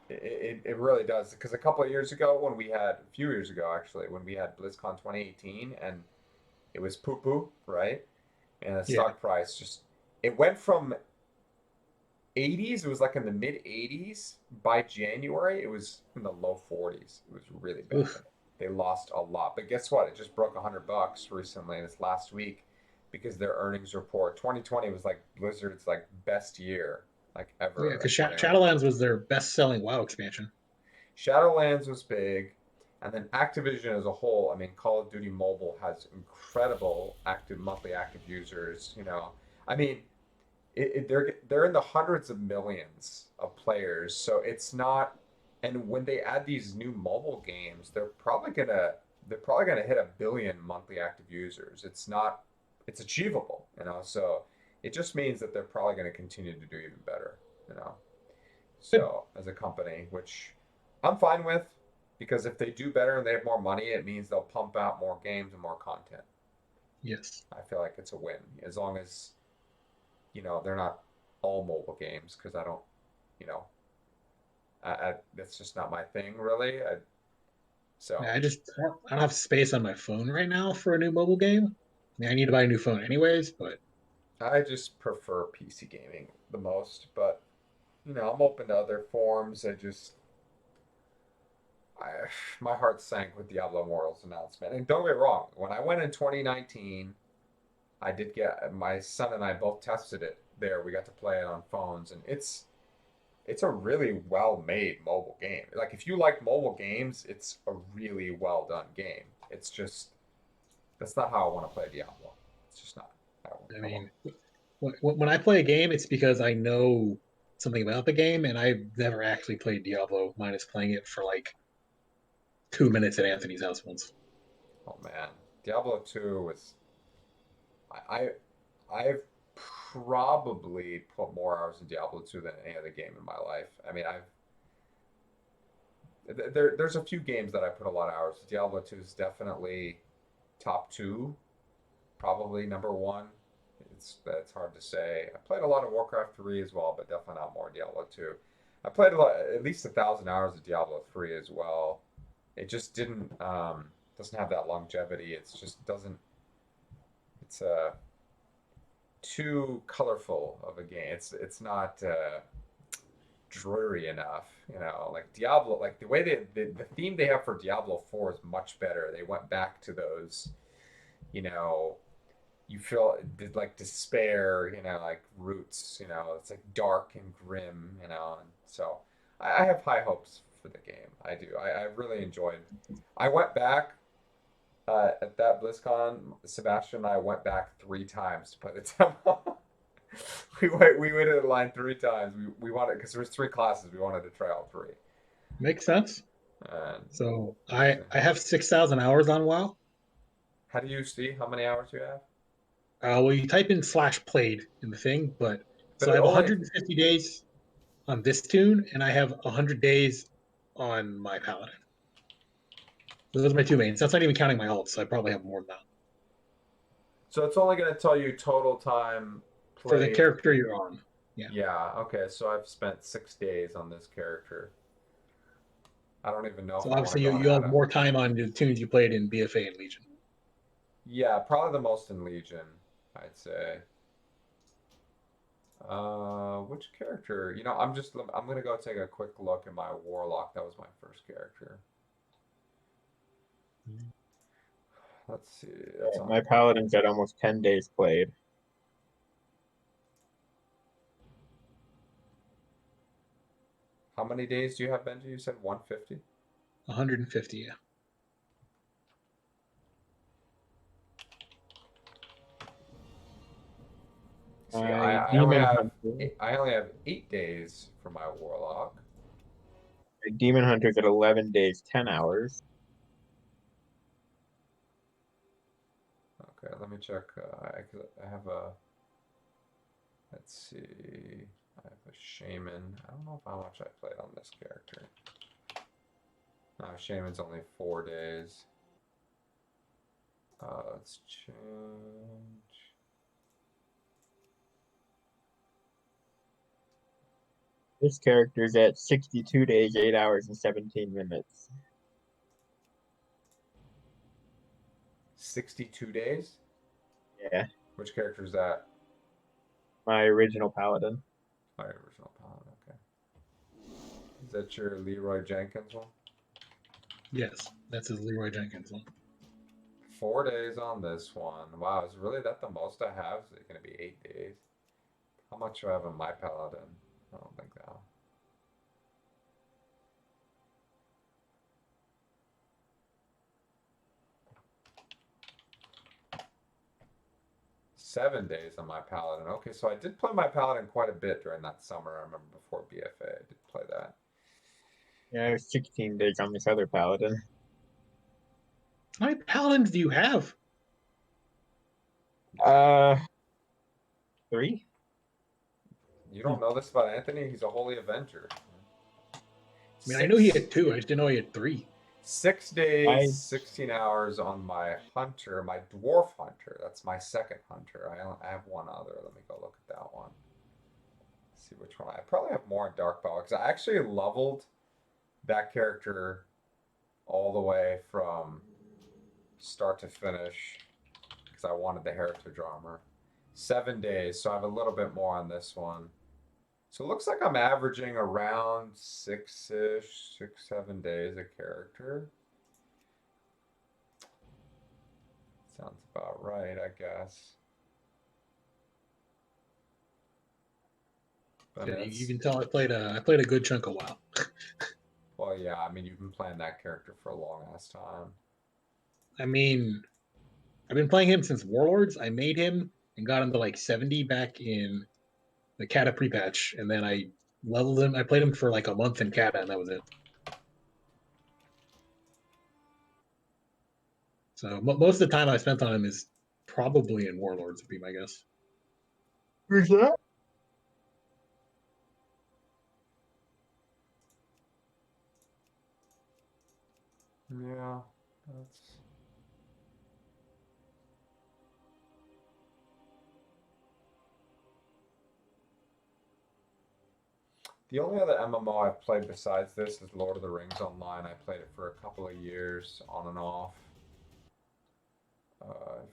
It really does because a few years ago actually when we had BlizzCon 2018 and it was poo poo, right? And the Yeah. stock price just it went from 80s, it was like in the mid 80s. By January, it was in the low 40s. It was really bad. Oof. They lost a lot. But guess what? It just broke $100 recently, this last week, because their earnings report. 2020 was like Blizzard's like best year like Oh, yeah, ever. because Shadowlands was their best-selling WoW expansion. Shadowlands was big. And then Activision as a whole, I mean, Call of Duty Mobile has incredible monthly active users. I mean, they're in the hundreds of millions of players, so it's not. And when they add these new mobile games, they're probably gonna hit 1 billion monthly active users. It's achievable. So it just means that they're probably gonna continue to do even better. You know, Good. so as a company, which I'm fine with, because if they do better and they have more money, it means they'll pump out more games and more content. Yes. I feel like it's a win as long as they're not all mobile games, because I don't, you know, that's just not my thing really. So Yeah, I don't have space on my phone right now for a new mobile game. I mean, I need to buy a new phone anyways, but I just prefer PC gaming the most, but I'm open to other forms. I my heart sank with Diablo Immortal's announcement. And don't get me wrong, when I went in 2019, I did get my son and I both tested it there. We got to play it on phones, and it's a really well made mobile game. Like if you like mobile games, it's a really well done game. It's just that's not how I want to play Diablo. It's just not how I I want. mean, when I play a game, it's because I know something about the game, and I've never actually played Diablo, minus playing it for like 2 minutes at Anthony's house once. Oh man, Diablo 2 was I I've probably put more hours in Diablo 2 than any other game in my life. I mean, there's a few games that I put a lot of hours. Diablo 2 is definitely top two, probably number one. That's hard to say. I played a lot of Warcraft 3 as well, but definitely not more Diablo 2. I played at least 1,000 hours of Diablo 3 as well. It just doesn't have that longevity. It's just doesn't. It's too colorful of a game. It's not dreary enough. Like Diablo, like the way the theme they have for Diablo 4 is much better. They went back to those, you know, you feel like despair, like roots, it's like dark and grim, and so I have high hopes for the game. I do. I really enjoyed. I went back at that BlizzCon. Sebastian and I went back 3 times to play the demo. We waited in line 3 times. We wanted, because there was 3 classes. We wanted to try all three. Makes sense. And So we'll I see. I have 6,000 hours on WoW. How do you see how many hours you have? Well, you type in /played in the thing, but But so I it have only 150 days on this tune, and I have 100 days on my paladin. So those are my two mains. That's not even counting my ults, so I probably have more than that. so it's only going to tell you total time For the played. character you're on. Yeah. Yeah, okay, so I've spent 6 days on this character. I don't even know So if I want to obviously go and you add have a. more time on the tunes you played in BFA and Legion. Yeah, probably the most in Legion, I'd say. Which character? I'm gonna go take a quick look at my Warlock. That was my first character. Let's see. That's on. My paladin's at almost 10 days played. How many days do you have, Benji? You said 150? 150, yeah. See, My I only demon have hunter, I only have 8 days for my Warlock. my demon hunter's at 11 days, 10 hours. Okay, let me check. I have a. Let's see. I have a Shaman. I don't know how much I played on this character. No, Shaman's only 4 days. Let's change. This character's at 62 days, 8 hours, and 17 minutes. 62 days? Yeah, Which character is that? my original paladin. My original paladin, okay. Is that your Leroy Jenkins one? Yes, that's his Leroy Jenkins one. 4 days on this one. Wow, is really that the most I have? Is it going to be 8 days? How much do I have on my paladin? I don't think that. 7 days on my paladin. Okay, so I did play my paladin quite a bit during that summer. I remember before BFA, I did play that. Yeah, it was 16 days on this other paladin. How many paladins do you have? Uh, 3. You don't know this about Anthony? He's a holy avenger. I mean, I know he Six- had 2. I just didn't know he had 3. 6 days, I- 16 hours on my hunter, my dwarf hunter. That's my second hunter. I have one other. Let me go look at that one. See which one. I probably have more in Dark Power because I actually leveled that character all the way from start to finish because I wanted the heritage armor. 7 days, so I have a little bit more on this one. So it looks like I'm averaging around 6-ish, 6-7 days a character. Sounds about right, I guess. But You it's, can tell I played a good chunk of WoW. well, yeah, I mean, you've been playing that character for a long ass time. I mean, I've been playing him since Warlords. I made him and got him to like 70 back in the Kata pre-patch, and then I leveled him. I played him for like a month in Kata, and that was it. So most of the time I spent on him is probably in Warlords, would be my guess. Who's that? Yeah, that's. The only other MMO I've played besides this is Lord of the Rings Online. I played it for a couple of years on and off.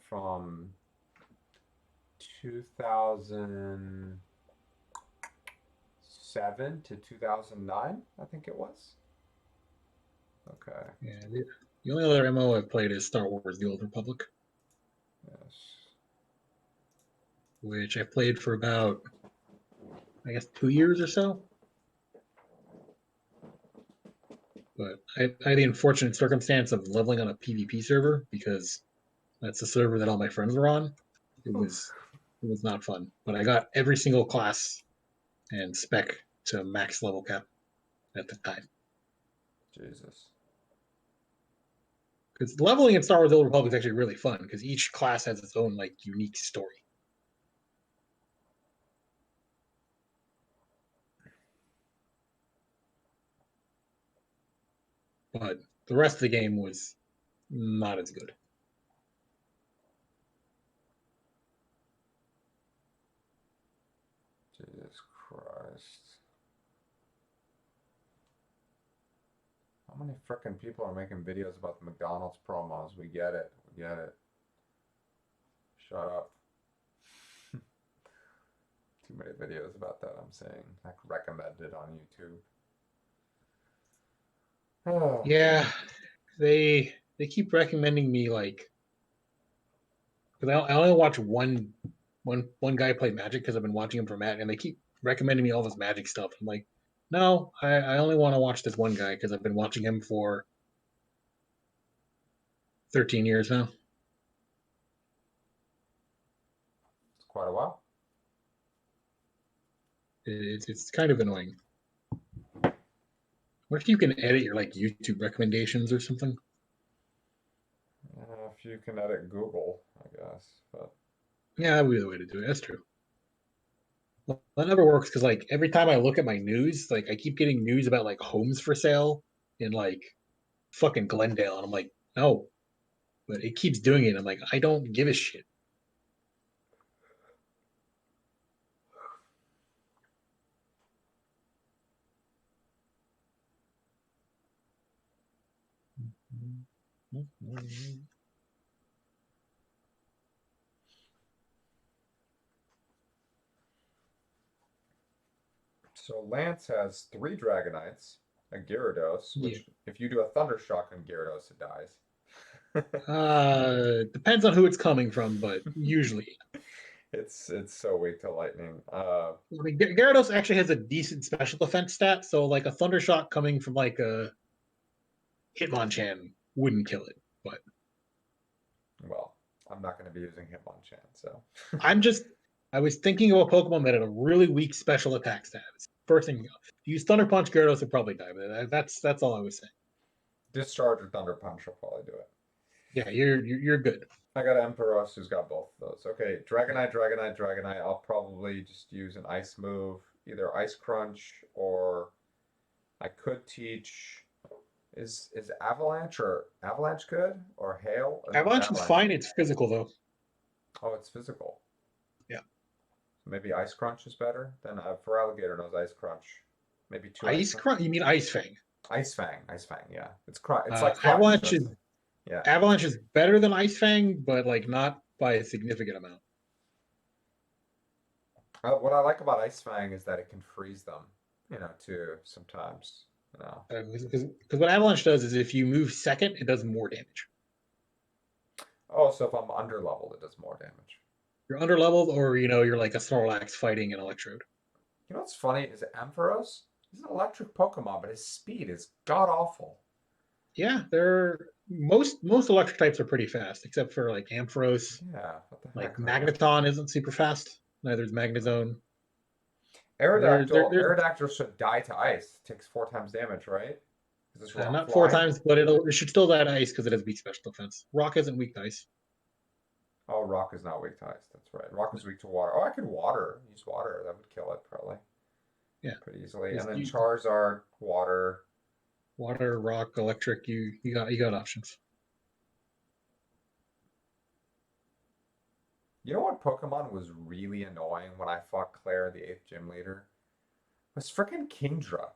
From 2007 to 2009, I think it was. Okay. Yeah, the only other MMO I've played is Star Wars: The Old Republic, Yes. which I played for about, I guess, 2 years or so. But I had the unfortunate circumstance of leveling on a PvP server because that's the server that all my friends were on. It was not fun. But I got every single class and spec to max level cap at the time. Jesus. Because leveling in Star Wars: The Old Republic is actually really fun because each class has its own like unique story. But the rest of the game was not as good. Jesus Christ. How many frickin' people are making videos about the McDonald's promos? We get it. We get it. Shut up. Too many videos about that, I'm saying. Like recommended on YouTube. Oh. Yeah, they keep recommending me like because I only watch one guy play Magic because I've been watching him for Magic, and they keep recommending me all this Magic stuff. I'm like, no, I only want to watch this one guy because I've been watching him for 13 years now. It's quite a while. It's kind of annoying. What if you can edit your like YouTube recommendations or something? If you can edit Google, I guess. But Yeah, that would be the way to do it. That's true. Well, that never works because like every time I look at my news, like I keep getting news about like homes for sale in like fucking Glendale, and I'm like, no, but it keeps doing it. I'm like, I don't give a shit. so Lance has 3 Dragonites, a Gyarados, which if you do a Thunder Shock on Gyarados, it dies. Depends on who it's coming from, but usually. It's so weak to lightning. I mean, Gyarados actually has a decent special defense stat, so like a Thunder Shock coming from like a Hitmonchan wouldn't kill it. But Well, I'm not going to be using Hitmonchan, so. I was thinking of a Pokemon that had a really weak special attack status. First thing, if you use Thunder Punch, Gyarados would probably die, but that's all I was saying. Discharge or Thunder Punch will probably do it. Yeah, you're good. I got Emperos who's got both of those. Okay, Dragonite, Dragonite, Dragonite. I'll probably just use an ice move, either Ice Crunch or I could teach. Is Avalanche or Avalanche good or Hail? I think it's Avalanche is fine. It's physical though. Oh, it's physical. Yeah. Maybe Ice Crunch is better than for Alligator knows Ice Crunch. Maybe two Ice Crunch? You mean Ice Fang? Ice Fang, Ice Fang. Yeah, it's It's like Crunch, Avalanche is yeah. Avalanche is better than Ice Fang, but like not by a significant amount. What I like about Ice Fang is that it can freeze them, too, sometimes, Because what Avalanche does is if you move second, it does more damage. Oh, so if I'm under leveled, it does more damage. You're under leveled, or you're like a Snorlax fighting an Electrode. You know what's funny is Ampharos. He's an electric Pokemon, but his speed is god awful. Yeah, most electric types are pretty fast, except for like Ampharos. Yeah, what the Like heck? Magneton isn't super fast. Neither is Magnezone. Aerodactyl should die to ice. It takes 4 times damage, right? Is this rock not flying? 4 times, but it should still die to ice because it has weak special defense. Rock isn't weak to ice. Oh, rock is not weak to ice. That's right. Rock is weak to water. Oh, I could use water. That would kill it probably. Yeah, pretty easily. And then Charizard, water. Water, rock, electric. You got options. You know what Pokemon was really annoying when I fought Claire, the 8th gym leader? It was freaking Kingdra.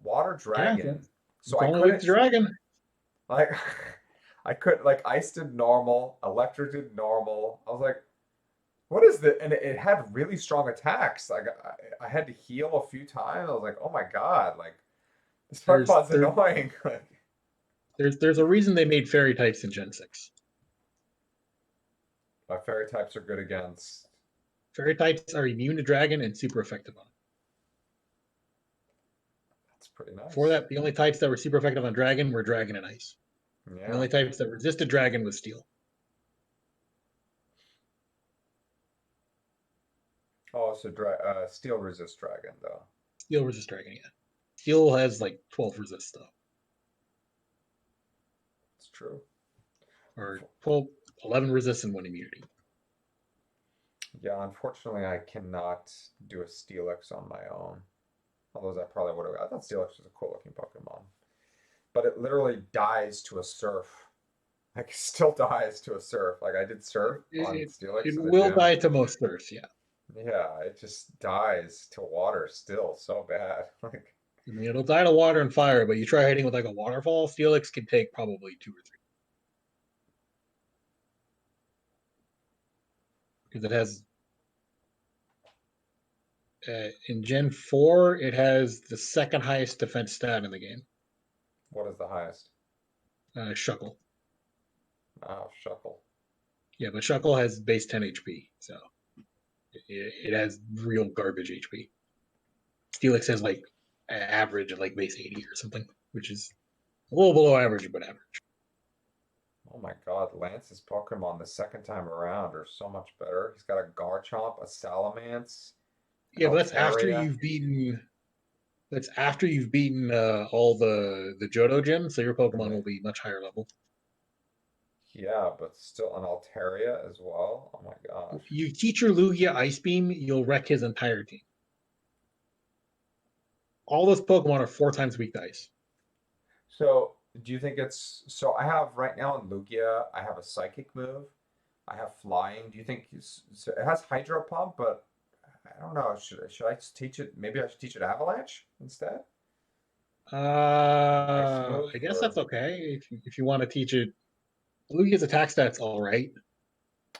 Water dragon. Yeah, so I couldn't dragon. Like I could ice did normal, electric did normal. I was like, what is this? And it had really strong attacks. Like I had to heal a few times. I was like, oh my god, like this Pokemon's annoying. There's a reason they made fairy types in Gen 6. Fairy types are good against. Fairy types are immune to dragon and super effective on it. That's pretty nice. For that, the only types that were super effective on dragon were dragon and ice. Yeah. The only types that resisted dragon was steel. Oh, so steel resists dragon though. Steel resists dragon, yeah. Steel has like 12 resist though. It's true. Or 12, 11 resist and 1 immunity. Yeah, unfortunately, I cannot do a Steelix on my own. Although I probably would have. I thought Steelix was a cool looking Pokemon. But it literally dies to a surf. Like, it still dies to a surf. Like, I did surf on Steelix. It will die to most surfs, yeah. Yeah, it just dies to water still so bad. Like, I mean, it'll die to water and fire, but you try hitting with like a waterfall, Steelix can take probably 2 or 3. Because it has in Gen 4, it has the second highest defense stat in the game. What is the highest? Shuckle. Oh, Shuckle. Yeah, but Shuckle has base 10 HP, so it has real garbage HP. Steelix has like average of like base 80 or something, which is a little below average, but average. Oh my god, Lance's Pokemon the second time around are so much better. He's got a Garchomp, a Salamence. Yeah, but that's after you've beaten. That's after you've beaten all the Johto gyms, so your Pokemon will be much higher level. Yeah, but still an Altaria as well. Oh my gosh. You teach your Lugia Ice Beam, you'll wreck his entire team. All those Pokemon are 4 times weak to ice. So, do you think it's so? I have right now in Lugia, I have a Psychic move. I have Flying. Do you think so it has Hydro Pump, but I don't know. Should I teach it? Maybe I should teach it Avalanche instead. I guess that's okay if you want to teach it. Lugia's attack stats all right.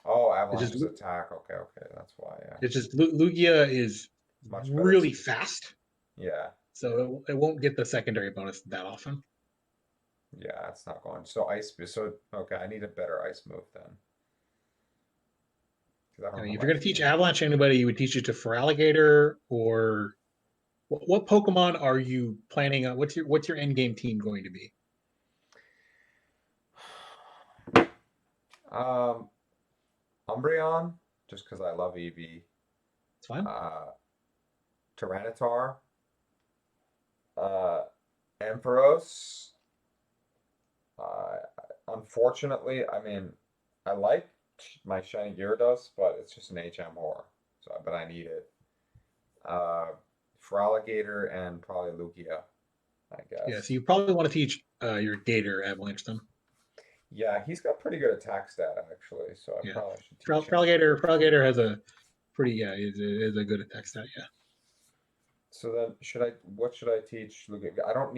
Oh, Avalanche's attack. Okay, that's why. Yeah. It's just Lugia is much really fast. Yeah. So it won't get the secondary bonus that often. Yeah, it's not going. So okay, I need a better ice move then. I mean, if you're going to teach Avalanche to anybody, you would teach it to Feraligatr or what Pokemon are you planning on? What's your end game team going to be? Umbreon, just because I love EV. It's fine. Tyranitar. Ampharos. Uh, Unfortunately, I mean, I like my shiny Gyarados, but it's just an HM whore. So, but I need it. Feraligatr and probably Lugia, I Yeah, guess. so you probably want to teach your Gator Avalanche then. Yeah, he's got pretty good attack stat actually, so I Yeah. probably should teach him. Feraligatr has a pretty is a good attack stat. Yeah. So then, what should I teach Lugia? I don't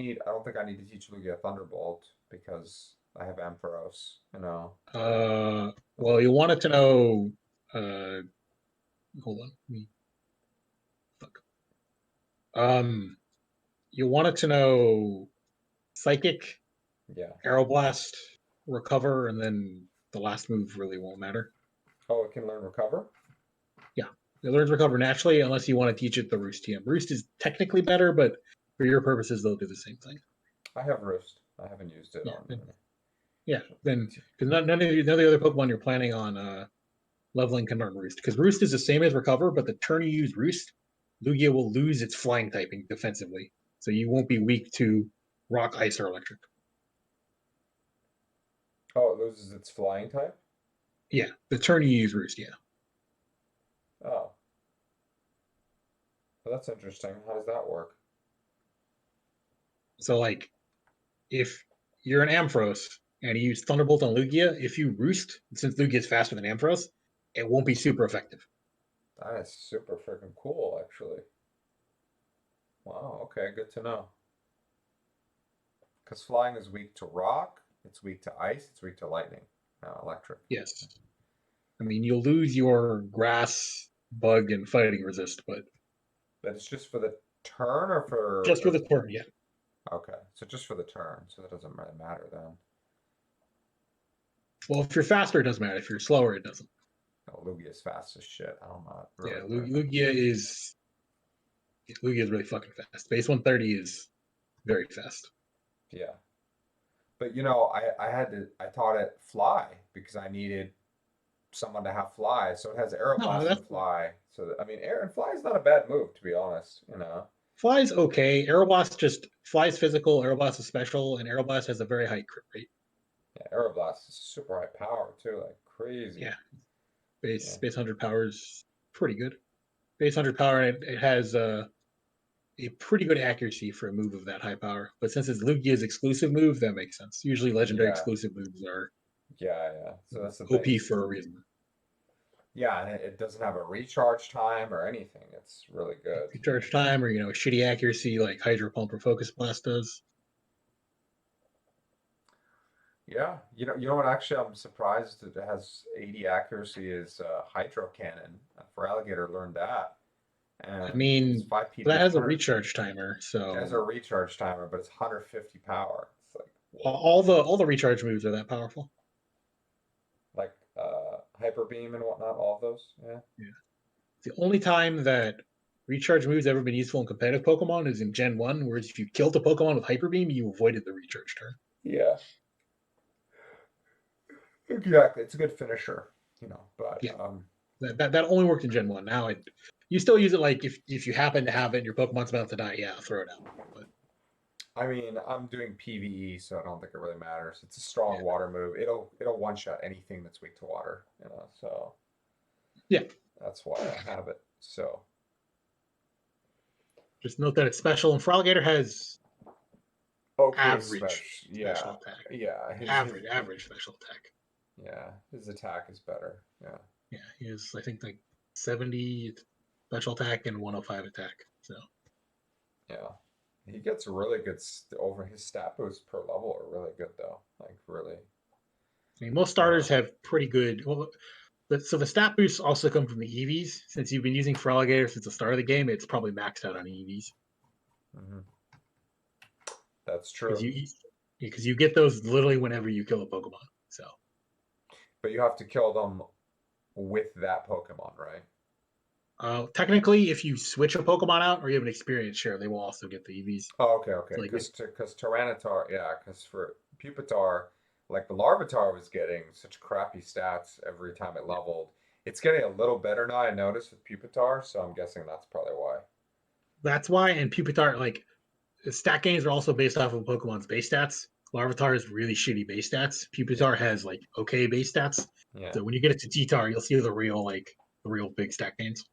think I need to teach Lugia Thunderbolt because I have Ampharos. You know. Well, you wanted to know. Uh, hold on. Fuck. You wanted to know Psychic, Yeah. Aeroblast, Recover, and then the last move really won't matter. Oh, it can learn Recover. Yeah, it learns Recover naturally unless you want to teach it the Roost TM. Roost is technically better, but for your purposes, they'll do the same thing. I have Roost. I haven't used it Yeah, on. then because none of the other Pokemon you're planning on leveling can learn Roost, because Roost is the same as Recover, but the turn you use Roost, Lugia will lose its flying typing defensively, so you won't be weak to Rock, Ice, or Electric. Oh, it loses its flying type. Yeah, the turn you use Roost, yeah. Oh, well, that's interesting. How does that work? So like, if you're an Ampharos and you use Thunderbolt on Lugia, if you Roost, since Lugia is faster than Ampharos, it won't be super effective. That is super freaking cool, actually. Wow. Okay, good to know. Because flying is weak to rock, it's weak to ice, it's weak to lightning, electric. Yes. I mean, you'll lose your Grass, Bug, and Fighting Resist, but But it's just for the turn or for. just for the turn, yeah. Okay, so just for the turn, so that doesn't really matter then. Well, if you're faster, it doesn't matter. If you're slower, it doesn't. No, Lugia's fast as shit. I'm not really. Yeah, Lugia is really fucking fast. Base 130 is very fast. Yeah. But I taught it fly because I needed someone to have fly. So it has No, Aeroblast that's and fly. So I mean, air and fly is not a bad move to be honest. Fly's okay. Aeroblast just flies physical. Aeroblast is special, and Aeroblast has a very high crit rate. Yeah, Aeroblast is super high power too, like crazy. Yeah, Yeah. base 100 power is pretty good. Base 100 power, it has a pretty good accuracy for a move of that high power. But since it's Lugia's exclusive move, that makes sense. Usually, legendary Yeah. exclusive moves are Yeah. So that's the OP thing. for a reason. Yeah, and it doesn't have a recharge time or anything. It's really good. Recharge time, or shitty accuracy like Hydro Pump or Focus Blast does. Yeah, you know what? Actually, I'm surprised that it has 80 accuracy is Hydro Cannon. Feraligatr learned that, and I it's mean, 5 PP. that has a 100 recharge timer, It has a so recharge timer, but it's 150 power. It's like all the recharge moves are that powerful. like Hyper Beam and whatnot. All of those. Yeah. The only time that recharge moves ever been useful in competitive Pokemon is in Gen 1, whereas if you killed a Pokemon with Hyper Beam, you avoided the recharge turn. Yeah. Exactly. It's a good finisher. But Yeah. That only worked in Gen 1. Now you still use it like if you happen to have it and your Pokemon's about to die, yeah, throw it out. But I mean, I'm doing PVE, so I don't think it really matters. It's a strong Yeah. water move. It'll one shot anything that's weak to water. So Yeah. that's why I have it. So just note that it's special, and Feraligatr has okay, average yeah, special attack. yeah, Average special attack. yeah, his attack is better. Yeah, Yeah, he has, I think, like 70 special attack and 105 attack. So yeah, he gets really good over his stat boosts per level are really good though. Like really, I mean, most starters have pretty good. Well, so the stat boosts also come from the EVs. Since you've been using Feraligatr since the start of the game, it's probably maxed out on EVs. hmm That's Because true. you get those literally whenever you kill a Pokemon. So But you have to kill them with that Pokemon, right? technically, if you switch a Pokemon out or you have an experience share, they will also get the EVs. Oh, okay. Like Because Tyranitar, yeah, because for Pupitar, Like the Larvitar was getting such crappy stats every time it leveled. It's getting a little better now, I noticed with Pupitar, so I'm guessing that's probably why. That's why. And Pupitar, like, the stat gains are also based off of Pokemon's base stats. Larvitar is really shitty base stats. Pupitar has like okay base stats. Yeah. So when you get it to T-Tar, you'll see the real big stat gains.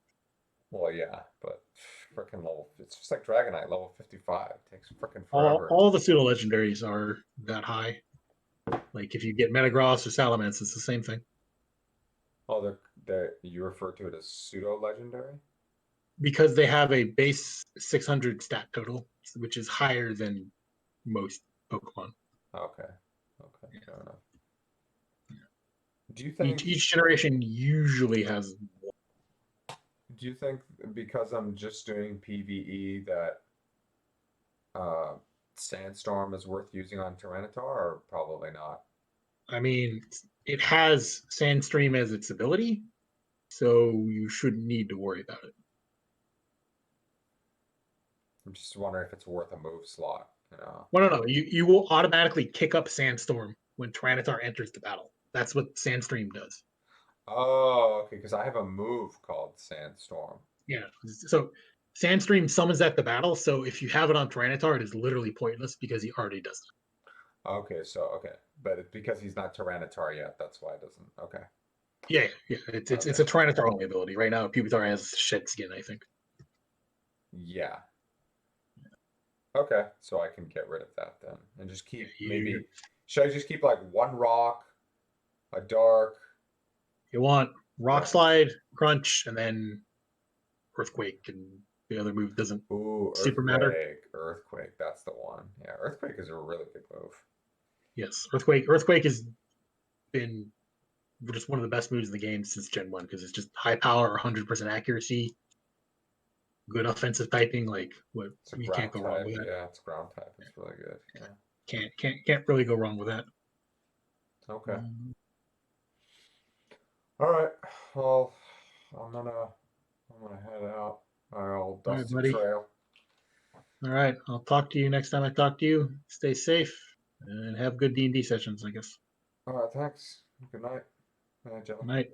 Well, yeah, but freaking level. It's just like Dragonite, level 55. It takes freaking All forever. all the pseudo legendaries are that high. Like if you get Metagross or Salamence, it's the same thing. Oh, you refer to it as pseudo legendary? Because they have a base 600 stat total, which is higher than most Pokemon. Okay. Okay, fair enough. Do you Each think each generation usually has. do you think because I'm just doing PvE that uh Sandstorm is worth using on Tyranitar or probably not? I mean, it has Sandstream as its ability, so you shouldn't need to worry about it. I'm just wondering if it's worth a move slot, you know. Well, no. You will automatically kick up Sandstorm when Tyranitar enters the battle. That's what Sandstream does. Oh, okay, because I have a move called Sandstorm. Yeah. So Sandstream summons at the battle. So if you have it on Tyranitar, it is literally pointless because he already does it. Okay, so okay. But it's because he's not Tyranitar yet, that's why it doesn't. Okay. Yeah. It's a Tyranitar only ability right now. Pupitar has Shed Skin, I think. Yeah. Okay, so I can get rid of that then and just keep maybe. Should I just keep like one rock, a dark? You want Rock Yeah. Slide, Crunch, and then Earthquake, and the other move doesn't Ooh, super matter. Earthquake. That's the one. Yeah, Earthquake is a really good move. Yes, Earthquake has been just one of the best moves in the game since Gen 1 because it's just high power, 100% accuracy, good offensive typing. Like what It's a you can't ground go wrong type. with that. Yeah, it's ground type. It's really good. Yeah. Can't really go wrong with that. Okay. All right. Well, I'm gonna head out. Our old All right, dusty buddy. trail. All right, I'll talk to you next time I talk to you. Stay safe and have good D&D sessions, I guess. All right. Thanks. Good night. Good night, Good gentlemen. night.